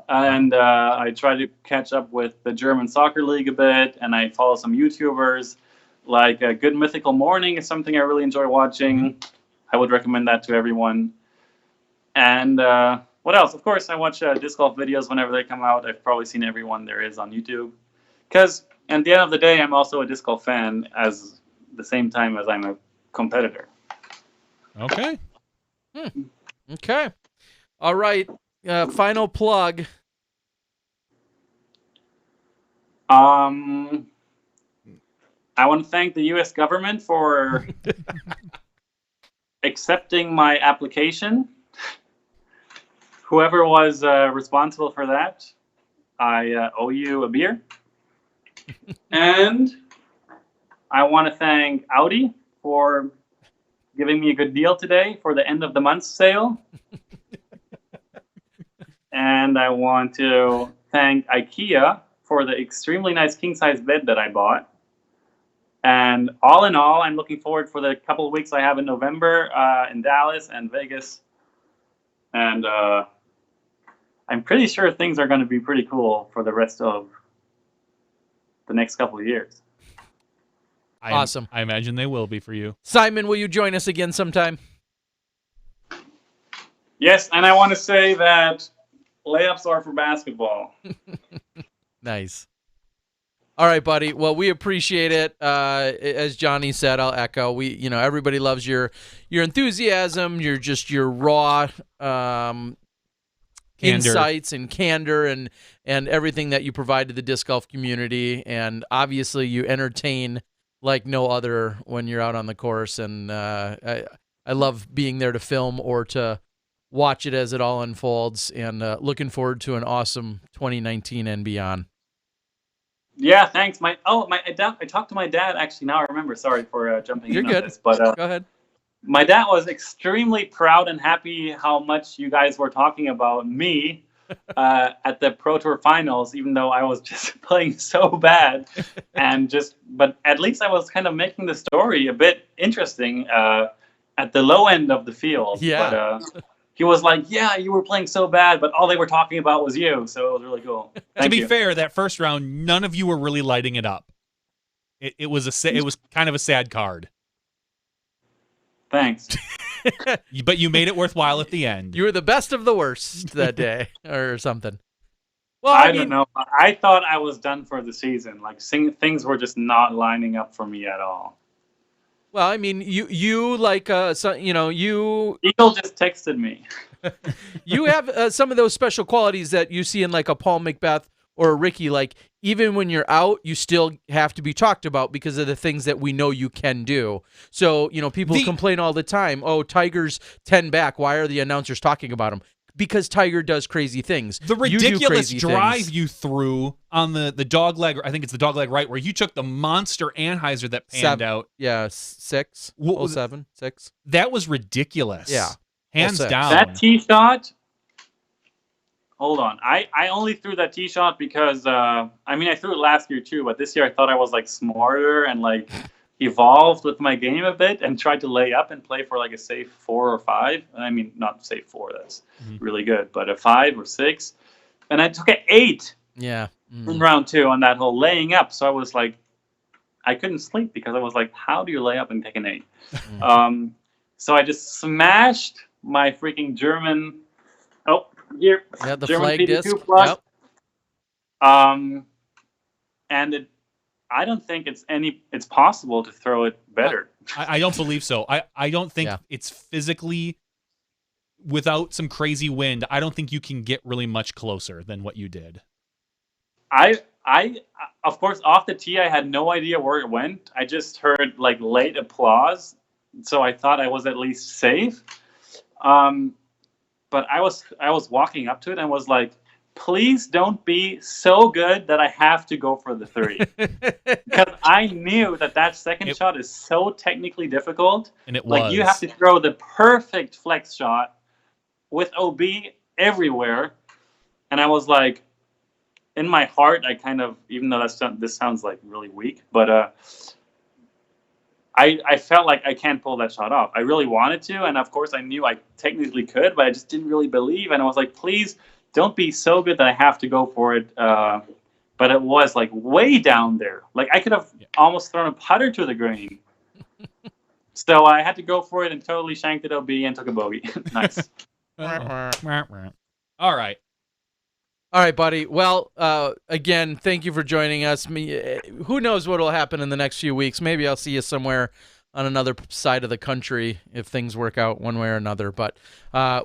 and I try to catch up with the German soccer league a bit, and I follow some YouTubers. Like Good Mythical Morning is something I really enjoy watching. I would recommend that to everyone. And what else? Of course, I watch disc golf videos whenever they come out. I've probably seen every one there is on YouTube. Because at the end of the day, I'm also a disc golf fan as the same time as I'm a competitor. Okay. Okay. All right. Final plug. I want to thank the U.S. government for accepting my application. Whoever was responsible for that, I owe you a beer. And I want to thank Audi for giving me a good deal today for the end of the month sale. And I want to thank IKEA for the extremely nice king-size bed that I bought. And all in all, I'm looking forward for the couple of weeks I have in November in Dallas and Vegas. And I'm pretty sure things are going to be pretty cool for the rest of the next couple of years. Awesome. I imagine they will be for you. Simon, will you join us again sometime? Yes, and I want to say that layups are for basketball. Nice. All right, buddy. Well, we appreciate it. As Johnny said, I'll echo. Everybody loves your enthusiasm, your raw insights and candor and everything that you provide to the disc golf community. And obviously, you entertain like no other when you're out on the course. And I love being there to film or to watch it as it all unfolds. And looking forward to an awesome 2019 and beyond. Yeah, thanks. I talked to my dad, actually, now I remember. Sorry for jumping You're in good. on this. But Go ahead. my dad was extremely proud and happy how much you guys were talking about me at the Pro Tour finals, even though I was just playing so bad. But at least I was kind of making the story a bit interesting at the low end of the field. Yeah. But he was like, yeah, you were playing so bad, but all they were talking about was you. So it was really cool. To be fair, that first round, none of you were really lighting it up. It was kind of a sad card. Thanks. But you made it worthwhile at the end. You were the best of the worst that day or something. Well, I don't know. I thought I was done for the season. Like things were just not lining up for me at all. Well, I mean, you Eagle just texted me. You have some of those special qualities that you see in like a Paul McBeth or a Ricky. Like even when you're out, you still have to be talked about because of the things that we know you can do. So people complain all the time. Oh, Tiger's 10 back. Why are the announcers talking about him? because Tiger does crazy things. The You do ridiculous crazy drive things. you threw on the dog leg, I think it's the dog leg right, where you took the monster Anheuser that panned out. Yeah, 6. What Hole was it? 7, 6. That was ridiculous. Yeah. Hands six. down. That tee shot. Hold on. I only threw that tee shot because I threw it last year too, but this year I thought I was like smarter and like evolved with my game a bit and tried to lay up and play for like a safe 4 or 5. I mean, not safe 4. That's really good, but a 5 or 6, and I took an 8 Yeah. in round 2 on that hole laying up. So I was like, I couldn't sleep because I was like, how do you lay up and take an 8? So I just smashed my freaking German. Oh, here. Yeah, the German flag PD2 disc. Plus. Yep. And I don't think it's possible to throw it better. I don't believe so. I don't think it's physically, without some crazy wind, I don't think you can get really much closer than what you did. I of course off the tee I had no idea where it went. I just heard like late applause, so I thought I was at least safe. But I was walking up to it and was like, please don't be so good that I have to go for the 3. Because I knew that second shot is so technically difficult. And it was. Like, you have to throw the perfect flex shot with OB everywhere. And I was like, in my heart, I kind of, even though this sounds like really weak, but I felt like I can't pull that shot off. I really wanted to, and of course I knew I technically could, but I just didn't really believe. And I was like, please don't be so good that I have to go for it. But it was like way down there. Like I could have almost thrown a putter to the green. So I had to go for it and totally shanked it OB and took a bogey. Nice. All right. All right, buddy. Well, again, thank you for joining us. Who knows what will happen in the next few weeks? Maybe I'll see you somewhere on another side of the country if things work out one way or another. But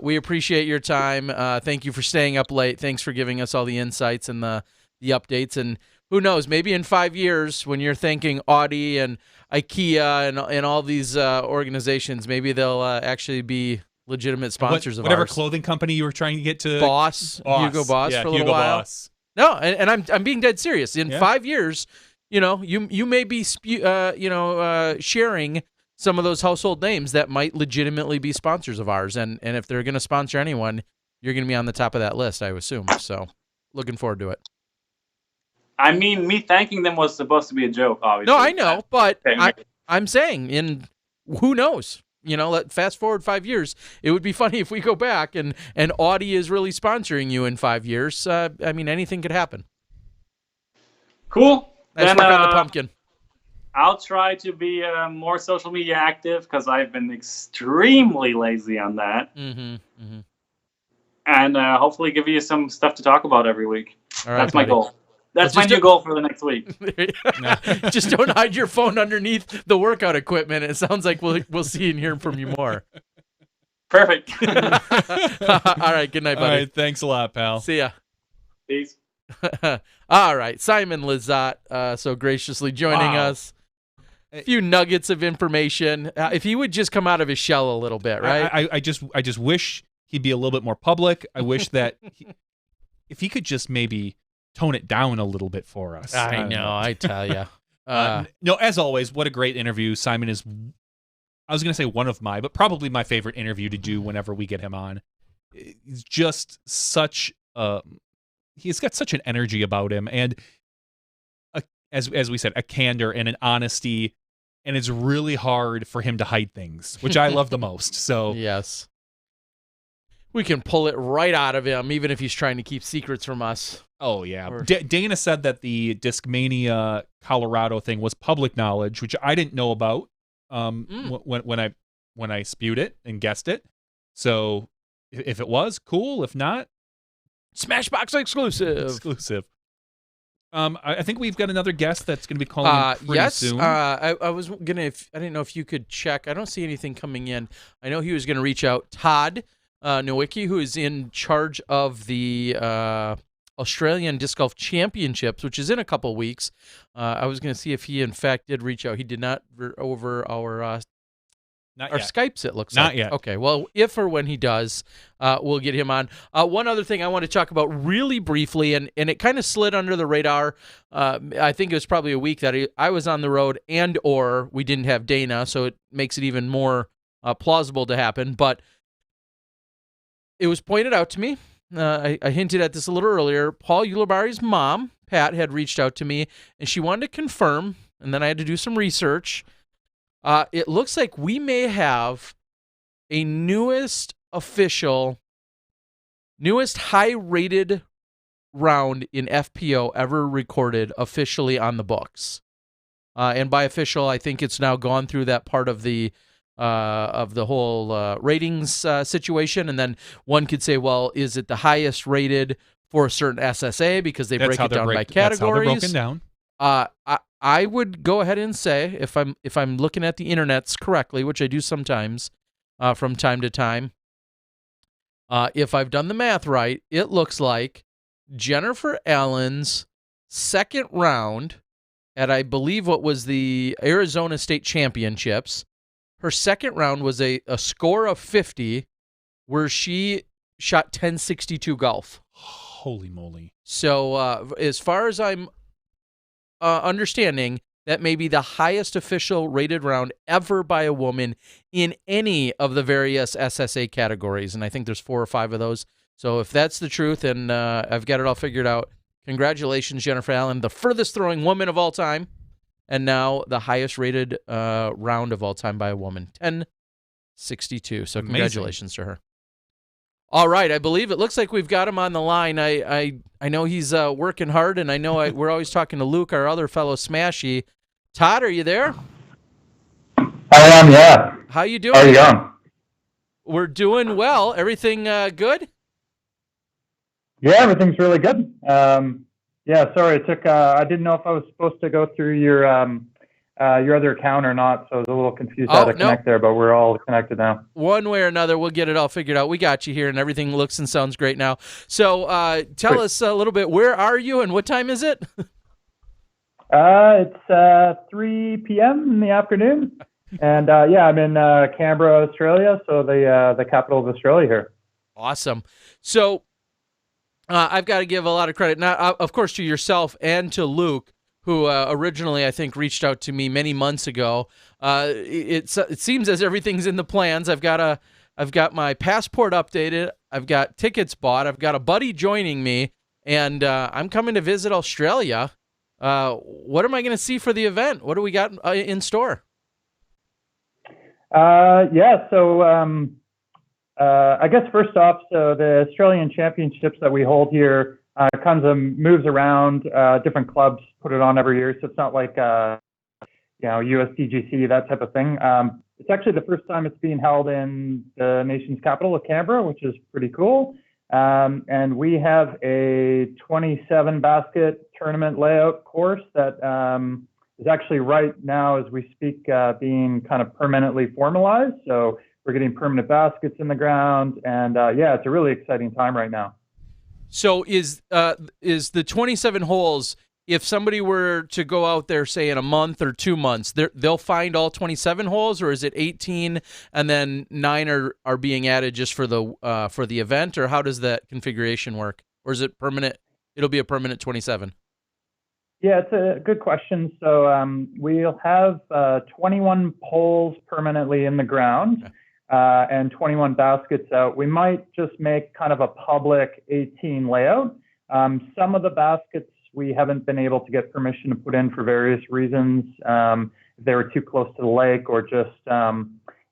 we appreciate your time. Thank you for staying up late. Thanks for giving us all the insights and the updates. And who knows, maybe in 5 years when you're thanking Audi and IKEA and all these organizations, maybe they'll actually be legitimate sponsors of whatever ours. clothing company you were trying to get to. Boss. Hugo Boss yeah, for a little Hugo while. Boss. No, and I'm being dead serious. In 5 years, you may be sharing some of those household names that might legitimately be sponsors of ours, and if they're going to sponsor anyone, you're going to be on the top of that list, I assume. So, looking forward to it. I mean, me thanking them was supposed to be a joke, obviously. No, I know, but Okay. I'm saying, who knows? Fast forward 5 years. It would be funny if we go back and Audi is really sponsoring you in 5 years. I mean, anything could happen. Cool. Nice Then, work on the pumpkin. I'll try to be more social media active because I've been extremely lazy on that. Mm-hmm. And hopefully give you some stuff to talk about every week. All right, That's my buddy. goal. That's my new goal for the next week. Just don't hide your phone underneath the workout equipment. It sounds like we'll see and hear from you more. Perfect. All right. Good night, buddy. All right. Thanks a lot, pal. See ya. Peace. All right. Simon Lizotte, so graciously joining us. A few nuggets of information. If he would just come out of his shell a little bit, right? I just wish he'd be a little bit more public. I wish that if he could just maybe tone it down a little bit for us. I know. I tell you. No, as always, what a great interview. Simon is, I was going to say one of my, but probably my favorite interview to do whenever we get him on. He's just such he's got such an energy about him, and as we said, a candor and an honesty, and it's really hard for him to hide things, which I love the most. So yes. We can pull it right out of him, even if he's trying to keep secrets from us. Oh, yeah. Dana said that the Discmania Colorado thing was public knowledge, which I didn't know about when I spewed it and guessed it. So if it was, cool. If not, SmashBox exclusive. Exclusive. I think we've got another guest that's going to be calling in pretty soon. I was going to, I didn't know if you could check. I don't see anything coming in. I know he was going to reach out. Todd Nowicki, who is in charge of the Australian Disc Golf Championships, which is in a couple weeks. I was going to see if he, in fact, did reach out. He did not over our Not or yet. Skypes, it looks Not like. yet. Okay, well, if or when he does, we'll get him on. One other thing I want to talk about really briefly, and it kind of slid under the radar. I think it was probably a week that I was on the road and or we didn't have Dana, so it makes it even more plausible to happen. But it was pointed out to me. I hinted at this a little earlier. Paul Ulibarri's mom, Pat, had reached out to me, and she wanted to confirm, and then I had to do some research. It looks like we may have a newest high-rated round in FPO ever recorded officially on the books. And by official, I think it's now gone through that part of the whole ratings situation. And then one could say, well, is it the highest rated for a certain SSA because they break it down by categories? That's how they're broken down. I would go ahead and say, if I'm looking at the internets correctly, which I do sometimes from time to time, if I've done the math right, it looks like Jennifer Allen's second round at, I believe, what was the Arizona State Championships, her second round was a score of 50 where she shot 1062 golf. Holy moly. So as far as I'm understanding, that may be the highest official rated round ever by a woman in any of the various SSA categories. And I think there's 4 or 5 of those. So if that's the truth and I've got it all figured out, congratulations, Jennifer Allen, the furthest throwing woman of all time. And now the highest rated round of all time by a woman, 1062. So congratulations to her. All right, I believe it looks like we've got him on the line. I know he's working hard, and I know we're always talking to Luke, our other fellow Smashy. Todd, are you there? I am, yeah. How you doing? How are you going? We're doing well. Everything good? Yeah, everything's really good. Yeah, sorry, it took. I didn't know if I was supposed to go through your other account or not, so I was a little confused how to connect there, but we're all connected now. One way or another, we'll get it all figured out. We got you here, and everything looks and sounds great now. So tell us a little bit, where are you, and what time is it? It's 3 p.m. in the afternoon, and yeah, I'm in Canberra, Australia, so the capital of Australia here. Awesome. So I've got to give a lot of credit, now, of course, to yourself and to Luke, who originally, I think, reached out to me many months ago. It seems as everything's in the plans. I've got my passport updated. I've got tickets bought. I've got a buddy joining me, and I'm coming to visit Australia. What am I going to see for the event? What do we got in store? Yeah, so I guess first off, so the Australian Championships that we hold here kind of moves around. Different clubs put it on every year, so it's not like USDGC, that type of thing. It's actually the first time it's being held in the nation's capital of Canberra, which is pretty cool. And we have a 27 basket tournament layout course that is actually right now, as we speak, being kind of permanently formalized. So we're getting permanent baskets in the ground, and yeah, it's a really exciting time right now. So is the 27 holes, if somebody were to go out there, say, in a month or 2 months, they'll find all 27 holes, or is it 18 and then 9 are being added just for the event, or how does that configuration work? Or is it permanent? It'll be a permanent 27. Yeah, it's a good question. So we'll have 21 holes permanently in the ground. Okay. And 21 baskets out. We might just make kind of a public 18 layout. Some of the baskets we haven't been able to get permission to put in for various reasons. If they were too close to the lake, or just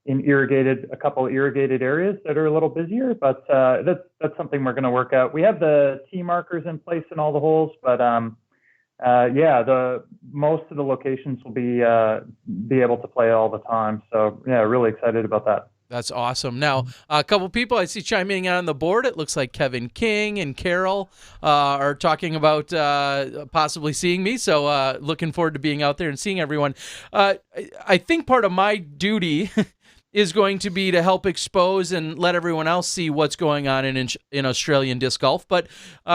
in a couple of irrigated areas that are a little busier. But that's something we're going to work out. We have the tee markers in place in all the holes, but yeah, most of the locations will be able to play all the time. So yeah, really excited about that. That's awesome. Now, a couple people I see chiming in on the board. It looks like Kevin King and Carol are talking about possibly seeing me. So looking forward to being out there and seeing everyone. I think part of my duty is going to be to help expose and let everyone else see what's going on in Australian disc golf. But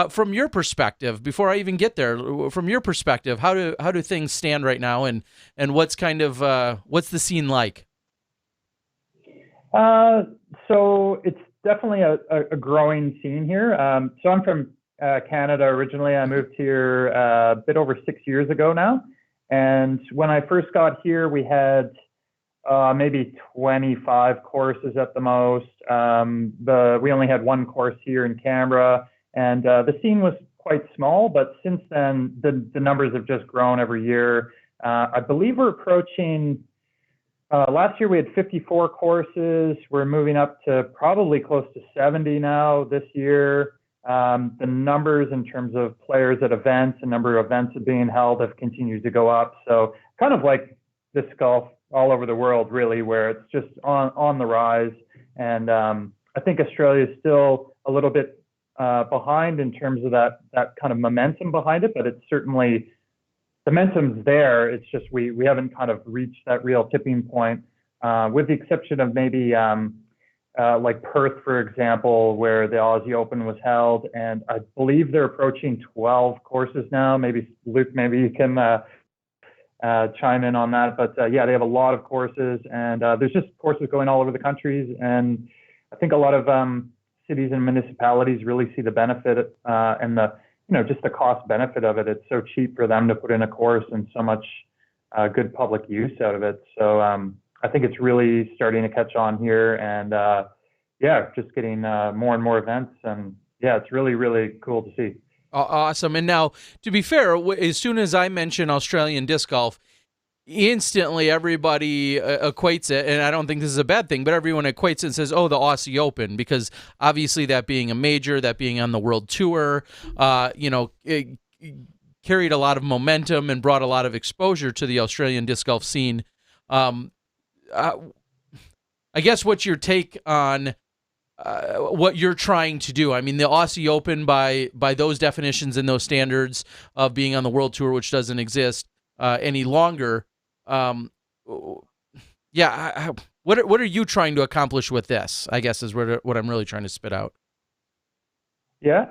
from your perspective, before I even get there, from your perspective, how do things stand right now, and what's kind of what's the scene like? So it's definitely a growing scene here. So I'm from Canada originally. I moved here a bit over 6 years ago now. And when I first got here, we had maybe 25 courses at the most. We only had one course here in Canberra, and the scene was quite small. But since then, the numbers have just grown every year. I believe we're approaching. Last year we had 54 courses. We're moving up to probably close to 70 now this year. The numbers in terms of players at events and number of events being held have continued to go up. So kind of like disc golf all over the world, really, where it's just on the rise. And I think Australia is still a little bit behind in terms of that kind of momentum behind it, but it's certainly the momentum's there. It's just we haven't kind of reached that real tipping point, with the exception of maybe like Perth, for example, where the Aussie Open was held, and I believe they're approaching 12 courses now. Maybe Luke, maybe you can chime in on that. But yeah, they have a lot of courses, and there's just courses going all over the countries, and I think a lot of cities and municipalities really see the benefit and the just the cost benefit of it. It's so cheap for them to put in a course and so much good public use out of it. So I think it's really starting to catch on here, and yeah, just getting more and more events, and yeah, it's really, really cool to see. Awesome. And now, to be fair, as soon as I mention Australian disc golf, instantly everybody equates it, and I don't think this is a bad thing, but everyone equates it and says, oh, the Aussie Open, because obviously that being a major, that being on the world tour, it carried a lot of momentum and brought a lot of exposure to the Australian disc golf scene. I guess what's your take on what you're trying to do? I mean, the Aussie Open, by those definitions and those standards of being on the world tour, which doesn't exist any longer. Yeah, what are you trying to accomplish with this, I guess, is what I'm really trying to spit out. Yeah.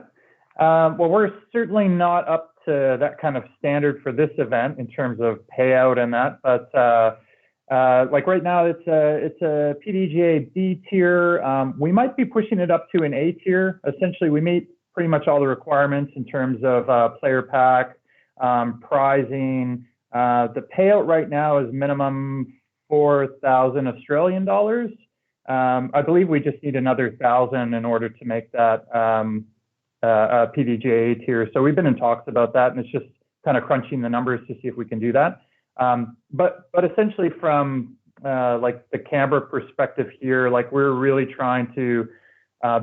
Well, we're certainly not up to that kind of standard for this event in terms of payout and that, but like right now it's a PDGA B tier. We might be pushing it up to an A tier. Essentially, we meet pretty much all the requirements in terms of player pack, prizing. The payout right now is minimum 4,000 Australian dollars. I believe we just need another 1,000 in order to make that a PDGA tier. So we've been in talks about that, and it's just kind of crunching the numbers to see if we can do that. But essentially, from like the Canberra perspective here, like we're really trying to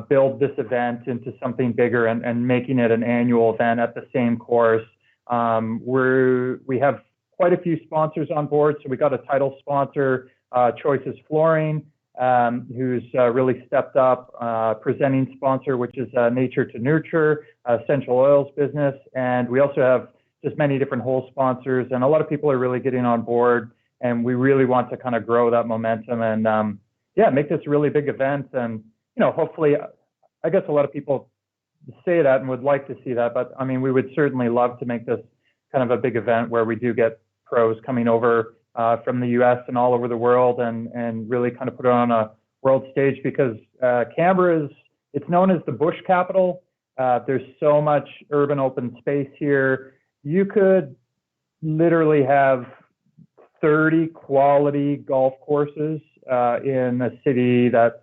build this event into something bigger and making it an annual event at the same course. We have quite a few sponsors on board. So we got a title sponsor, Choices Flooring, who's really stepped up, presenting sponsor, which is Nature to Nurture, Essential Oils business. And we also have just many different hole sponsors, and a lot of people are really getting on board, and we really want to kind of grow that momentum and yeah, make this a really big event. And hopefully, I guess a lot of people say that and would like to see that, but I mean, we would certainly love to make this kind of a big event where we do get pros coming over from the US and all over the world, and really kind of put it on a world stage, because Canberra it's known as the bush capital. There's so much urban open space here. You could literally have 30 quality golf courses in a city that's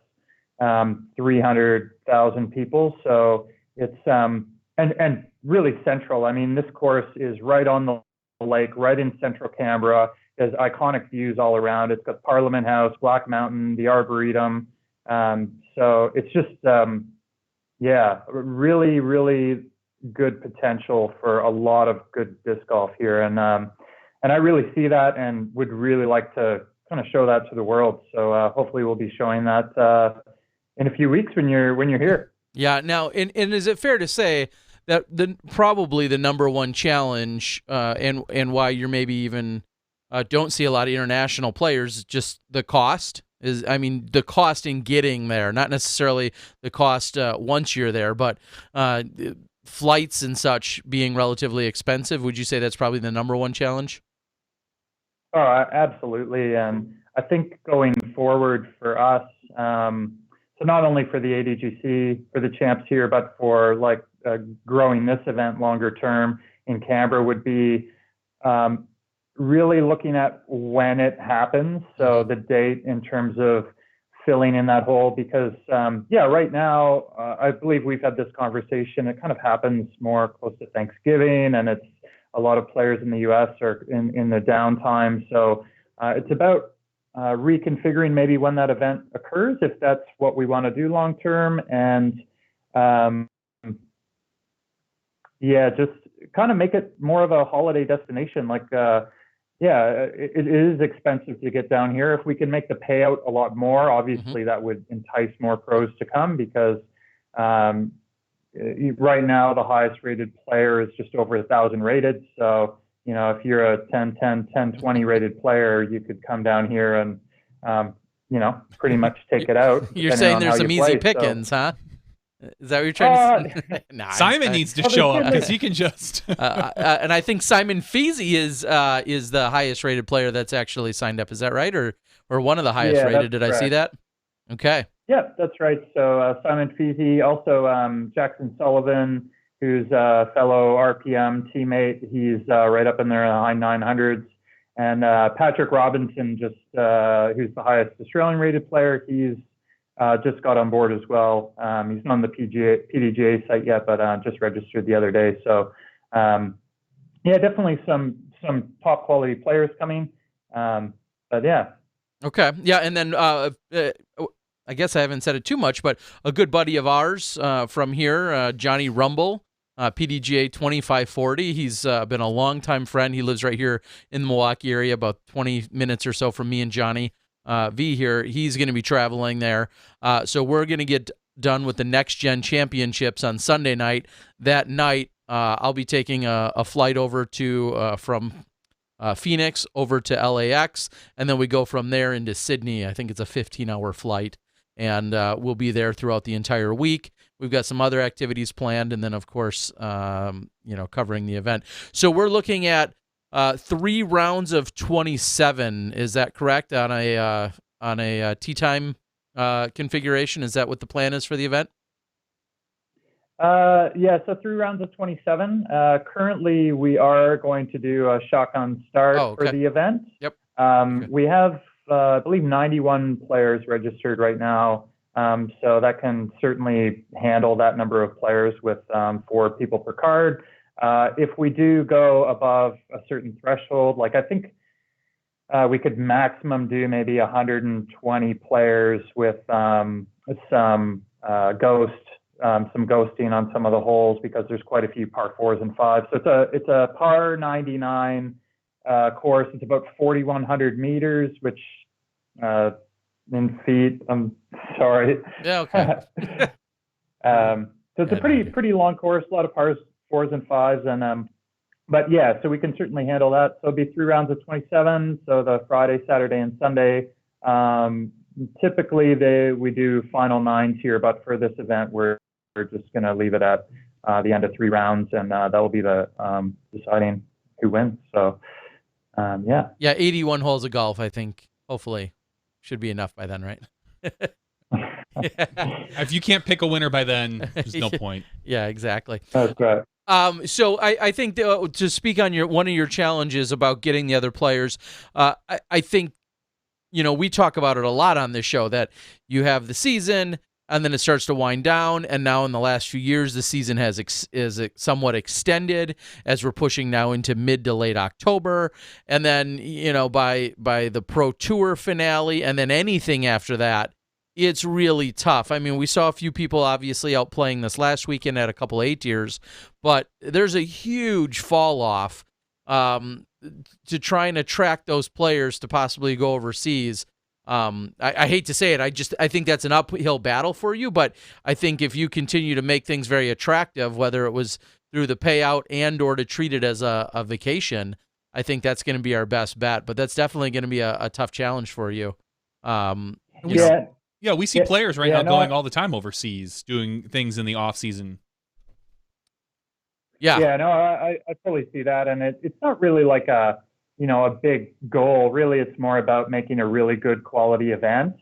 300,000 people. So it's and really central. I mean, this course is right on the lake, right in central Canberra. There's iconic views all around. It's got Parliament House, Black Mountain, the Arboretum. So it's just yeah, really, really good potential for a lot of good disc golf here, and I really see that and would really like to kind of show that to the world. So hopefully we'll be showing that in a few weeks when you're here. Yeah. Now, and is it fair to say that probably the number one challenge and why you're maybe even don't see a lot of international players, just the cost is, I mean, the cost in getting there, not necessarily the cost once you're there, but flights and such being relatively expensive. Would you say that's probably the number one challenge? Oh, absolutely. And I think going forward for us, So not only for the ADGC, for the champs here, but for like growing this event longer term in Canberra would be really looking at when it happens. So the date in terms of filling in that hole, because right now, I believe we've had this conversation. It kind of happens more close to Thanksgiving, and it's a lot of players in the US are in the downtime. So it's about reconfiguring maybe when that event occurs, if that's what we want to do long term. And just kind of make it more of a holiday destination. Like, it is expensive to get down here. If we can make the payout a lot more, obviously that would entice more pros to come, because right now the highest rated player is just over 1,000 rated. So, if you're a 10, 10, 10, 20 rated player, you could come down here and, pretty much take it out. You're saying there's some easy pickings, huh? Is that what you're trying to say? Nah, Simon needs to show up, because he can just. And I think Simon Feasy is the highest rated player that's actually signed up. Is that right, or one of the highest rated? Did I see that? Okay. Yeah, that's right. So Simon Feasy, also Jackson Sullivan, who's a fellow RPM teammate. He's right up in there in the high 900s. And Patrick Robinson, who's the highest Australian rated player. He's just got on board as well. He's not on the PDGA site yet, but just registered the other day. So, definitely some top quality players coming. But yeah. Okay. Yeah, and then I guess I haven't said it too much, but a good buddy of ours from here, Johnny Rumble, PDGA 2540. He's been a longtime friend. He lives right here in the Milwaukee area, about 20 minutes or so from me and Johnny V here. He's going to be traveling there. So we're going to get done with the Next Gen Championships on Sunday night. That night, I'll be taking a flight over to from Phoenix over to LAX, and then we go from there into Sydney. I think it's a 15-hour flight, and we'll be there throughout the entire week. We've got some other activities planned, and then, of course, covering the event. So we're looking at 3 rounds of 27. Is that correct on a tee time configuration? Is that what the plan is for the event? So 3 rounds of 27. Currently, we are going to do a shotgun start for the event. Yep. We have, I believe, 91 players registered right now. So that can certainly handle that number of players with 4 people per card. If we do go above a certain threshold, like I think we could maximum do maybe 120 players with some ghosting on some of the holes, because there's quite a few par 4s and 5s. So it's a par 99 course. It's about 4,100 meters, which in feet, I'm sorry. Yeah, okay. So it's a pretty long course, a lot of pars, 4s and 5s, and but yeah, so we can certainly handle that. So it'll be 3 rounds of 27. So the Friday, Saturday, and Sunday. Typically, we do final 9s here, but for this event, we're just going to leave it at the end of 3 rounds, and that will be the deciding who wins. So, yeah. Yeah, 81 holes of golf, I think, hopefully, should be enough by then, right? If you can't pick a winner by then, there's no point. Yeah, exactly. That's right. So I think to speak on one of your challenges about getting the other players, I think, we talk about it a lot on this show, that you have the season and then it starts to wind down. And now in the last few years, the season is somewhat extended as we're pushing now into mid to late October. And then, by the Pro Tour finale and then anything after that, it's really tough. I mean, we saw a few people obviously out playing this last weekend at a couple of 8-years, but there's a huge fall off to try and attract those players to possibly go overseas. I hate to say it. I think that's an uphill battle for you, but I think if you continue to make things very attractive, whether it was through the payout and or to treat it as a vacation, I think that's going to be our best bet. But that's definitely going to be a tough challenge for you. Yeah, we see players now going all the time overseas, doing things in the off season. Yeah, I totally see that, and it's not really like a big goal. Really, it's more about making a really good quality event.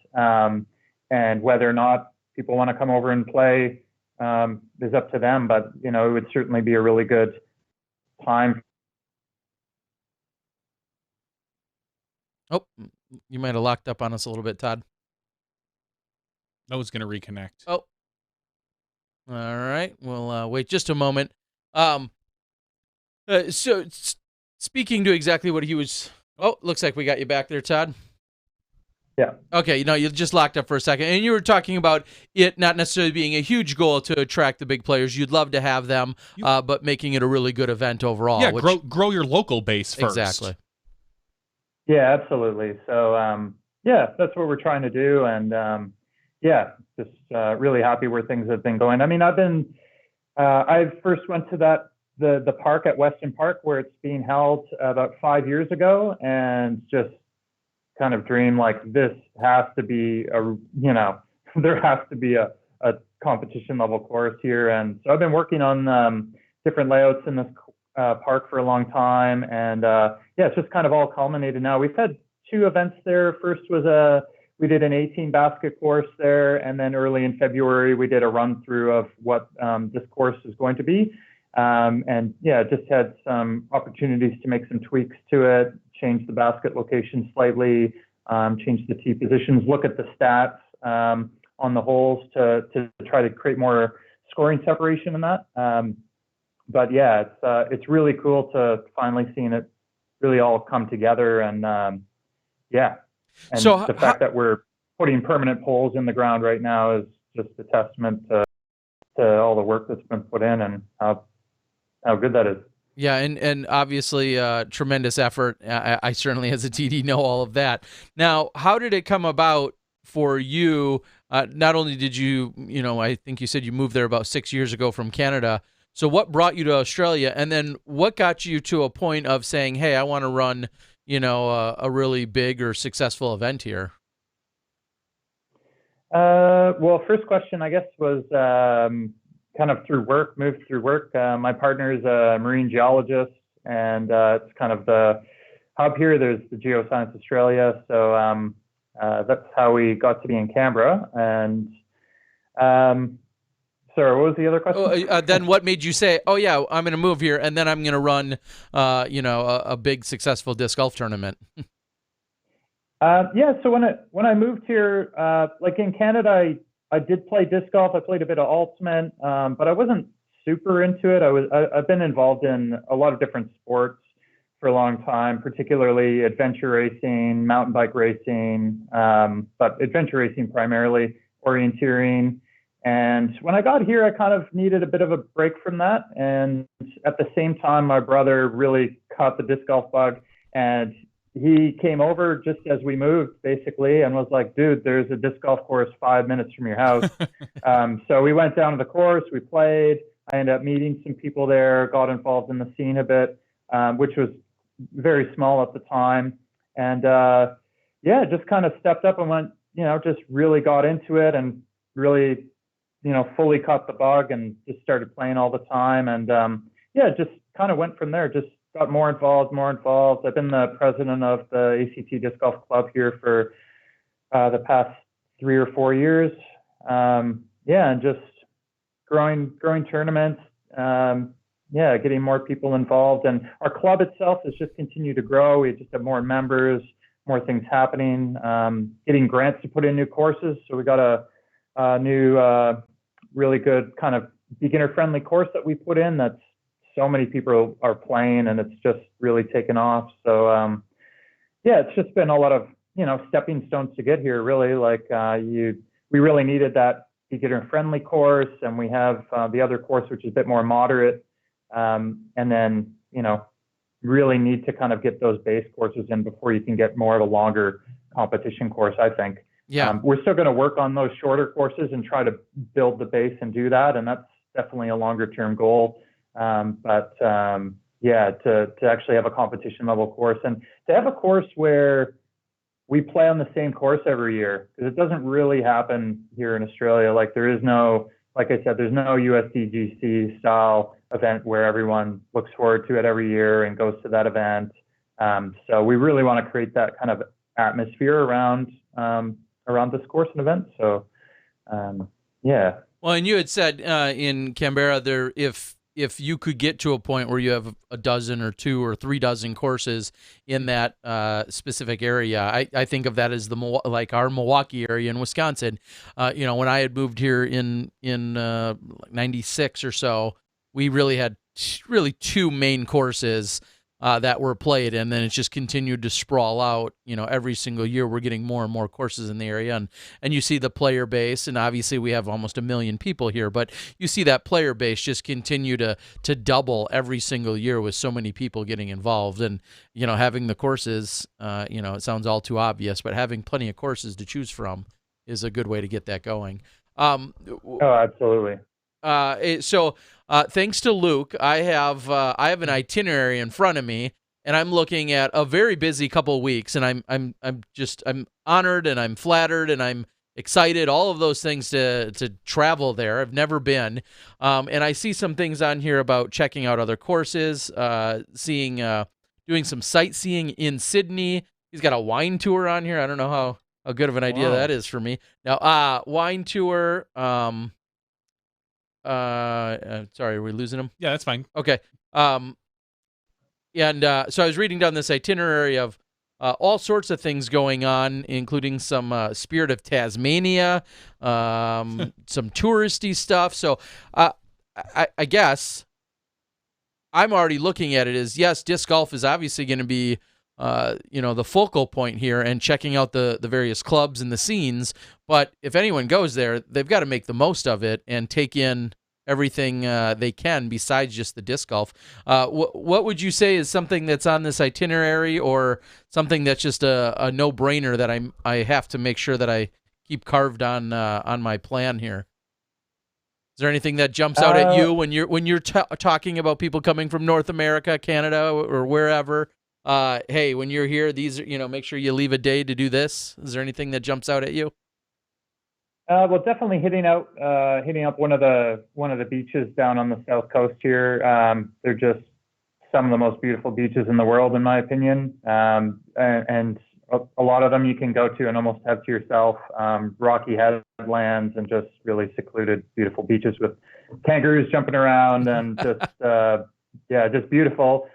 And whether or not people want to come over and play is up to them. But, it would certainly be a really good time. Oh, you might have locked up on us a little bit, Todd. I was going to reconnect. Oh. All right. We'll wait just a moment. So speaking to exactly what he was... Oh, looks like we got you back there, Todd. Yeah. Okay, you just locked up for a second. And you were talking about it not necessarily being a huge goal to attract the big players. You'd love to have them, but making it a really good event overall. Yeah, grow your local base first. Exactly. Yeah, absolutely. So, that's what we're trying to do. And, just really happy where things have been going. I mean, I first went to the park at Weston Park where it's being held about 5 years ago, and just kind of dream like this has to be there has to be a competition level course here. And so I've been working on different layouts in this park for a long time, and it's just kind of all culminated now. We've had 2 events there. First was we did an 18 basket course there, and then early in February we did a run through of what this course is going to be. Just had some opportunities to make some tweaks to it, change the basket location slightly, change the tee positions, look at the stats on the holes to try to create more scoring separation in that. It's really cool to finally seeing it really all come together, and so the fact that we're putting permanent poles in the ground right now is just a testament to all the work that's been put in and how good that is. Yeah, and obviously tremendous effort. I certainly, as a TD, know all of that. Now, how did it come about for you? Not only did you, I think you said you moved there about 6 years ago from Canada. So what brought you to Australia? And then what got you to a point of saying, hey, I want to run, a really big or successful event here? Well, first question, I guess, was kind of moved through work. My partner is a marine geologist, and it's kind of the hub here. There's the Geoscience Australia. So that's how we got to be in Canberra. And sorry, what was the other question? Then what made you say, oh, yeah, I'm going to move here, and then I'm going to run, a big successful disc golf tournament? So when I moved here, like in Canada, I did play disc golf. I played a bit of ultimate, but I wasn't super into it. I've been involved in a lot of different sports for a long time, particularly adventure racing, mountain bike racing, but adventure racing primarily, orienteering. And when I got here, I kind of needed a bit of a break from that. And at the same time, my brother really caught the disc golf bug, and he came over just as we moved, basically, and was like, dude, there's a disc golf course 5 minutes from your house. So we went down to the course, we played. I ended up meeting some people there, got involved in the scene a bit, which was very small at the time. And just kind of stepped up and went, just really got into it and really, fully caught the bug and just started playing all the time. And just kind of went from there, just got more involved. I've been the president of the ACT Disc Golf Club here for the past 3 or 4 years. And just growing tournaments, getting more people involved. And our club itself has just continued to grow. We just have more members, more things happening, getting grants to put in new courses. So we got a new, really good kind of beginner-friendly course that we put in that's so many people are playing, and it's just really taken off. So, it's just been a lot of, stepping stones to get here, really. Like, we really needed that beginner-friendly course, and we have the other course, which is a bit more moderate. And then, really need to kind of get those base courses in before you can get more of a longer competition course, I think. Yeah. We're still going to work on those shorter courses and try to build the base and do that. And that's definitely a longer-term goal. To actually have a competition level course, and to have a course where we play on the same course every year, because it doesn't really happen here in Australia. Like, there is no, like I said, there's no USDGC style event where everyone looks forward to it every year and goes to that event. So we really want to create that kind of atmosphere around around this course and event. So, yeah. Well, and you had said in Canberra there, if you could get to a point where you have a dozen or 2 or 3 dozen courses in that specific area, I think of that as like our Milwaukee area in Wisconsin. When I had moved here in '96 or so, we really had 2 main courses that were played, and then it just continued to sprawl out. Every single year we're getting more and more courses in the area, and you see the player base, and obviously we have almost 1 million people here, but you see that player base just continue to double every single year with so many people getting involved. And having the courses, it sounds all too obvious, but having plenty of courses to choose from is a good way to get that going. Oh, absolutely. So thanks to Luke, I have an itinerary in front of me, and I'm looking at a very busy couple of weeks, and I'm honored, and I'm flattered, and I'm excited, all of those things to travel there. I've never been, and I see some things on here about checking out other courses, doing some sightseeing in Sydney. He's got a wine tour on here. I don't know how good of an idea that is for me. Now, wine tour. Sorry, are we losing him? Yeah, that's fine. Okay. So I was reading down this itinerary of all sorts of things going on, including some Spirit of Tasmania, some touristy stuff. So I guess I'm already looking at it as, yes, disc golf is obviously going to be the focal point here, and checking out the various clubs and the scenes. But if anyone goes there, they've got to make the most of it and take in everything they can besides just the disc golf. What would you say is something that's on this itinerary, or something that's just a no-brainer that I have to make sure that I keep carved on my plan here? Is there anything that jumps out at you when you're talking about people coming from North America, Canada, or wherever? Hey, when you're here, these are, make sure you leave a day to do this. Is there anything that jumps out at you? Well, definitely hitting up one of the beaches down on the south coast here. They're just some of the most beautiful beaches in the world, in my opinion. And a lot of them you can go to and almost have to yourself. Rocky headlands and just really secluded, beautiful beaches with kangaroos jumping around, and just beautiful.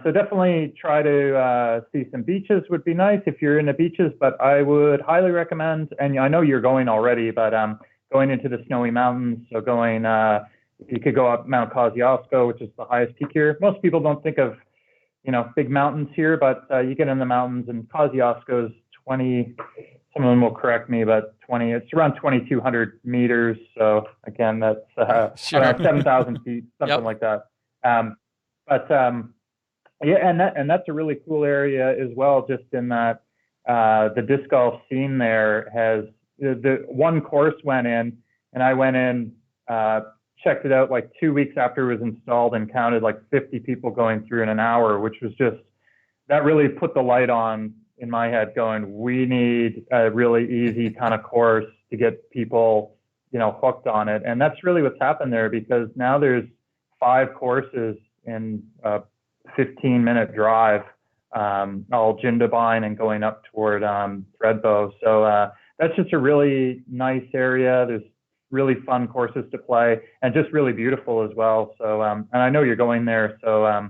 So definitely try to see some beaches would be nice if you're in the beaches, but I would highly recommend, and I know you're going already, but going into the snowy mountains. So you could go up Mount Kosciuszko, which is the highest peak here. Most people don't think of, big mountains here, but you get in the mountains, and Kosciuszko is 20, someone will correct me, but it's around 2,200 meters. So again, that's around 7,000 feet, something like that. Yeah, and that's a really cool area as well, just in that the disc golf scene there has the one course went in, and I went in, checked it out like 2 weeks after it was installed, and counted like 50 people going through in an hour, which was just, that really put the light on in my head, going, we need a really easy kind of course to get people, hooked on it. And that's really what's happened there, because now there's 5 courses in 15-minute drive, all Jindabyne and going up toward Threadbow. So that's just a really nice area. There's really fun courses to play, and just really beautiful as well. So and I know you're going there, so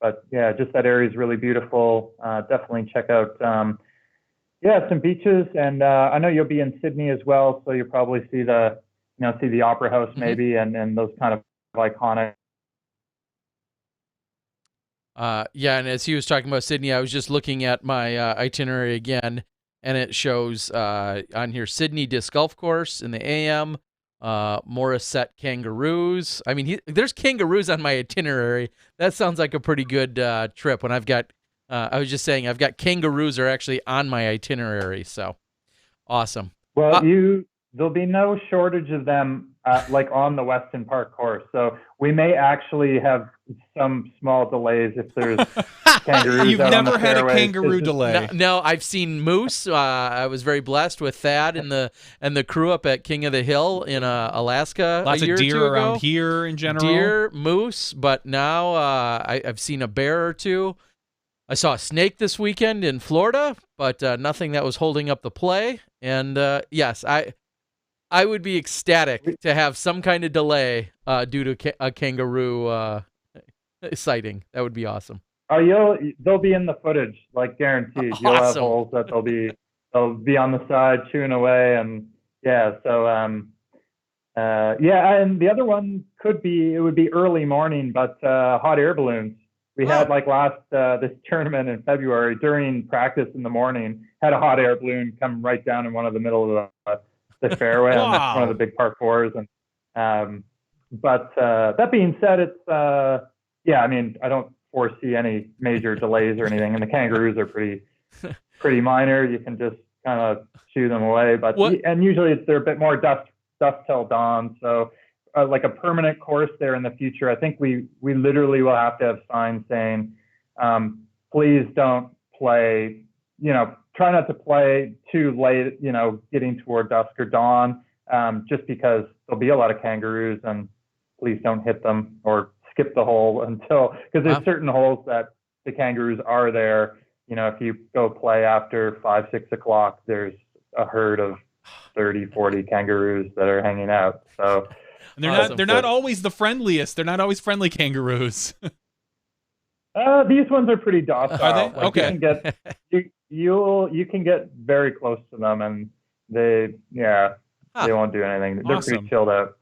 but yeah, just that area is really beautiful. Definitely check out some beaches, and I know you'll be in Sydney as well, so you'll probably see the Opera House maybe, and those kind of iconic. And as he was talking about Sydney, I was just looking at my itinerary again, and it shows on here Sydney Disc Golf Course in the AM, Morissette Kangaroos. I mean, there's kangaroos on my itinerary. That sounds like a pretty good trip. When I've got, I was just saying, I've got kangaroos are actually on my itinerary. So awesome. Well, there'll be no shortage of them, like on the Weston Park course. So we may actually have some small delays if there's kangaroos. You've out never on the had fairway. a kangaroo delay. No, I've seen moose. I was very blessed with Thad and the crew up at King of the Hill in Alaska. Lots a year of or deer two around ago. here in general. Deer, moose, but now I've seen a bear or two. I saw a snake this weekend in Florida, but nothing that was holding up the play. And yes, I would be ecstatic to have some kind of delay due to a kangaroo sighting. That would be awesome. Oh, they'll be in the footage, like guaranteed. You'll have Awesome. holes that they'll be on the side chewing away, and yeah. So yeah, and the other one would be early morning, but hot air balloons. We had like this tournament in February during practice in the morning, had a hot air balloon come right down in one of the middle of the fairway on one of the big par fours, and but that being said, it's yeah. I mean, I don't foresee any major delays or anything, and the kangaroos are pretty minor. You can just kind of shoo them away, but and usually they're a bit more dusk till dawn. So like a permanent course there in the future, I think we literally will have to have signs saying, please don't play, try not to play too late, getting toward dusk or dawn, just because there'll be a lot of kangaroos, and please don't hit them or skip the hole because there's certain holes that the kangaroos are there. If you go play after 5, 6 o'clock, there's a herd of 30, 40 kangaroos that are hanging out. So and they're not always the friendliest. They're not always friendly kangaroos. These ones are pretty docile. Are they? Like, Okay. You can get very close to them, and they won't do anything. They're Awesome. pretty chilled out.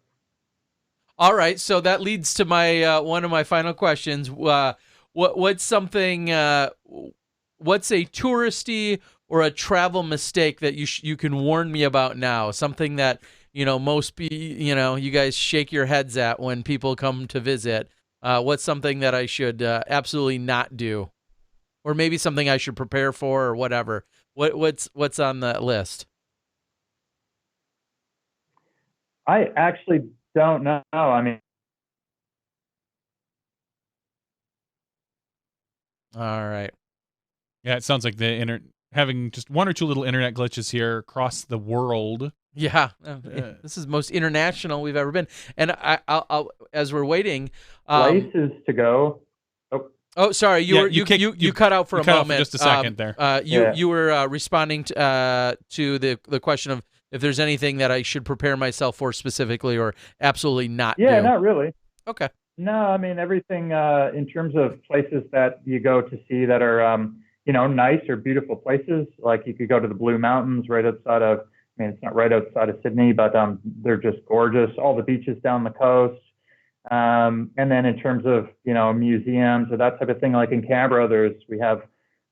All right, so that leads to my one of my final questions. What's something? What's a touristy or a travel mistake that you can warn me about now? Something that you guys shake your heads at when people come to visit. What's something that I should absolutely not do, or maybe something I should prepare for, or whatever? What's on that list? I actually don't know. I mean, all right. Yeah, it sounds like having just one or two little internet glitches here across the world. Yeah, this is the most international we've ever been. And I'll as we're waiting, places to go. Oh, sorry, you cut out for a moment. For just a second there. You were responding to the question of if there's anything that I should prepare myself for specifically, or absolutely not. Yeah, not really. Okay. No, I mean everything in terms of places that you go to see that are nice or beautiful places. Like you could go to the Blue Mountains right outside of. I mean, it's not right outside of Sydney, but they're just gorgeous. All the beaches down the coast. And then in terms of, museums or that type of thing, like in Canberra, we have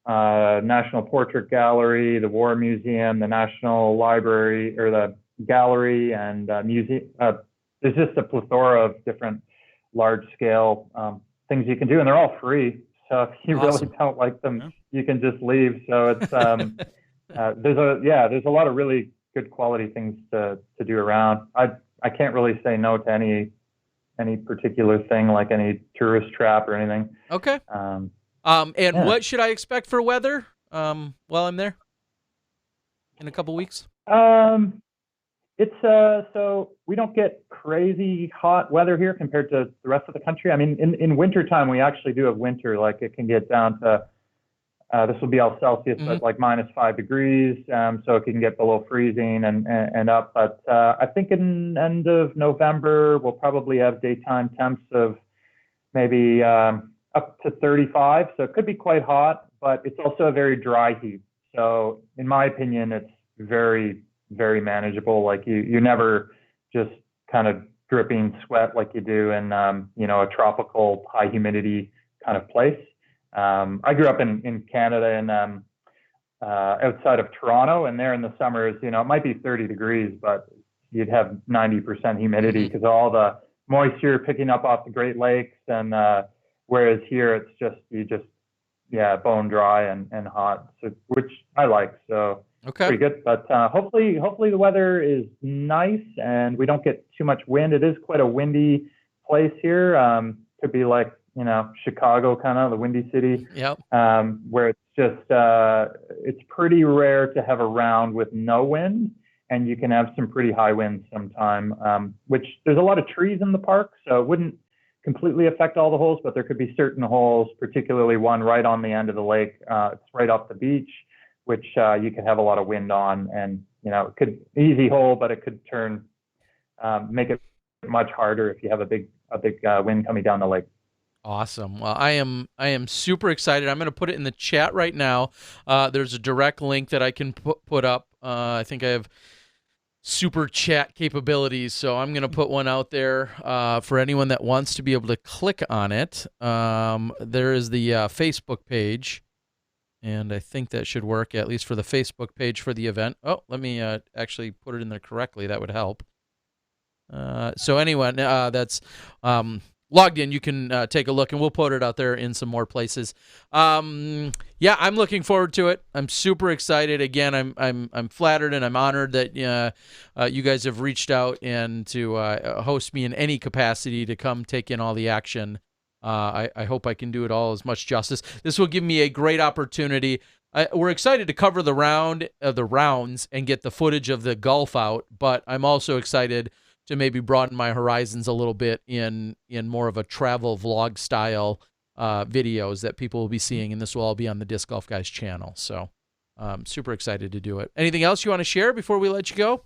National Portrait Gallery, the War Museum, the National Library, or the Gallery, and museum. There's just a plethora of different large-scale things you can do, and they're all free. So if you really don't like them, you can just leave. So it's there's a lot of really good quality things to do around. I can't really say no to any particular thing, like any tourist trap or anything. Okay. What should I expect for weather while I'm there in a couple weeks? It's so we don't get crazy hot weather here compared to the rest of the country. I mean, in wintertime, we actually do have winter. Like it can get down to this will be all Celsius, but like -5 degrees. So it can get below freezing and up. But I think in end of November, we'll probably have daytime temps of maybe up to 35. So it could be quite hot, but it's also a very dry heat. So in my opinion, it's very, very manageable. Like you never just kind of dripping sweat like you do in, a tropical high humidity kind of place. I grew up in Canada and outside of Toronto, and there in the summers, it might be 30 degrees, but you'd have 90% humidity because all the moisture picking up off the Great Lakes, and whereas here it's just bone dry and hot, so, which I like. So pretty good. But hopefully the weather is nice and we don't get too much wind. It is quite a windy place here. Could be like Chicago, kind of the windy city. Yep. Where it's just it's pretty rare to have a round with no wind, and you can have some pretty high winds sometime. Which there's a lot of trees in the park, so it wouldn't completely affect all the holes, but there could be certain holes, particularly one right on the end of the lake. It's right off the beach, which you could have a lot of wind on, and it could easy hole, but it could turn make it much harder if you have a big wind coming down the lake. Awesome. Well, I am super excited. I'm going to put it in the chat right now. There's a direct link that I can put up. I think I have super chat capabilities, so I'm going to put one out there for anyone that wants to be able to click on it. There is the Facebook page, and I think that should work, at least for the Facebook page for the event. Oh, let me actually put it in there correctly. That would help. So anyone that's logged in, you can take a look, and we'll put it out there in some more places. Yeah, I'm looking forward to it. I'm super excited. Again, I'm flattered and I'm honored that you guys have reached out and to host me in any capacity to come take in all the action. I hope I can do it all as much justice. This will give me a great opportunity. We're excited to cover the rounds and get the footage of the golf out, but I'm also excited to maybe broaden my horizons a little bit in more of a travel vlog style videos that people will be seeing, and this will all be on the Disc Golf Guys channel. So super excited to do it. Anything else you want to share before we let you go?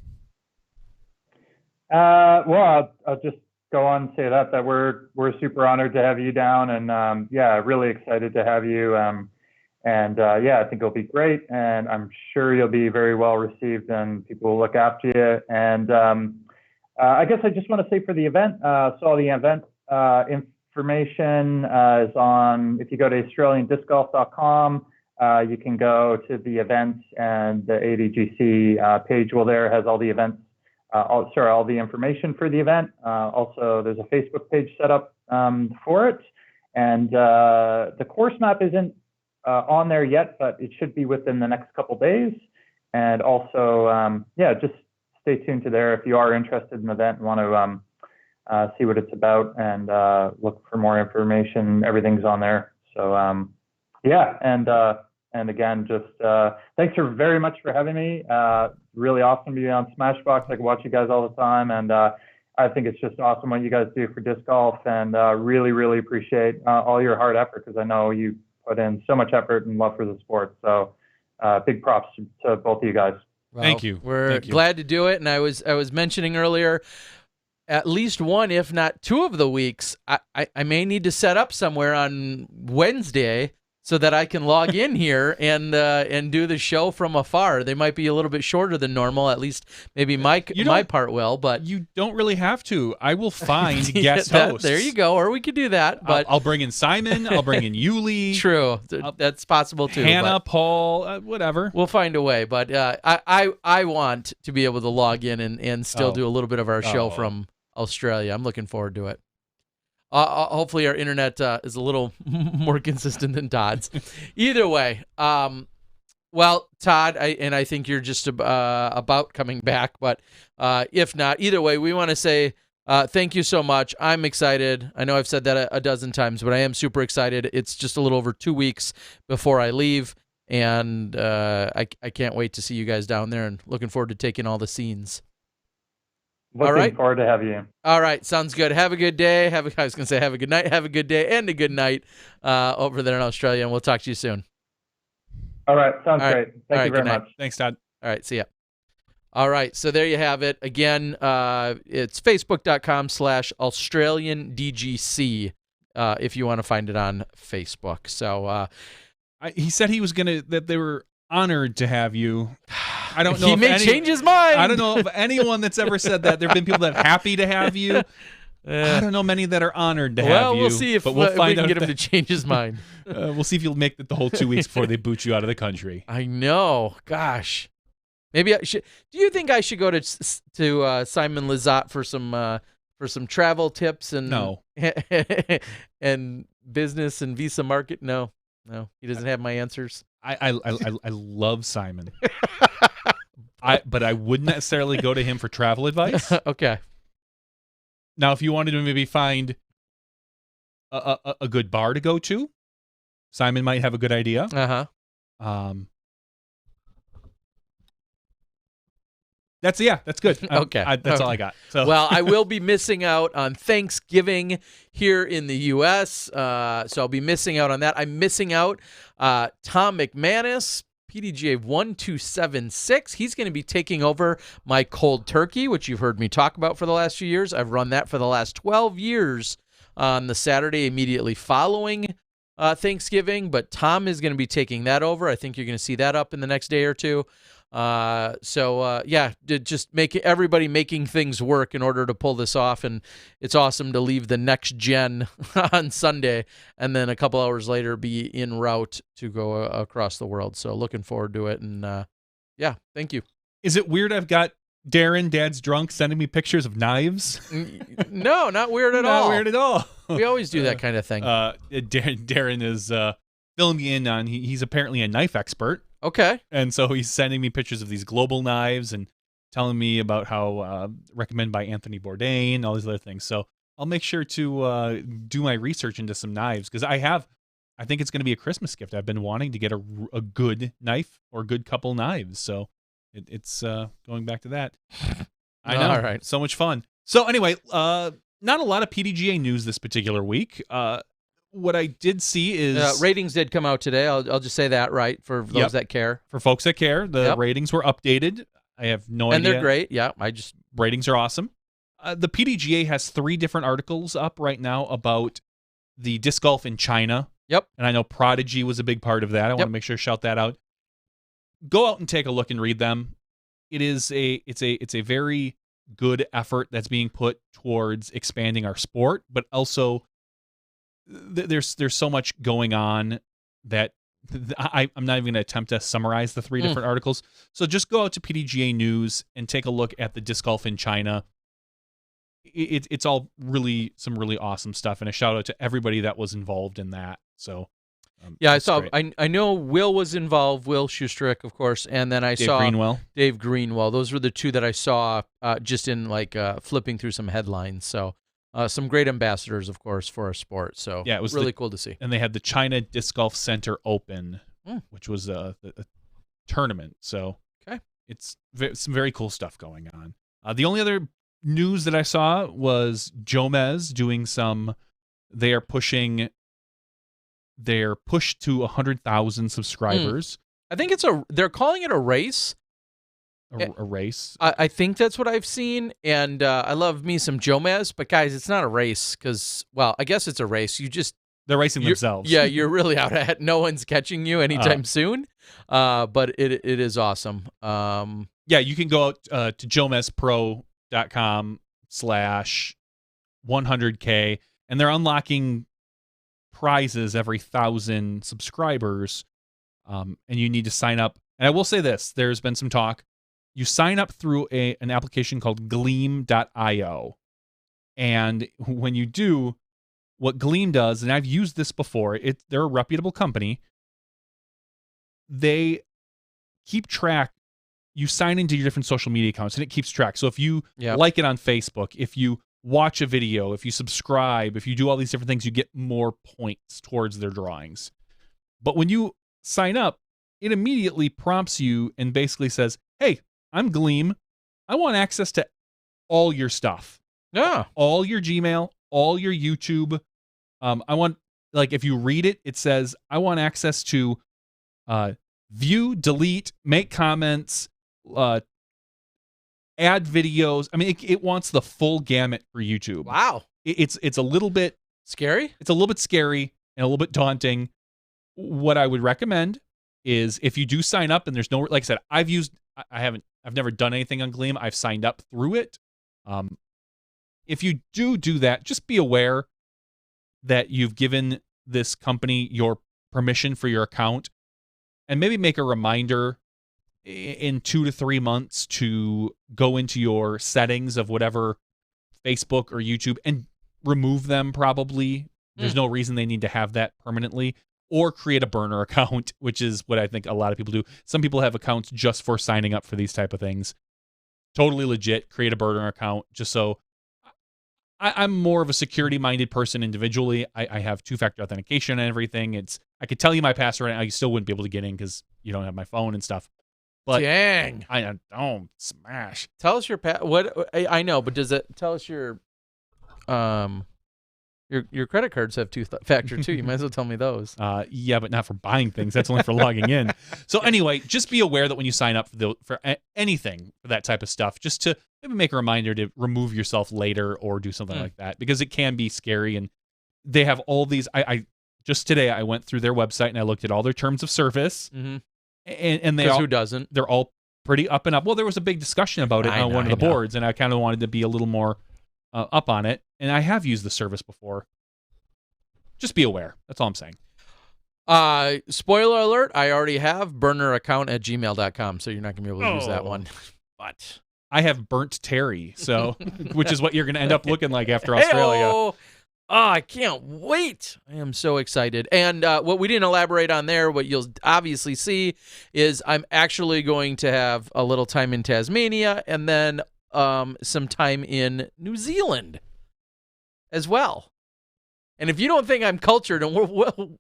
Well, I'll just go on and say that we're super honored to have you down, and yeah, really excited to have you. Yeah, I think it'll be great, and I'm sure you'll be very well received, and people will look after you. And I guess I just want to say for the event, so the event information is on, if you go to australiandiscgolf.com, you can go to the events, and the ADGC page will there has all the events, all the information for the event. Also, there's a Facebook page set up for it, and the course map isn't on there yet, but it should be within the next couple days. And also, yeah, just stay tuned to there if you are interested in the event and want to see what it's about and look for more information. Everything's on there. So yeah, and again, just thanks very much for having me. Really awesome to be on SmashBoxx. I can watch you guys all the time, and I think it's just awesome what you guys do for disc golf, and really appreciate all your hard effort, because I know you put in so much effort and love for the sport. So big props to both of you guys. Well, Thank you. We're glad to do it. And I was mentioning earlier, at least one, if not two of the weeks, I may need to set up somewhere on Wednesday so that I can log in here and do the show from afar. They might be a little bit shorter than normal. At least maybe my part will, but you don't really have to. I will find guest hosts. There you go. Or we could do that. But I'll bring in Simon. I'll bring in Yuli. True, that's possible too. Hannah, Paul, whatever. We'll find a way. But I want to be able to log in and still do a little bit of our show from Australia. I'm looking forward to it. Hopefully our internet is a little more consistent than Todd's. Either way, well, Todd, I think you're just about coming back, but if not, either way, we want to say thank you so much. I'm excited. I know I've said that a dozen times, but I am super excited. It's just a little over 2 weeks before I leave, and I can't wait to see you guys down there, and looking forward to taking all the scenes. Looking forward to have you. All right, sounds good. Have a good day. I was going to say have a good night. Have a good day and a good night over there in Australia, and we'll talk to you soon. All right, sounds great. Thank you very much. Thanks, Todd. All right, see ya. All right, so there you have it. Again, it's facebook.com/AustralianDGC if you want to find it on Facebook. So he said that they were honored to have you. I don't know. He may change his mind. I don't know of anyone that's ever said that. There have been people that are happy to have you. I don't know many that are honored to have you. Well, we'll see if we can get him to change his mind. We'll see if you'll make it the whole 2 weeks before they boot you out of the country. I know. Gosh. Maybe I should. Do you think I should go to Simon Lizotte for some travel tips and no and business and visa market? No, he doesn't have my answers. I love Simon. But I wouldn't necessarily go to him for travel advice. Okay. Now, if you wanted to maybe find a good bar to go to, Simon might have a good idea. Uh-huh. That's good. Okay. That's all I got. So Well, I will be missing out on Thanksgiving here in the U.S., so I'll be missing out on that. I'm missing out. Tom McManus, PDGA 1276. He's going to be taking over my cold turkey, which you've heard me talk about for the last few years. I've run that for the last 12 years on the Saturday immediately following Thanksgiving, but Tom is going to be taking that over. I think you're going to see that up in the next day or two. Just everybody making things work in order to pull this off, and it's awesome to leave the next gen on Sunday and then a couple hours later be en route to go across the world. So looking forward to it, and thank you. Is it weird I've got Darren, Dad's drunk, sending me pictures of knives? No, not weird at all. Not weird at all. We always do that kind of thing. Darren is filling me in on, he's apparently a knife expert. Okay. And so he's sending me pictures of these global knives and telling me about how recommended by Anthony Bourdain and all these other things. So I'll make sure to do my research into some knives, because I think it's going to be a Christmas gift. I've been wanting to get a good knife or a good couple knives. So it's going back to that. I know. All right. So much fun. So anyway, not a lot of PDGA news this particular week. What I did see is ratings did come out today. I'll just say that, right, for those that care. For folks that care, the ratings were updated. I have no idea. And they're great. Yeah, ratings are awesome. The PDGA has 3 different articles up right now about the disc golf in China. Yep. And I know Prodigy was a big part of that. I want to make sure to shout that out. Go out and take a look and read them. It's a very good effort that's being put towards expanding our sport, but also there's so much going on that I'm not even going to attempt to summarize the 3 different articles. So just go out to PDGA News and take a look at the disc golf in China. It's all really some really awesome stuff, and a shout out to everybody that was involved in that. So I saw. Great. I know Will was involved. Will Schustrick, of course, and then I saw Dave Greenwell. Those were the 2 that I saw just in flipping through some headlines. So some great ambassadors, of course, for our sport. So yeah, it was really cool to see. And they had the China Disc Golf Center Open, which was a tournament. So it's some very cool stuff going on. The only other news that I saw was Jomez doing some. They are pushing their push to 100,000 subscribers. I think they're calling it a race. A race. I think that's what I've seen, and I love me some Jomez, but guys, it's not a race because, well, I guess it's a race. They're racing themselves. Yeah, you're really out ahead. No one's catching you anytime soon, but it is awesome. Yeah, you can go out to jomezpro.com/100K, and they're unlocking prizes every 1,000 subscribers, and you need to sign up. And I will say this, there's been some talk. You sign up through an application called Gleam.io, and when you do, what Gleam does, and I've used this before, they're a reputable company. They keep track. You sign into your different social media accounts, and it keeps track. So if you like it on Facebook, if you watch a video, if you subscribe, if you do all these different things, you get more points towards their drawings. But when you sign up, it immediately prompts you and basically says, hey, I'm Gleam. I want access to all your stuff. Yeah. All your Gmail, all your YouTube. I want, if you read it, it says, I want access to view, delete, make comments, add videos. I mean, it wants the full gamut for YouTube. Wow. It's a little bit scary. It's a little bit scary and a little bit daunting. What I would recommend is if you do sign up, and there's no, like I said, I've never done anything on Gleam. I've signed up through it. If you do that, just be aware that you've given this company your permission for your account, and maybe make a reminder in 2 to 3 months to go into your settings of whatever Facebook or YouTube and remove them. Probably there's no reason they need to have that permanently, or create a burner account, which is what I think a lot of people do. Some people have accounts just for signing up for these type of things. Totally legit. Create a burner account just so. I'm more of a security-minded person individually. I have 2-factor authentication and everything. I could tell you my password, and I still wouldn't be able to get in because you don't have my phone and stuff. But Dang. I don't smash. Tell us your what I know, but does it tell us your your credit cards have two-factor too? You might as well tell me those. Yeah, but not for buying things. That's only for logging in. So anyway, just be aware that when you sign up for anything for that type of stuff, just to maybe make a reminder to remove yourself later or do something like that, because it can be scary. And they have all these. I just today I went through their website and I looked at all their terms of service, and they all, who doesn't? They're all pretty up and up. Well, there was a big discussion about it on one of the boards, and I kind of wanted to be a little more up on it. And I have used the service before. Just be aware. That's all I'm saying. Spoiler alert, I already have burneraccount@gmail.com, so you're not going to be able to use that one. But I have burnt Terry, so which is what you're going to end up looking like after Australia. Oh, I can't wait. I am so excited. And what we didn't elaborate on there, what you'll obviously see, is I'm actually going to have a little time in Tasmania and then some time in New Zealand as well. And if you don't think I'm cultured and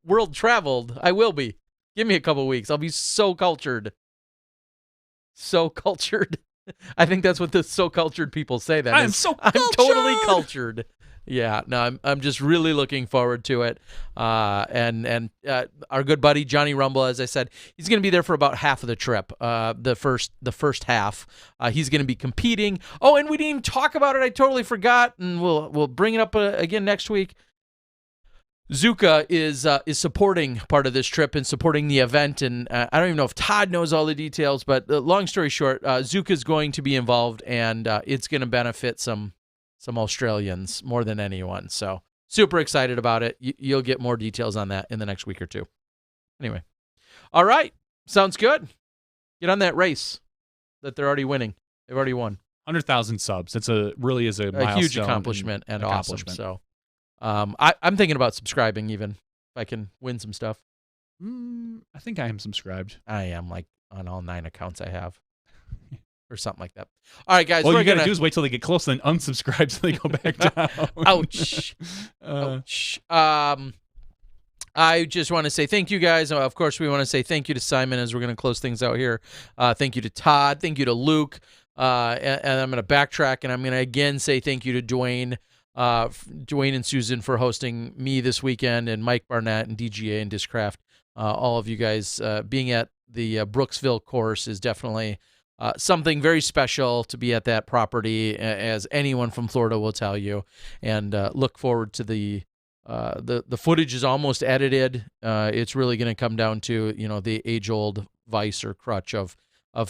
world traveled, I will be. Give me a couple weeks. I'll be so cultured. So cultured. I think that's what the so cultured people say. That I'm so cultured. I'm totally cultured. Yeah, no, I'm just really looking forward to it. And our good buddy Johnny Rumble, as I said, he's going to be there for about half of the trip. The first half, he's going to be competing. Oh, and we didn't even talk about it. I totally forgot, and we'll bring it up again next week. Zuka is supporting part of this trip and supporting the event, and I don't even know if Todd knows all the details, but long story short, Zuka is going to be involved, and it's going to benefit some Australians more than anyone. So super excited about it. You'll get more details on that in the next week or two. Anyway, all right, sounds good. Get on that race that they're already winning. They've already won 100,000 subs. It's really is a huge accomplishment and awesome. So. I'm thinking about subscribing even if I can win some stuff. I think I am subscribed. I am, like, on all 9 accounts I have or something like that. All right, guys. All you got to do is wait till they get close and then unsubscribe so they go back down. Ouch. Ouch. I just want to say thank you, guys. Of course, we want to say thank you to Simon as we're going to close things out here. Thank you to Todd. Thank you to Luke. And I'm going to backtrack, and I'm going to again say thank you to Dwayne and Susan for hosting me this weekend, and Mike Barnett and DGA and Discraft. All of you guys being at the Brooksville course is definitely something very special to be at that property, as anyone from Florida will tell you. And look forward to the footage is almost edited. It's really going to come down to the age-old vice or crutch of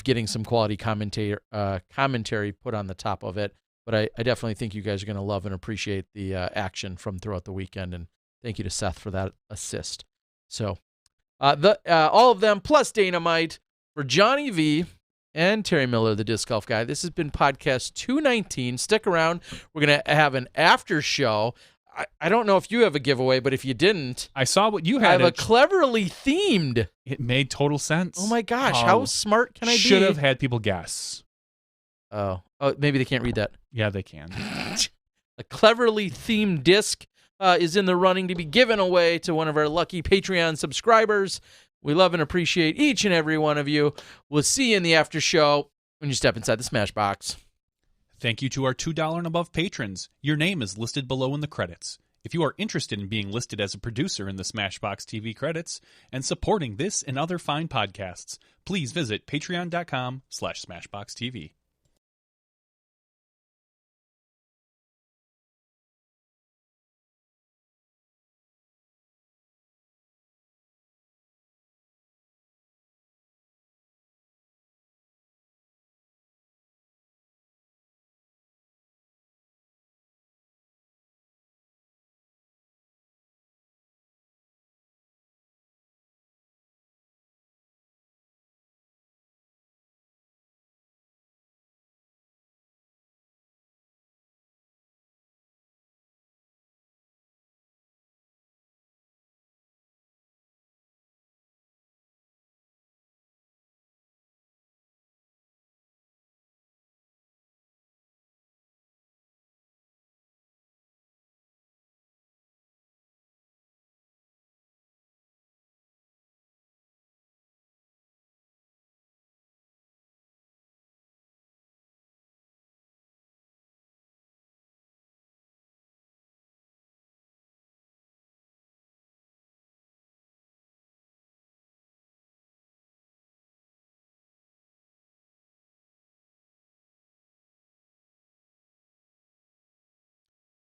getting some quality commentary put on the top of it. But I definitely think you guys are going to love and appreciate the action from throughout the weekend. And thank you to Seth for that assist. So all of them, plus Dynamite, for Johnny V and Terry Miller, the Disc Golf Guy. This has been podcast 219. Stick around. We're going to have an after show. I don't know if you have a giveaway, but if you didn't, I saw what you had. I have a cleverly themed. It made total sense. Oh, my gosh. How smart can I be? Should have had people guess. Oh, maybe they can't read that. Yeah, they can. A cleverly themed disc is in the running to be given away to one of our lucky Patreon subscribers. We love and appreciate each and every one of you. We'll see you in the after show when you step inside the Smashbox. Thank you to our $2 and above patrons. Your name is listed below in the credits. If you are interested in being listed as a producer in the Smashbox TV credits and supporting this and other fine podcasts, please visit patreon.com/SmashBoxxTV.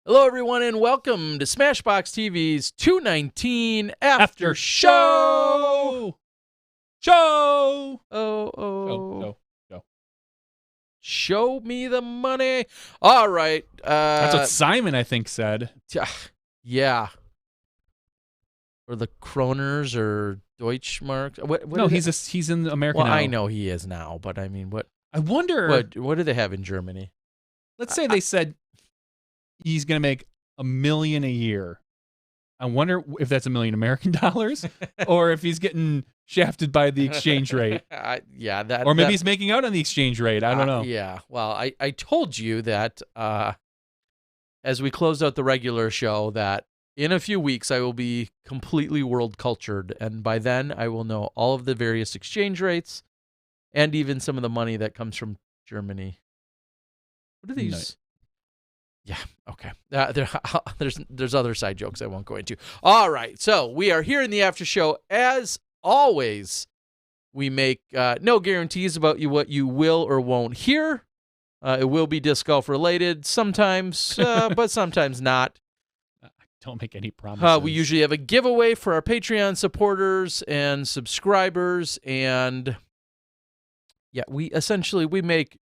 Hello, everyone, and welcome to Smashbox TV's 219 After Show. Show. Oh. Show. Show me the money. All right. That's what Simon, I think, said. Yeah. Or the Kroners or Deutschmark. What No, is it? he's in America Well, now. I know he is now, but I mean, what I wonder. what do they have in Germany? Let's say they said he's going to make $1 million a year. I wonder if that's $1 million American dollars, or if he's getting shafted by the exchange rate, Yeah, or maybe he's making out on the exchange rate. I don't know. Yeah. Well, I told you that as we closed out the regular show that in a few weeks I will be completely world cultured, and by then I will know all of the various exchange rates and even some of the money that comes from Germany. What are these? Nice. Yeah, okay. There's other side jokes I won't go into. All right, so we are here in the after show. As always, we make no guarantees about what you will or won't hear. It will be disc golf related sometimes, but sometimes not. Don't make any promises. We usually have a giveaway for our Patreon supporters and subscribers, and yeah, we make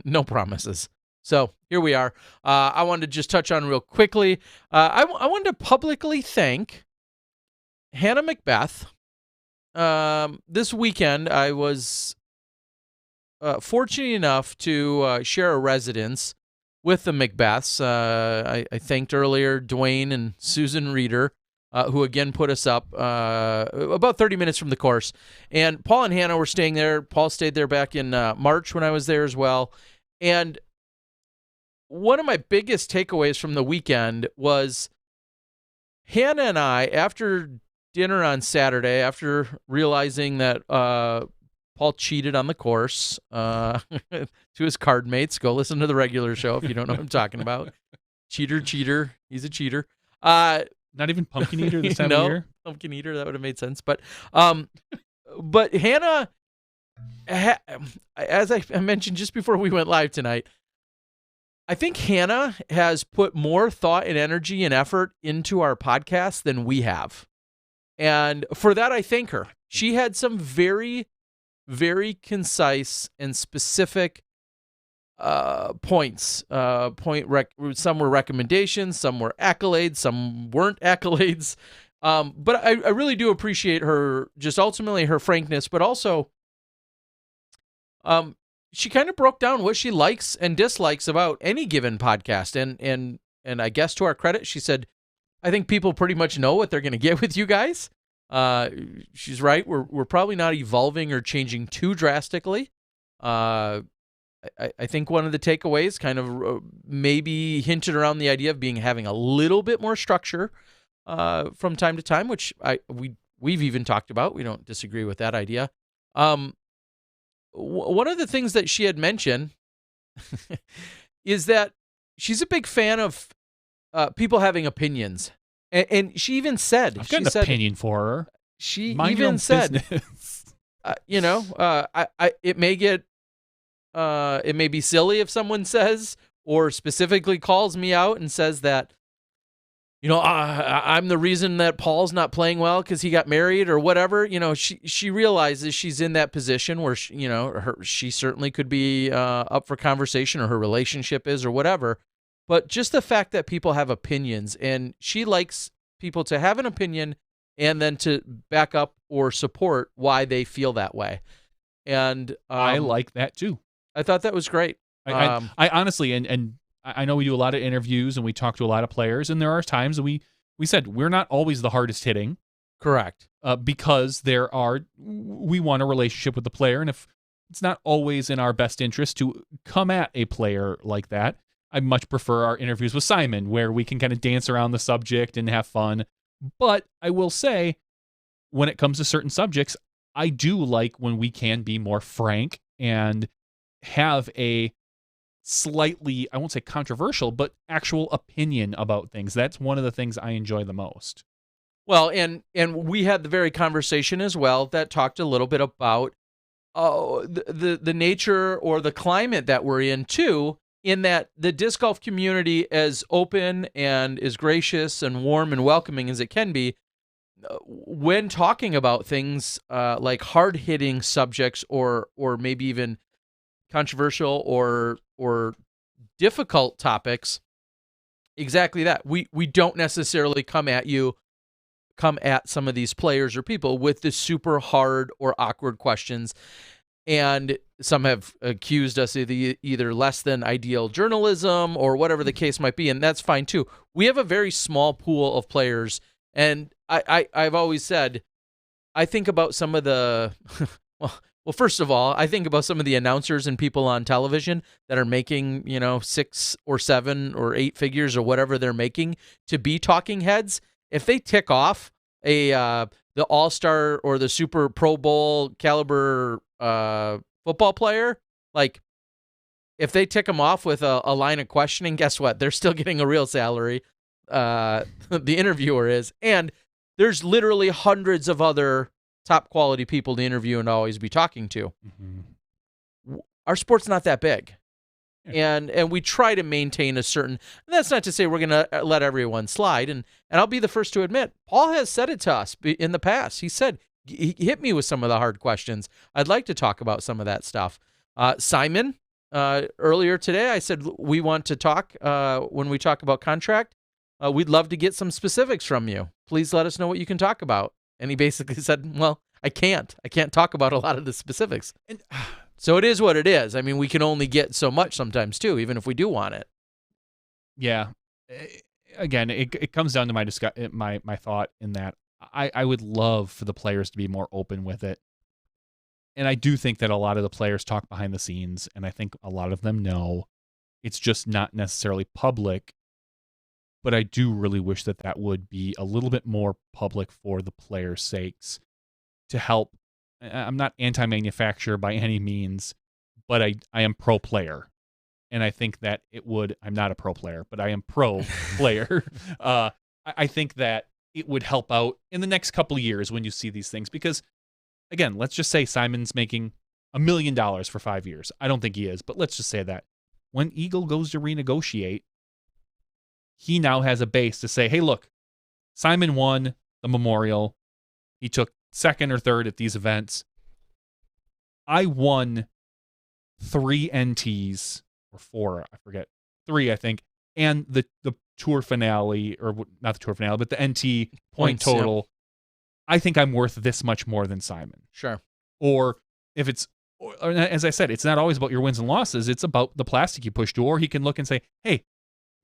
no promises. So here we are. I wanted to just touch on real quickly. I wanted to publicly thank Hannah Macbeth. This weekend, I was fortunate enough to share a residence with the Macbeths. I thanked earlier Dwayne and Susan Reeder, who again put us up about 30 minutes from the course. And Paul and Hannah were staying there. Paul stayed there back in March when I was there as well. And one of my biggest takeaways from the weekend was Hannah and I, after dinner on Saturday, after realizing that Paul cheated on the course to his card mates. Go listen to the regular show if you don't know what I'm talking about. Cheater. He's a cheater. Not even pumpkin eater this time of year? Pumpkin eater, that would have made sense. But Hannah, as I mentioned just before we went live tonight, I think Hannah has put more thought and energy and effort into our podcast than we have. And for that, I thank her. She had some very, very concise and specific points. Some were recommendations, some were accolades, some weren't accolades. But I really do appreciate her, just ultimately her frankness, but also she kind of broke down what she likes and dislikes about any given podcast. And I guess to our credit, she said, I think people pretty much know what they're going to get with you guys. She's right. We're probably not evolving or changing too drastically. I think one of the takeaways kind of maybe hinted around the idea of having a little bit more structure from time to time, which we've even talked about. We don't disagree with that idea. One of the things that she had mentioned is that she's a big fan of people having opinions. And she even said, I've got an opinion for her. She Mind your even own said, business. it may be silly if someone says or specifically calls me out and says that, I'm the reason that Paul's not playing well because he got married or whatever. She realizes she's in that position where she certainly could be up for conversation, or her relationship is, or whatever. But just the fact that people have opinions, and she likes people to have an opinion and then to back up or support why they feel that way. And I like that too. I thought that was great. I honestly, and I know we do a lot of interviews and we talk to a lot of players, and there are times we said we're not always the hardest hitting. Correct. Because we want a relationship with the player, and if it's not always in our best interest to come at a player like that, I much prefer our interviews with Simon, where we can kind of dance around the subject and have fun. But I will say, when it comes to certain subjects, I do like when we can be more frank and have a slightly, I won't say controversial, but actual opinion about things. That's one of the things I enjoy the most. Well, and we had the very conversation as well that talked a little bit about the nature or the climate that we're in too, in that the disc golf community, as open and as gracious and warm and welcoming as it can be, when talking about things like hard-hitting subjects or maybe even controversial or difficult topics, exactly that. We don't necessarily come at some of these players or people with the super hard or awkward questions. And some have accused us of either less than ideal journalism or whatever the case might be, and that's fine too. We have a very small pool of players, and I've always said, I think about some of the well, first of all, I think about some of the announcers and people on television that are making 6 or 7 or 8 figures or whatever they're making to be talking heads. If they tick off the All-Star or the Super Pro Bowl caliber football player, like if they tick them off with a line of questioning, guess what? They're still getting a real salary. The interviewer is, and there's literally hundreds of other top quality people to interview and always be talking to. Mm-hmm. Our sport's not that big. Yeah. And we try to maintain a certain, that's not to say we're going to let everyone slide. And I'll be the first to admit, Paul has said it to us in the past. He said, he hit me with some of the hard questions. I'd like to talk about some of that stuff. Simon, earlier today, I said, we want to talk, when we talk about contract, we'd love to get some specifics from you. Please let us know what you can talk about. And he basically said, well, I can't talk about a lot of the specifics. And so it is what it is. I mean, we can only get so much sometimes too, even if we do want it. Yeah. Again, it comes down to my thought in that I would love for the players to be more open with it. And I do think that a lot of the players talk behind the scenes, and I think a lot of them know. It's just not necessarily public. But I do really wish that would be a little bit more public for the players' sakes to help. I'm not anti-manufacturer by any means, but I am pro-player. And I think that it would, I'm not a pro player, but I am pro-player. I think that it would help out in the next couple of years when you see these things. Because, again, let's just say Simon's making $1 million for 5 years. I don't think he is, but let's just say that. When Eagle goes to renegotiate, he now has a base to say, hey, look, Simon won the Memorial. He took second or third at these events. I won 3 NTs, or 4, I forget. 3, I think. And the tour finale, or not the tour finale, but the NT point total. Yeah. I think I'm worth this much more than Simon. Sure. Or if it's, or as I said, it's not always about your wins and losses. It's about the plastic you push to. Or he can look and say, hey,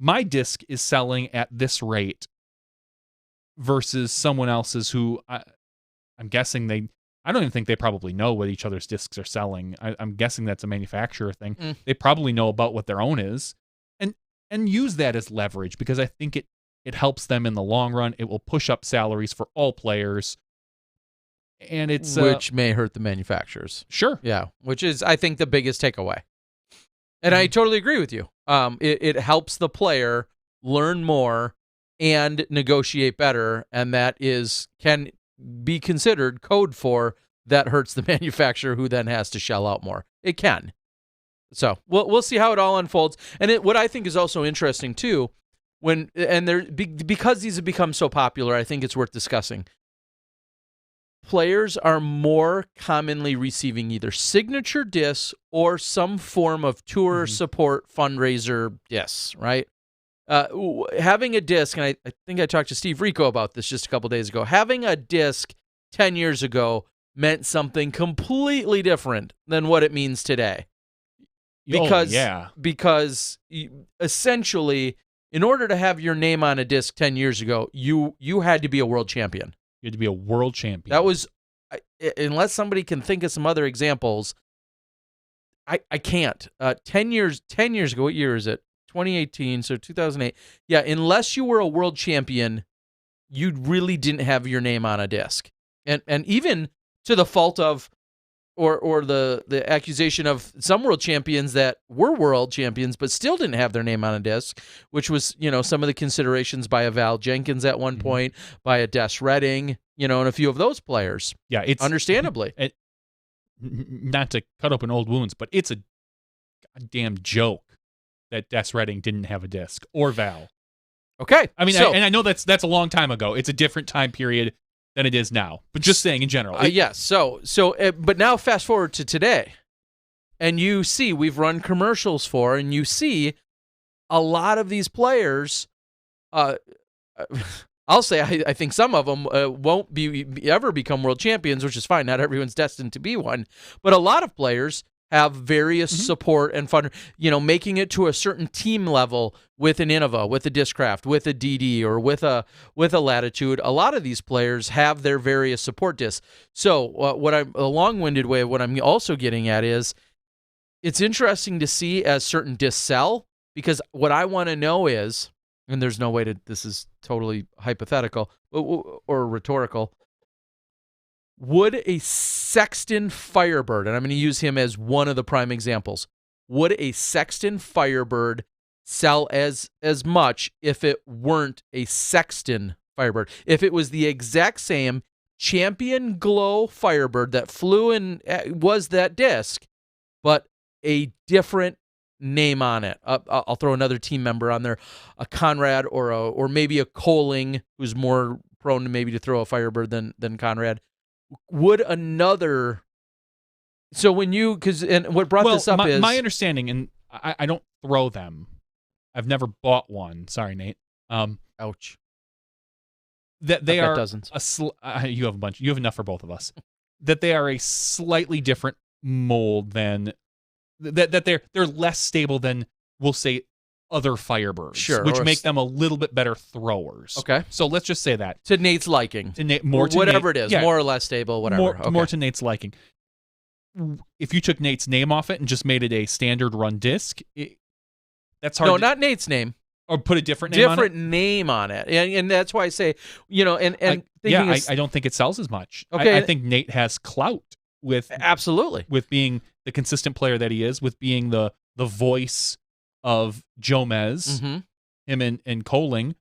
my disc is selling at this rate versus someone else's who I'm guessing I don't even think they probably know what each other's discs are selling. I'm guessing that's a manufacturer thing. They probably know about what their own is and use that as leverage because I think it helps them in the long run. It will push up salaries for all players. And it's which may hurt the manufacturers. Sure. Yeah, which is, I think, the biggest takeaway. And I totally agree with you. It helps the player learn more and negotiate better, and that can be considered code for that hurts the manufacturer who then has to shell out more. It can. So we'll see how it all unfolds. And what I think is also interesting too, because these have become so popular, I think it's worth discussing. Players are more commonly receiving either signature discs or some form of tour support fundraiser discs, right? Having a disc, and I think I talked to Steve Rico about this just a couple days ago, having a disc 10 years ago meant something completely different than what it means today. Because essentially, in order to have your name on a disc 10 years ago, you had to be a world champion. You had to be a world champion. That was, unless somebody can think of some other examples, I can't. 10 years ago, what year is it? 2018, so 2008. Yeah, unless you were a world champion, you really didn't have your name on a disc. And even to the fault of, or the accusation of some world champions that were world champions but still didn't have their name on a disc, which was, some of the considerations by a Val Jenkins at one point, by a Des Redding, and a few of those players. Yeah, it's understandably. Not to cut open old wounds, but it's a goddamn joke that Des Redding didn't have a disc, or Val. Okay. I mean, so, and I know that's a long time ago. It's a different time period than it is now. But just saying in general. yes. So, but now fast forward to today, and you see we've run commercials for, and you see a lot of these players. I'll say I think some of them won't ever become world champions, which is fine. Not everyone's destined to be one, but a lot of players have various support and fun, making it to a certain team level with an Innova, with a Discraft, with a DD, or with a Latitude. A lot of these players have their various support discs. So a long-winded way of what I'm also getting at is it's interesting to see as certain discs sell, because what I want to know is, and there's no way to, this is totally hypothetical or rhetorical, would a Sexton Firebird, and I'm going to use him as one of the prime examples, would a Sexton Firebird sell as much if it weren't a Sexton Firebird? If it was the exact same Champion Glow Firebird that flew and was that disc, but a different name on it. I'll throw another team member on there, a Conrad or maybe a Coling, who's more prone to maybe to throw a Firebird than Conrad. Would another? So when you and what brought this up is my understanding, and I don't throw them. I've never bought one. Sorry, Nate. Ouch. That they are dozens. You have a bunch. You have enough for both of us. That they are a slightly different mold than that. They're less stable than, we'll say, other Firebirds, sure, which make them a little bit better throwers. Okay. So let's just say that. To Nate's liking. More to whatever Nate, it is, yeah, more or less stable, whatever. More to Nate's liking. If you took Nate's name off it and just made it a standard run disc, that's hard. No, not Nate's name. Or put a different name on it? Different name on it. And that's why I say, I don't think it sells as much. Okay. I think Nate has clout with absolutely with being the consistent player that he is, with being the voice of Jomez, him and Coling,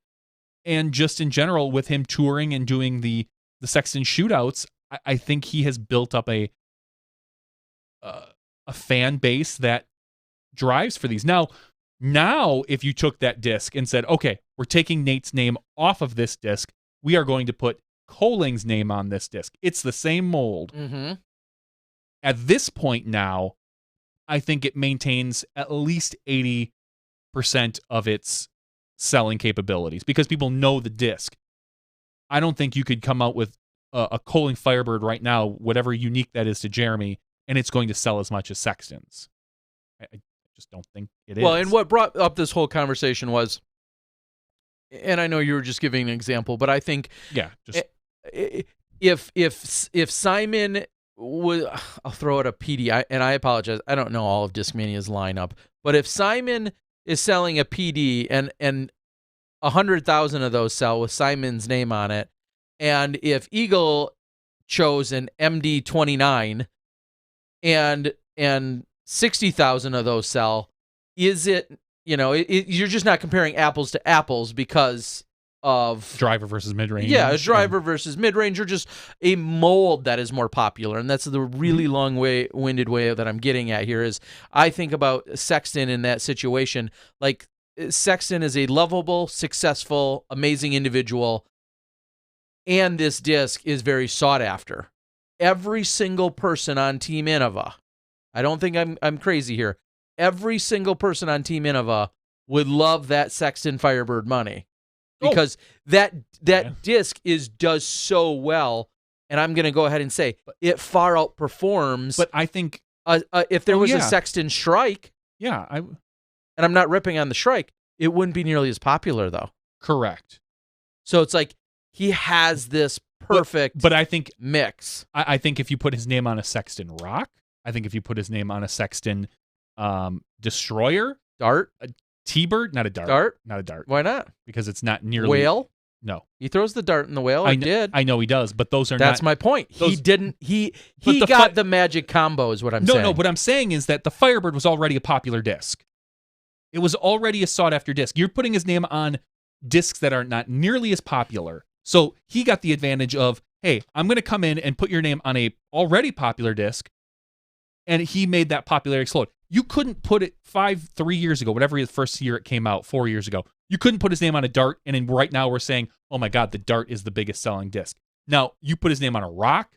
and just in general with him touring and doing the Sexton shootouts. I think he has built up a fan base that drives for these. Now, if you took that disc and said, okay, we're taking Nate's name off of this disc, we are going to put Coling's name on this disc. It's the same mold. At this point now, I think it maintains at least 80% of its selling capabilities because people know the disc. I don't think you could come out with a Coling Firebird right now, whatever unique that is to Jeremy, and it's going to sell as much as Sexton's. I just don't think it is. Well, and what brought up this whole conversation was, and I know you were just giving an example, but I think if Simon would, I'll throw it a PD, and I apologize, I don't know all of Discmania's lineup, but if Simon is selling a PD and 100,000 of those sell with Simon's name on it, and if Eagle chose an MD29 and 60,000 of those sell, is it, you're just not comparing apples to apples because of driver versus mid-range. Yeah, a driver versus mid-range, or just a mold that is more popular. And that's the really long-winded way that I'm getting at here is I think about Sexton in that situation. Like, Sexton is a lovable, successful, amazing individual, and this disc is very sought after. Every single person on Team Innova, I don't think I'm crazy here, every single person on Team Innova would love that Sexton Firebird money. Because that disc does so well, and I'm going to go ahead and say it far outperforms. But I think if there was a Sexton Shrike, and I'm not ripping on the Shrike, it wouldn't be nearly as popular though. Correct. So it's like he has this perfect, but I think mix. I think if you put his name on a Sexton Rock, I think if you put his name on a Sexton Destroyer, Dart. T-Bird, not a dart. Dart? Not a dart. Why not? Because it's not nearly... Whale? No. He throws the dart in the whale. I know he does, but those are not... That's my point. Those, he didn't... He got the magic combo is what I'm saying. No, what I'm saying is that the Firebird was already a popular disc. It was already a sought-after disc. You're putting his name on discs that are not nearly as popular. So he got the advantage of, hey, I'm going to come in and put your name on a already popular disc, and he made that popularity explode. You couldn't put it 3 years ago, whatever his first year it came out, 4 years ago. You couldn't put his name on a dart, and then right now we're saying, oh my God, the dart is the biggest selling disc. Now, you put his name on a rock,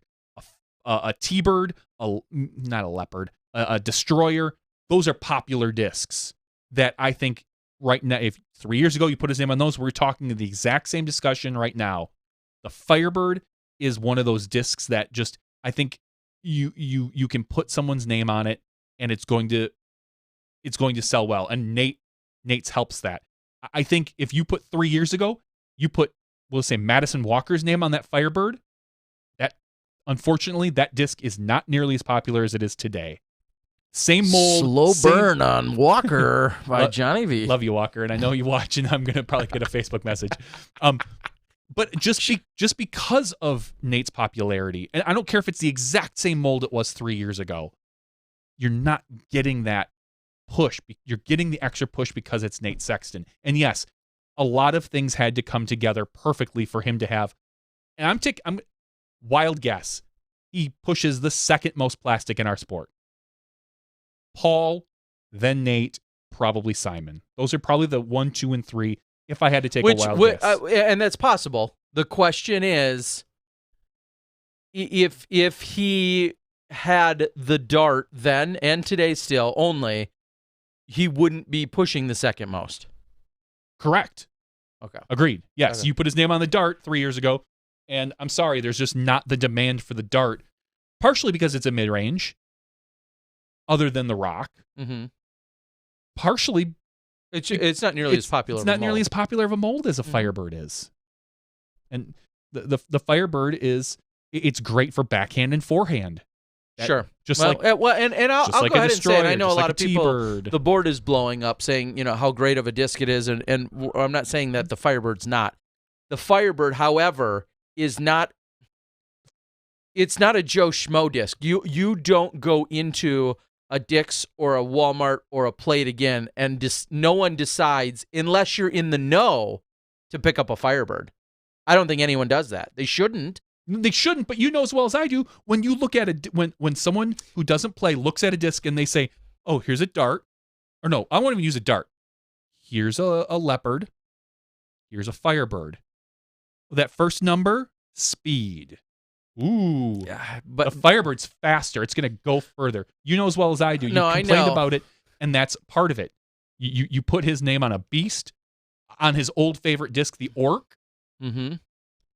a T-bird, not a leopard, a destroyer. Those are popular discs that I think right now, if 3 years ago you put his name on those, we're talking the exact same discussion right now. The Firebird is one of those discs that just, I think you can put someone's name on it and it's going to sell well. And Nate's helps that. I think if you put 3 years ago, we'll say Madison Walker's name on that Firebird, that unfortunately that disc is not nearly as popular as it is today. Same mold. Slow burn on Walker by Johnny V. Love you, Walker, and I know you watch, and I'm gonna probably get a Facebook message. But just because of Nate's popularity, and I don't care if it's the exact same mold it was 3 years ago, you're not getting that push. You're getting the extra push because it's Nate Sexton. And yes, a lot of things had to come together perfectly for him to have. And I'm wild guess. He pushes the second most plastic in our sport. Paul, then Nate, probably Simon. Those are probably the 1, 2, and 3. If I had to take a wild guess, and that's possible. The question is, if he had the dart then and today still only, he wouldn't be pushing the second most. Correct. Okay. Agreed. Yes, Okay. You put his name on the dart 3 years ago, and I'm sorry, there's just not the demand for the dart, partially because it's a mid-range, other than the rock. Mm-hmm. Partially, it's not nearly as popular. It's not nearly as popular of a mold as a Firebird is. And the Firebird it's great for backhand and forehand. Sure. Just I'll like go ahead and say, and I know a lot of people, T-bird. the board is blowing up saying, how great of a disc it is, and I'm not saying that the Firebird's not. The Firebird, however, it's not a Joe Schmo disc. You don't go into a Dick's or a Walmart or a Plate again, and no one decides, unless you're in the know, to pick up a Firebird. I don't think anyone does that. They shouldn't. They shouldn't, but you know as well as I do, when you look at when someone who doesn't play looks at a disc and they say, oh, here's a dart, or no, I won't even use a dart. Here's a leopard. Here's a Firebird. That first number, speed. Ooh, yeah, but the Firebird's faster. It's going to go further. You know as well as I do. You complained about it, and that's part of it. You put his name on a beast, on his old favorite disc, the Orc. Mm-hmm.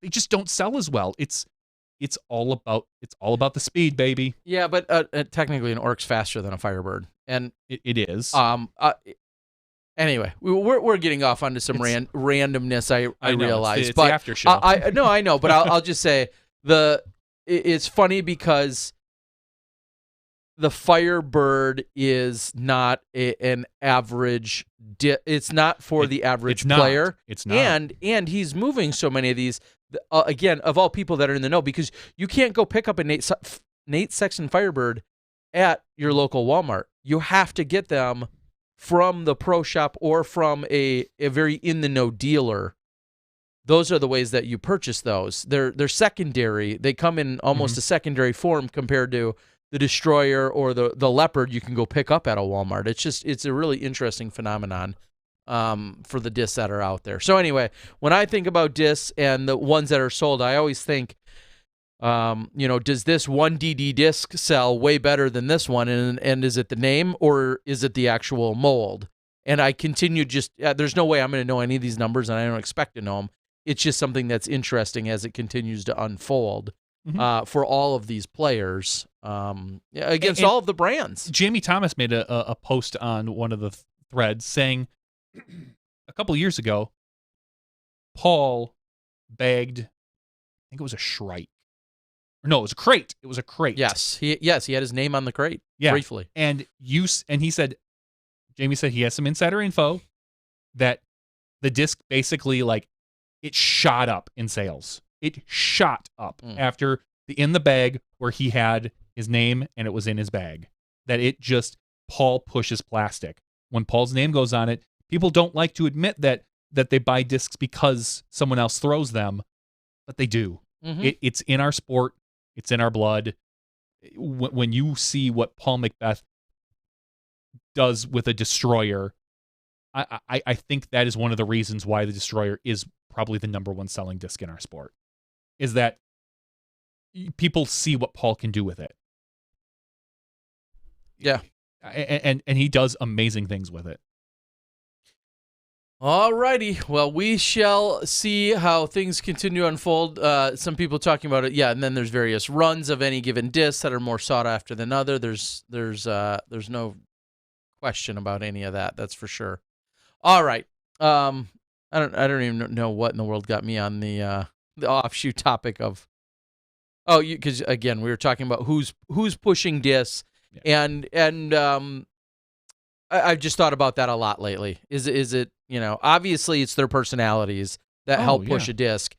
They just don't sell as well. It's all about the speed, baby. Yeah, but technically an Orc's faster than a Firebird, and it is. Anyway, we're getting off onto some randomness. I realize, it's but the after show. I know, but I'll just say it's funny because the Firebird is not an average. It's not for the average player. It's not. And he's moving so many of these. Again, of all people that are in the know, because you can't go pick up a Nate Sexton Firebird at your local Walmart. You have to get them from the pro shop or from a very in the know dealer. Those are the ways that you purchase those. They're secondary. They come in almost a secondary form compared to the Destroyer or the Leopard you can go pick up at a Walmart. It's a really interesting phenomenon for the discs that are out there. So anyway, when I think about discs and the ones that are sold, I always think, does this one DD disc sell way better than this one? And is it the name or is it the actual mold? And I continue there's no way I'm going to know any of these numbers, and I don't expect to know them. It's just something that's interesting as it continues to unfold for all of these players against all of the brands. Jamie Thomas made a post on one of the threads saying a couple of years ago, Paul bagged, I think it was a Shrike. No, it was a crate. It was a crate. Yes, he had his name on the crate briefly. And he said, Jamie said he has some insider info that the disc basically it shot up in sales. It shot up after the in the bag where he had his name and it was in his bag. That Paul pushes plastic. When Paul's name goes on it, people don't like to admit that they buy discs because someone else throws them, but they do. Mm-hmm. It's in our sport. It's in our blood. When you see what Paul Macbeth does with a Destroyer, I think that is one of the reasons why the Destroyer is probably the #1 selling disc in our sport, is that people see what Paul can do with it. Yeah. And he does amazing things with it. All righty. Well, we shall see how things continue to unfold. Some people talking about it, yeah, and then there's various runs of any given disc that are more sought after than other. There's no question about any of that. That's for sure. All right. I don't even know what in the world got me on the offshoot topic of. Oh, because again, we were talking about who's pushing discs, Yeah. and I've just thought about that a lot lately. Is it, obviously it's their personalities that help push a disc.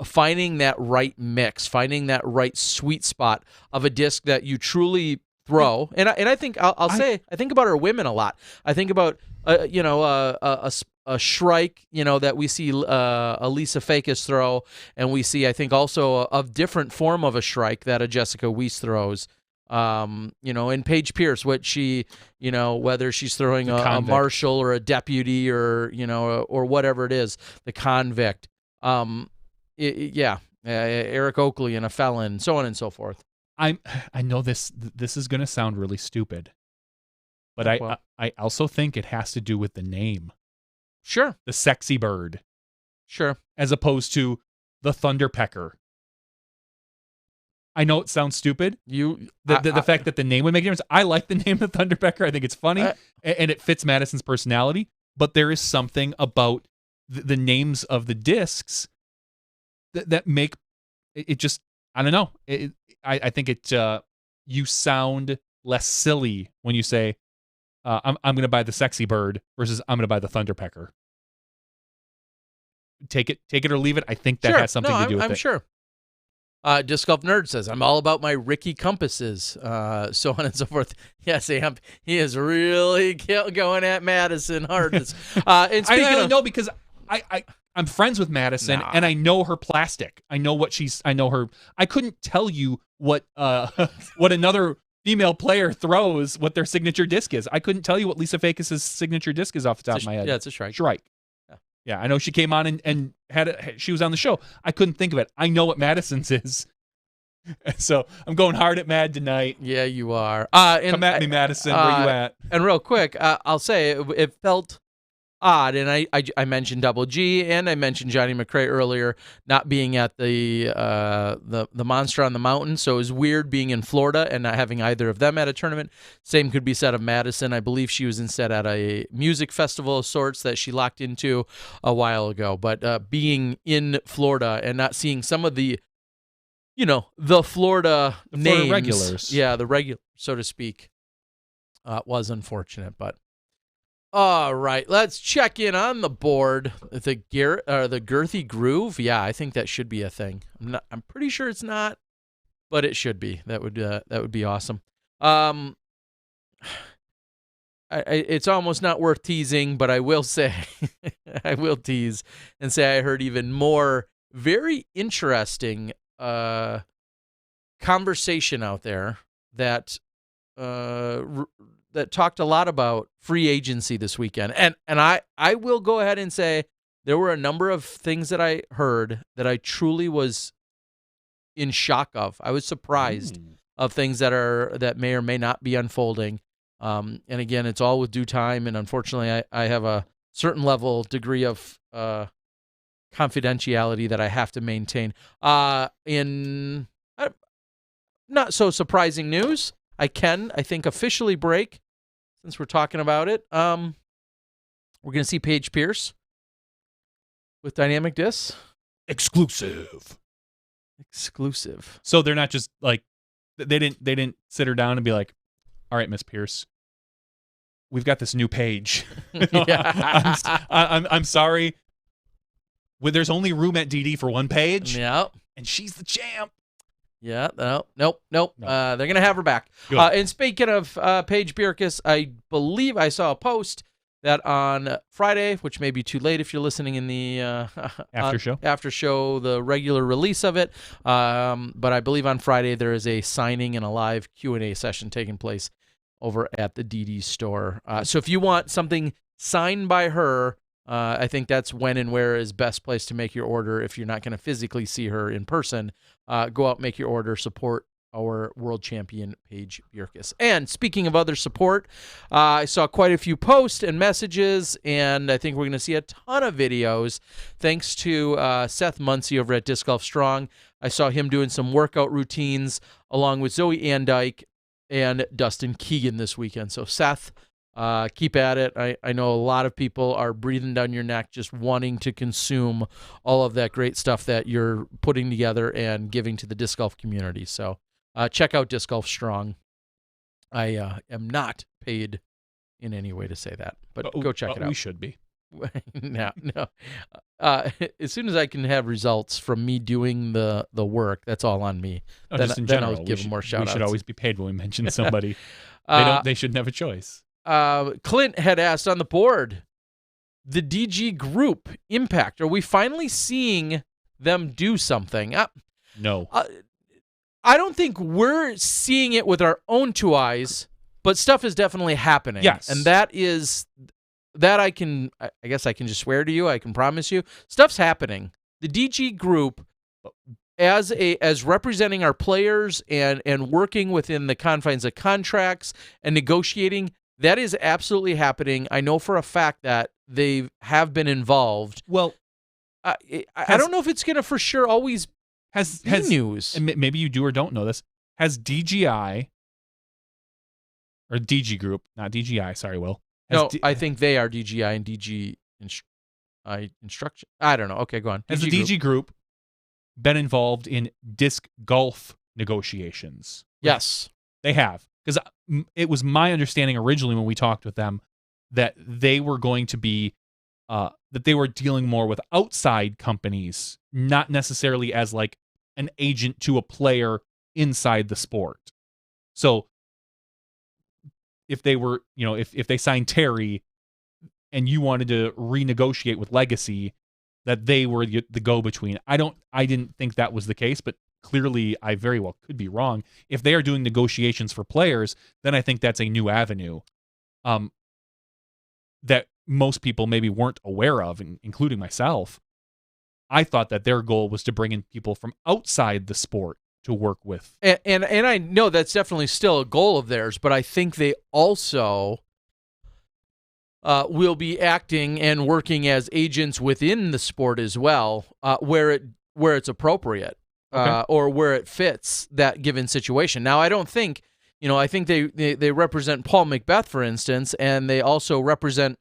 Finding that right mix, finding that right sweet spot of a disc that you truly throw. And I think I'll say I think about our women a lot. I think about a Shrike, that we see Elisa Fakis throw, and we see, I think, also a different form of a Shrike that a Jessica Weiss throws. And Paige Pierce, what she, whether she's throwing a marshal or a deputy or whatever it is, the convict. Eric Oakley and a felon, so on and so forth. I know this is going to sound really stupid, but I also think it has to do with the name. Sure. The Sexy Bird. Sure. As opposed to the Thunderpecker. I know it sounds stupid. The fact that the name would make a difference. I like the name of Thunderpecker. I think it's funny, and it fits Madison's personality. But there is something about the names of the discs that make it just. I don't know. I think you sound less silly when you say, I'm going to buy the Sexy Bird versus I'm going to buy the Thunderpecker. Take it or leave it. I think that has something to do with it. I'm sure. Disc Golf Nerd says, I'm all about my Ricky compasses, so on and so forth. Yes, he is really going at Madison hard. And speaking I know because I'm friends with Madison, and I know her plastic. I know her. I couldn't tell you what another female player throws, what their signature disc is. I couldn't tell you what Lisa Fakis' signature disc is off the top of my head. Yeah, it's a Shrike. Shrike. Yeah, I know she came on and she was on the show. I couldn't think of it. I know what Madison's is. So I'm going hard at Mad tonight. Yeah, you are. Come at me, Madison. Where you at? And real quick, I'll say it felt odd, and I mentioned Double G and I mentioned Johnny McRae earlier not being at the Monster on the Mountain, so it was weird being in Florida and not having either of them at a tournament. Same could be said of Madison. I believe she was instead at a music festival of sorts that she locked into a while ago, but being in Florida and not seeing some of the the Florida names, regulars, the regular, so to speak, was unfortunate, but. All right, let's check in on the board. The girthy groove. Yeah, I think that should be a thing. I'm pretty sure it's not, but it should be. That would be awesome. It's almost not worth teasing, but I will say, I will tease and say I heard even more very interesting conversation out there that that talked a lot about free agency this weekend. And I will go ahead and say there were a number of things that I heard that I truly was in shock of. I was surprised of things that may or may not be unfolding. And again, it's all with due time. And unfortunately, I have a certain degree of confidentiality that I have to maintain. In not so surprising news, I think, officially break, since we're talking about it. We're going to see Paige Pierce with Dynamic Discs. Exclusive. So they're not just like, they didn't sit her down and be like, all right, Miss Pierce, we've got this new page. I'm sorry. There's only room at DD for one page. Yeah. And she's the champ. Yeah, nope. They're going to have her back. And speaking of Paige Pierce, I believe I saw a post that on Friday, which may be too late if you're listening in the after show, the regular release of it. But I believe on Friday there is a signing and a live Q&A session taking place over at the DD store. So if you want something signed by her, I think that's when and where is best place to make your order. If you're not going to physically see her in person, go out, make your order, support our world champion, Paige Bjerkes. And speaking of other support, I saw quite a few posts and messages, and I think we're going to see a ton of videos thanks to Seth Muncie over at Disc Golf Strong. I saw him doing some workout routines along with Zoe Andike and Dustin Keegan this weekend. So Seth, keep at it. I know a lot of people are breathing down your neck just wanting to consume all of that great stuff that you're putting together and giving to the disc golf community. So check out Disc Golf Strong. I am not paid in any way to say that, but go check it out. We should be. No. As soon as I can have results from me doing the work, that's all on me. Just in general, I'll give them more shout outs. We should always be paid when we mention somebody. They shouldn't have a choice. Clint had asked on the board, the DG group impact. Are we finally seeing them do something? No. I don't think we're seeing it with our own two eyes, but stuff is definitely happening. Yes. And that I guess I can just swear to you, I can promise you, stuff's happening. The DG group, as representing our players and working within the confines of contracts and negotiating, that is absolutely happening. I know for a fact that they have been involved. Well, I don't know if it's going to for sure always has news. And maybe you do or don't know this. Has DGI or DG Group, not DGI, sorry, Will. No, I think they are DGI and DG Instruction. I don't know. Okay, go on. Has the DG Group been involved in disc golf negotiations? Yes. They have. Because it was my understanding originally when we talked with them that they were going to be, that they were dealing more with outside companies, not necessarily as like an agent to a player inside the sport. So if they were, if they signed Terry and you wanted to renegotiate with Legacy, that they were the go-between. I didn't think that was the case, but clearly I very well could be wrong. If they are doing negotiations for players, then I think that's a new avenue that most people maybe weren't aware of, including myself. I thought that their goal was to bring in people from outside the sport to work with. And I know that's definitely still a goal of theirs, but I think they also will be acting and working as agents within the sport as well, where it's appropriate. Okay. Or where it fits that given situation. Now, I don't think, I think they represent Paul Macbeth, for instance, and they also represent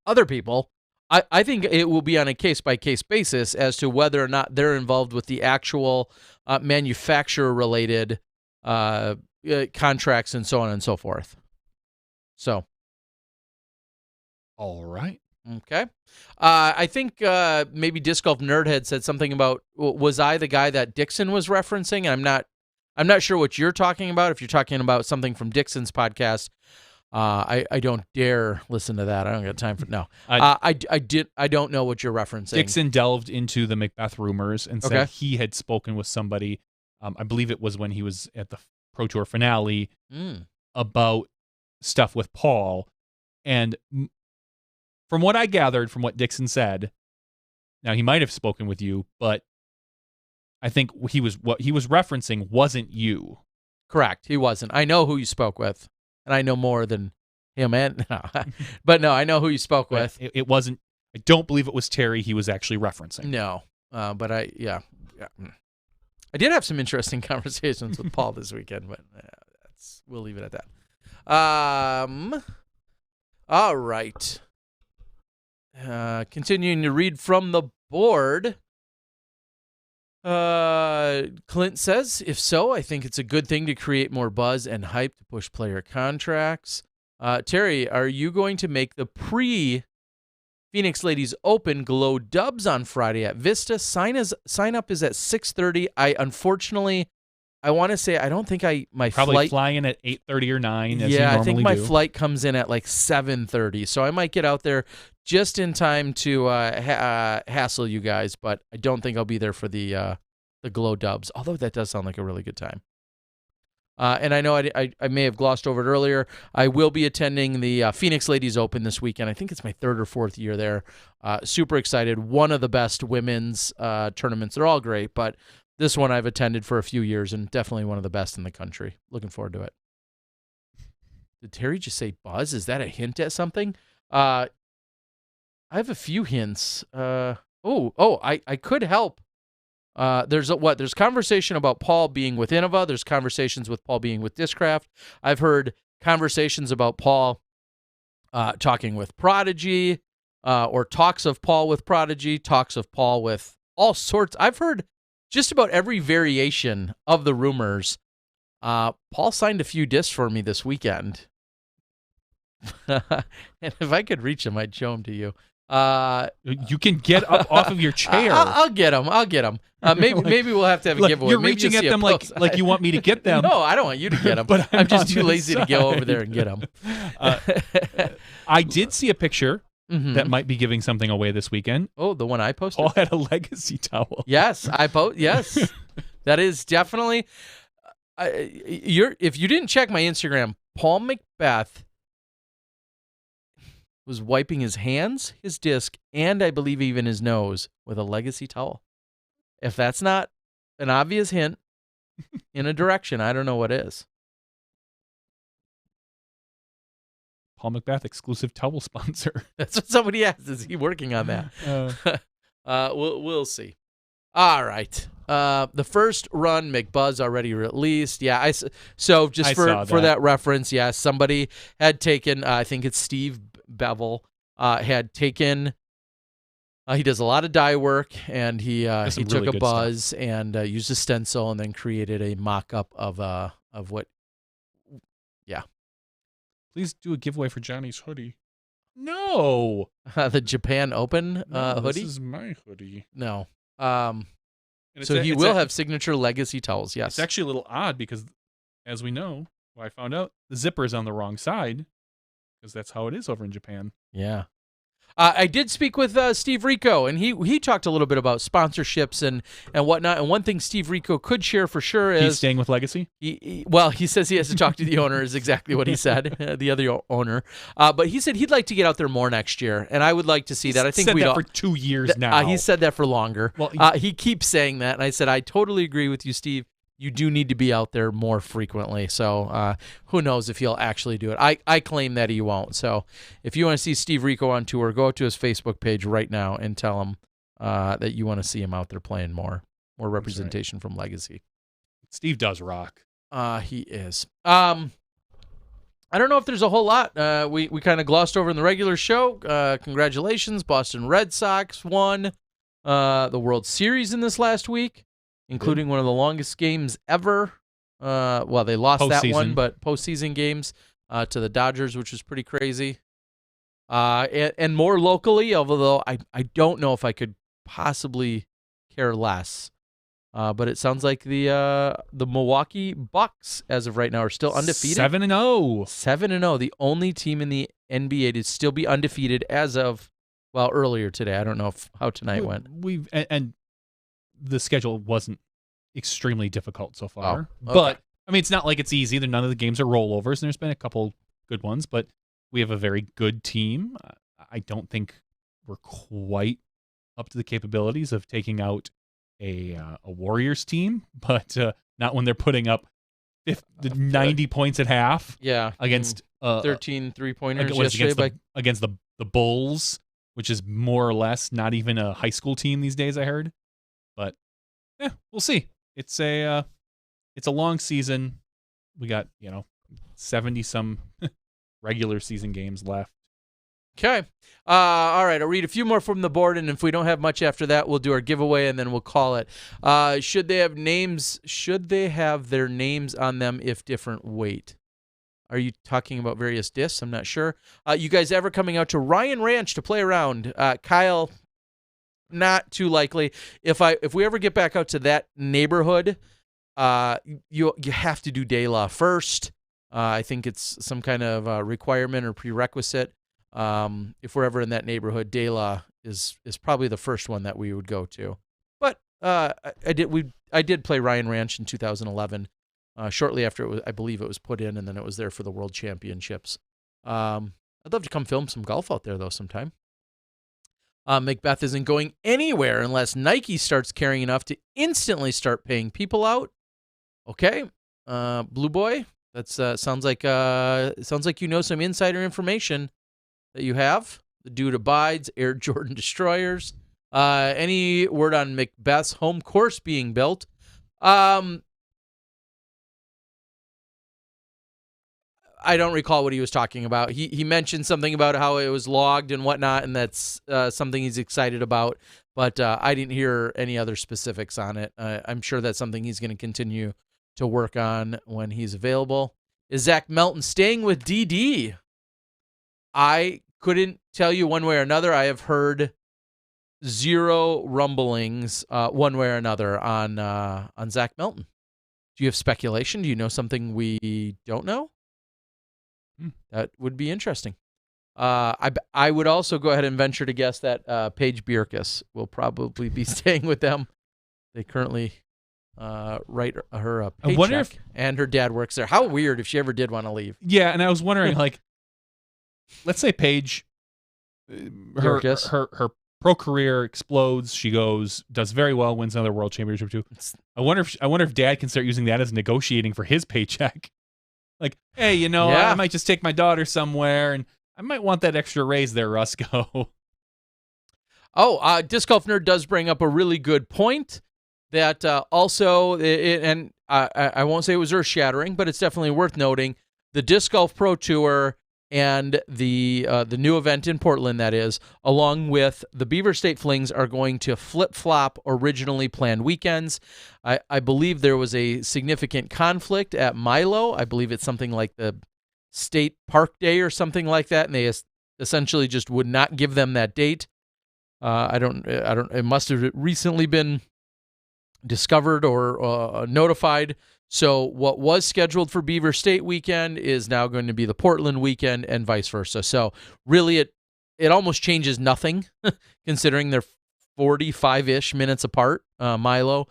other people. I think it will be on a case-by-case basis as to whether or not they're involved with the actual manufacturer-related contracts and so on and so forth. So. All right. Okay. I think maybe Disc Golf Nerdhead said something about, was I the guy that Dixon was referencing? I'm not sure what you're talking about. If you're talking about something from Dixon's podcast, I don't dare listen to that. I don't got time for no. I don't know what you're referencing. Dixon delved into the Macbeth rumors and said Okay. he had spoken with somebody. I believe it was when he was at the Pro Tour finale about stuff with Paul. And from what I gathered from what Dixon said, now he might have spoken with you, but I think what he was referencing wasn't you. Correct. He wasn't. I know who you spoke with, and I know more than him. But no, I know who you spoke with. It wasn't. I don't believe it was Terry he was actually referencing. No, but I did have some interesting conversations with Paul this weekend, but we'll leave it at that. All right. Continuing to read from the board. Clint says, if so, I think it's a good thing to create more buzz and hype to push player contracts. Terry, are you going to make the pre-Phoenix Ladies Open Glow Dubs on Friday at Vista? Sign up is at 6:30. I want to say I don't think my probably flight flying at 8:30 or 9. As you I normally think my do. flight comes in at like 7:30, so I might get out there just in time to hassle you guys. But I don't think I'll be there for the Glow Dubs. Although that does sound like a really good time. And I know I may have glossed over it earlier. I will be attending the Phoenix Ladies Open this weekend. I think it's my 3rd or 4th year there. Super excited. One of the best women's tournaments. They're all great, but this one I've attended for a few years and definitely one of the best in the country. Looking forward to it. Did Terry just say buzz? Is that a hint at something? I have a few hints. I could help. There's conversation about Paul being with Innova. There's conversations with Paul being with Discraft. I've heard conversations about Paul talking with Prodigy, or talks of Paul with Prodigy, talks of Paul with all sorts. I've heard just about every variation of the rumors. Paul signed a few discs for me this weekend. And if I could reach him, I'd show him to you. You can get up off of your chair. I'll get them. Maybe we'll have to have a giveaway. You're Maybe reaching you'll at them like you want me to get them. No, I don't want you to get them. But I'm just on too the lazy to go over side. there and get them. I did see a picture Mhm. that might be giving something away this weekend. Oh, the one I posted? Paul had a legacy towel. Yes, yes. That is definitely if you didn't check my Instagram, Paul Macbeth was wiping his hands, his disc, and I believe even his nose with a legacy towel. If that's not an obvious hint in a direction, I don't know what is. Paul Macbeth exclusive towel sponsor. That's what somebody asked. Is he working on that? We'll see. All right. The first run, McBuzz already released. Yeah, so just for that reference, yeah, somebody had taken, I think it's Steve Bevel, had taken, he does a lot of dye work, and he took really a good buzz stuff. and used a stencil and then created a mock-up of what, yeah. Please do a giveaway for Johnny's hoodie. No. The Japan Open No, hoodie? This is my hoodie. No. And So he will have signature legacy towels, yes. It's actually a little odd because, as we know, I found out the zipper is on the wrong side because that's how it is over in Japan. Yeah. I did speak with Steve Rico, and he talked a little bit about sponsorships and whatnot. And one thing Steve Rico could share for sure is He's staying with Legacy? He says he has to talk to the owner is exactly what he said, the other owner. But he said he'd like to get out there more next year, and I would like to see that. I think said we that for 2 years now. He said that for longer. Well, he keeps saying that, and I said I totally agree with you, Steve. You do need to be out there more frequently. So who knows if he'll actually do it. I claim that he won't. So if you want to see Steve Rico on tour, go to his Facebook page right now and tell him that you want to see him out there playing more representation from Legacy. Steve does rock. He is. I don't know if there's a whole lot. We kind of glossed over in the regular show. Congratulations. Boston Red Sox won the World Series in this last week, including one of the longest games ever. They lost that one, but postseason games to the Dodgers, which was pretty crazy. And more locally, although I don't know if I could possibly care less. But it sounds like the Milwaukee Bucks, as of right now, are still undefeated. 7-0. 7-0. The only team in the NBA to still be undefeated as of, earlier today. I don't know how tonight went. And the schedule wasn't extremely difficult so far. Okay. But, I mean, it's not like it's easy. None of the games are rollovers, and there's been a couple good ones, but we have a very good team. I don't think we're quite up to the capabilities of taking out a Warriors team, but not when they're putting up 90 points at half. Yeah. Against 13 three-pointers yesterday. Against the Bulls, which is more or less not even a high school team these days, I heard. But we'll see. It's a long season. We got 70 some regular season games left. Okay. All right. I'll read a few more from the board, and if we don't have much after that, we'll do our giveaway, and then we'll call it. Should they have names? Should they have their names on them if different weight? Are you talking about various discs? I'm not sure. You guys ever coming out to Ryan Ranch to play around? Kyle, not too likely. If we ever get back out to that neighborhood, you have to do day law first. I think it's some kind of requirement or prerequisite. If we're ever in that neighborhood, day law is probably the first one that we would go to. But I did play Ryan Ranch in 2011. shortly after it was, I believe it was put in, and then it was there for the World Championships. I'd love to come film some golf out there, though, sometime. Macbeth isn't going anywhere unless Nike starts caring enough to instantly start paying people out. Okay, Blue Boy, that's sounds like you know some insider information that you have. The dude abides. Air Jordan Destroyers. Any word on Macbeth's home course being built? I don't recall what he was talking about. He mentioned something about how it was logged and whatnot, and that's something he's excited about. But I didn't hear any other specifics on it. I'm sure that's something he's going to continue to work on when he's available. Is Zach Melton staying with DD? I couldn't tell you one way or another. I have heard zero rumblings one way or another on Zach Melton. Do you have speculation? Do you know something we don't know? That would be interesting. I would also go ahead and venture to guess that Paige Bierkus will probably be staying with them. They currently write her a paycheck, I wonder if, and her dad works there. How weird if she ever did want to leave. Yeah, and I was wondering, like, let's say Paige, her pro career explodes. She does very well, wins another world championship too. I wonder if Dad can start using that as negotiating for his paycheck. Like, hey, I might just take my daughter somewhere, and I might want that extra raise there, Rusko. Oh, Disc Golf Nerd does bring up a really good point that also, and I won't say it was earth-shattering, but it's definitely worth noting, the Disc Golf Pro Tour and the new event in Portland, that is, along with the Beaver State Flings, are going to flip-flop originally planned weekends. I believe there was a significant conflict at Milo. I believe it's something like the State Park Day or something like that, and they essentially just would not give them that date. I don't. It must have recently been discovered or notified. So what was scheduled for Beaver State weekend is now going to be the Portland weekend, and vice versa. So really, it almost changes nothing, considering they're 45-ish minutes apart, Milo,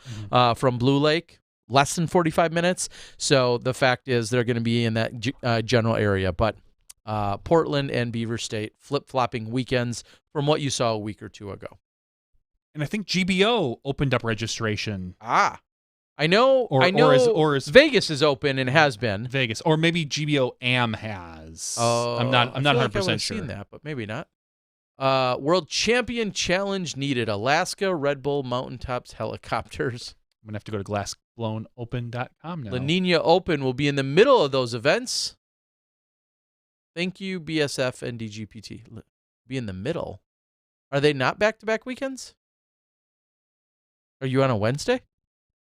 from Blue Lake, less than 45 minutes. So the fact is they're going to be in that general area. But Portland and Beaver State flip-flopping weekends from what you saw a week or two ago. And I think GBO opened up registration. I know. Or is Vegas is open and has been. Vegas, or maybe GBO AM has. I'm not 100% sure. Seen that, but maybe not. World Champion Challenge needed. Alaska Red Bull Mountaintops helicopters. I'm gonna have to go to glassblownopen.com now. La Nina Open will be in the middle of those events. Thank you, BSF and DGPT. Be in the middle. Are they not back-to-back weekends? Are you on a Wednesday,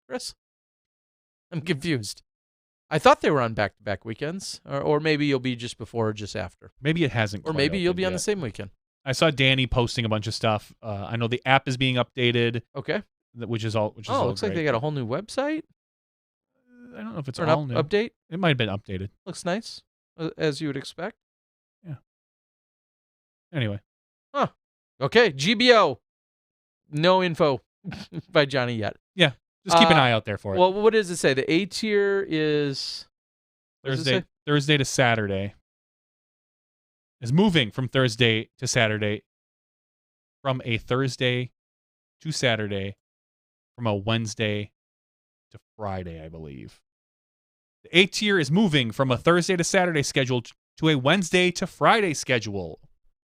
Chris? I'm confused. I thought they were on back-to-back weekends, or maybe you'll be just before or just after. Maybe it hasn't. Or maybe you'll be on the same weekend. I saw Danny posting a bunch of stuff. I know the app is being updated. Okay. Which is all. Looks great. like they got a whole new website. I don't know if it's or all an new. Update. It might have been updated. Looks nice, as you would expect. Yeah. Anyway. Huh. Okay. GBO. No info by Johnny yet. Yeah. Just keep an eye out there for it. Well, what does it say? The A tier is Thursday to Saturday. Is moving from Thursday to Saturday. From a Thursday to Saturday. From a Wednesday to Friday, I believe. The A tier is moving from a Thursday to Saturday schedule to a Wednesday to Friday schedule.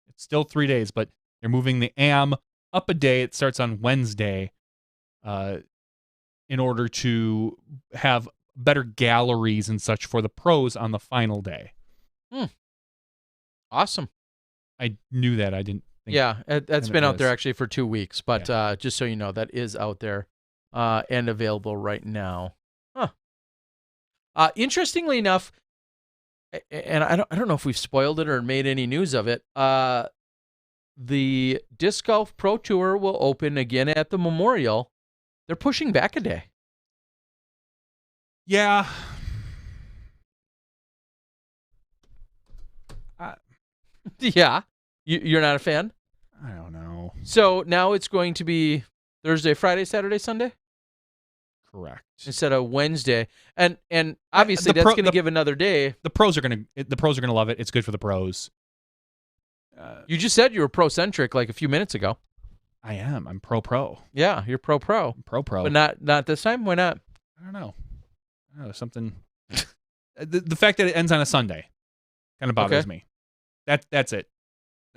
It's still 3 days, but they're moving the AM up a day. It starts on Wednesday. In order to have better galleries and such for the pros on the final day. Awesome. I knew that. I didn't think. Yeah, that's been out there actually for 2 weeks, but just so you know, that is out there and available right now. Interestingly enough, and I don't know if we've spoiled it or made any news of it, the Disc Golf Pro Tour will open again at the Memorial. They're pushing back a day. Yeah. Yeah. You're not a fan? I don't know. So now it's going to be Thursday, Friday, Saturday, Sunday? Correct. instead of Wednesday. And obviously that's going to give another day. The pros are gonna love it. It's good for the pros. You just said you were pro-centric like a few minutes ago. I am. I'm pro. Yeah, you're pro. Pro. But not this time? Why not? I don't know. Something. the fact that it ends on a Sunday kind of bothers me. That's it.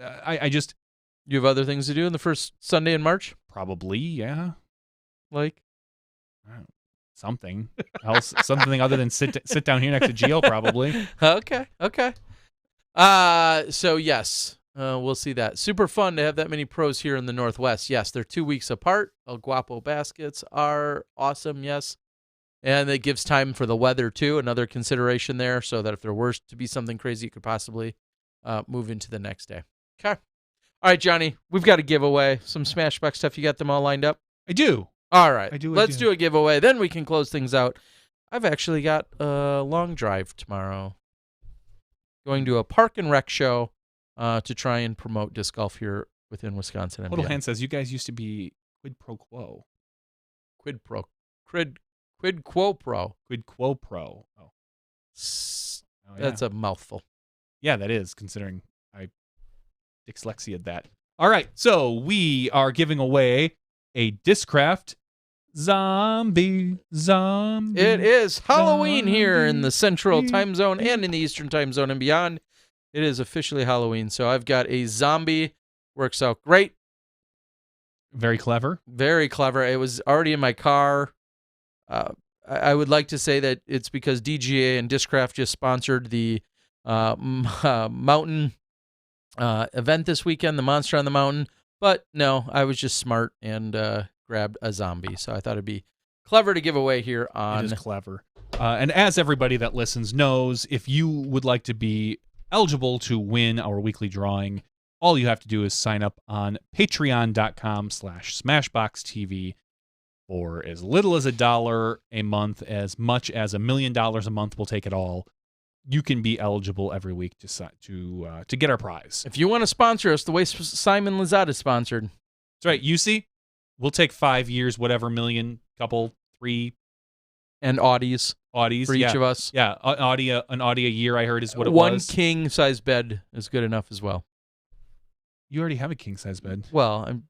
I just. You have other things to do in the first Sunday in March? Probably, yeah. Like? Something else, something other than sit down here next to Gio, probably. Okay. So yes, we'll see that. Super fun to have that many pros here in the Northwest. Yes, they're 2 weeks apart. El Guapo baskets are awesome. Yes, and it gives time for the weather too. Another consideration there, so that if there were to be something crazy, you could possibly move into the next day. Okay. All right, Johnny, we've got a giveaway. Some SmashBoxx stuff. You got them all lined up? I do. All right. I do. Let's do a giveaway. Then we can close things out. I've actually got a long drive tomorrow. Going to a park and rec show to try and promote disc golf here within Wisconsin. Little Hand says, you guys used to be quid pro quo. Quid quo pro. Quid quo pro. Oh. That's a mouthful. Yeah, that is, considering I dyslexia'd that. All right, so we are giving away a Discraft zombie. It is Halloween here in the Central Time Zone and in the Eastern Time Zone and beyond. It is officially Halloween, so I've got a zombie. Works out great. Very clever. Very clever. It was already in my car. I would like to say that it's because DGA and Discraft just sponsored the mountain event this weekend, the Monster on the Mountain. But no, I was just smart and grabbed a zombie. So I thought it'd be clever to give away here on. It is clever. And as everybody that listens knows, if you would like to be eligible to win our weekly drawing, all you have to do is sign up on patreon.com/SmashBoxxTV for as little as $1 a month, as much as $1 million a month. We'll take it all. You can be eligible every week to get our prize. If you want to sponsor us the way Simon Lizotte is sponsored. That's right. You see, we'll take 5 years, whatever, million, couple, 3. And Audis for each of us. Yeah, an Audi a year, I heard, is what it was. One king-size bed is good enough as well. You already have a king-size bed. Well,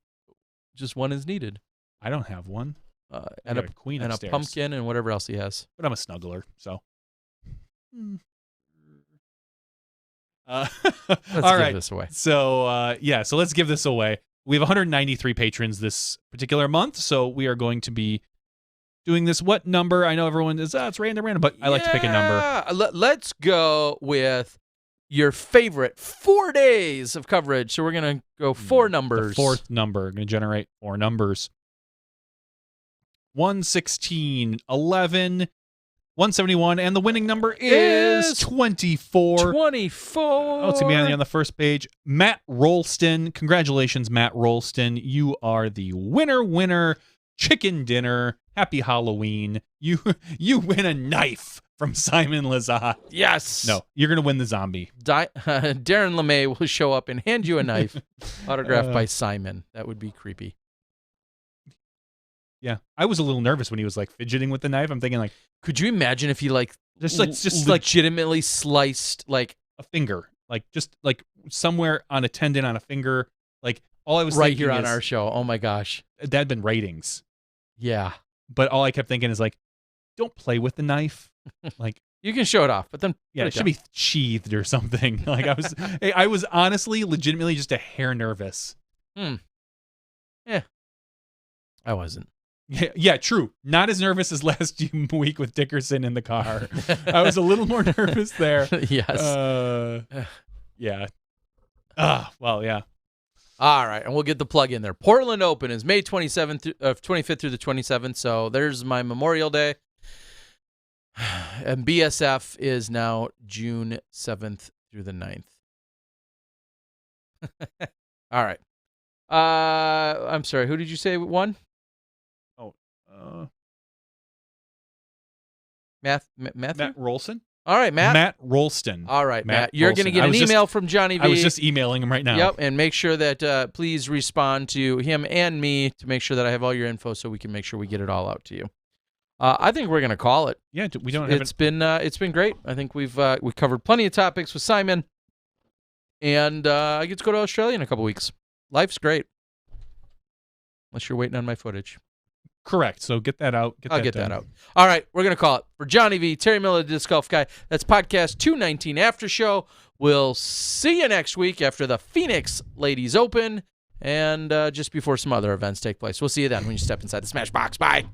just one is needed. I don't have one. And a queen and upstairs. A pumpkin and whatever else he has. But I'm a snuggler, so. Let's all right. give this away. So so let's give this away. We have 193 patrons this particular month, so we are going to be doing this. What number? I know everyone is it's random, but I like to pick a number. Let's go with your favorite 4 days of coverage. So we're gonna go 4 numbers. The 4th number. Going to generate 4 numbers. 116, 11, 171, and the winning number is 24. 24. Oh, it's going to be on the first page. Matt Rolston. Congratulations, Matt Rolston. You are the winner. Chicken dinner. Happy Halloween. You win a knife from Simon Lizotte. Yes. No, you're going to win the zombie. Darren LeMay will show up and hand you a knife autographed by Simon. That would be creepy. Yeah, I was a little nervous when he was like fidgeting with the knife. I'm thinking like, could you imagine if he just legitimately sliced like a finger, like just like somewhere on a tendon on a finger, like all I was right here on our show. Oh my gosh, that'd been ratings. Yeah, but all I kept thinking is like, don't play with the knife. Like you can show it off, but then it should be sheathed or something. Like I was honestly, legitimately just a hair nervous. Yeah, I wasn't. Yeah, true. Not as nervous as last week with Dickerson in the car. I was a little more nervous there. Yes. Yeah. Well, yeah. All right, and we'll get the plug in there. Portland Open is May 25th through the 27th, so there's my Memorial Day. And BSF is now June 7th through the 9th. All right. I'm sorry, who did you say won? Matt Rolston. All right, Matt. Matt Rolston. All right, Matt. You're going to get an email from Johnny V. I was just emailing him right now. Yep, and make sure that please respond to him and me to make sure that I have all your info so we can make sure we get it all out to you. I think we're gonna call it. Yeah, we don't have It's been great. I think we covered plenty of topics with Simon, and I get to go to Australia in a couple weeks. Life's great, unless you're waiting on my footage. Correct. So get that out. I'll get that out. All right, we're gonna call it for Johnny V, Terry Miller, the Disc Golf Guy. That's podcast 219 after show. We'll see you next week after the Phoenix Ladies Open and just before some other events take place. We'll see you then when you step inside the Smash Box. Bye.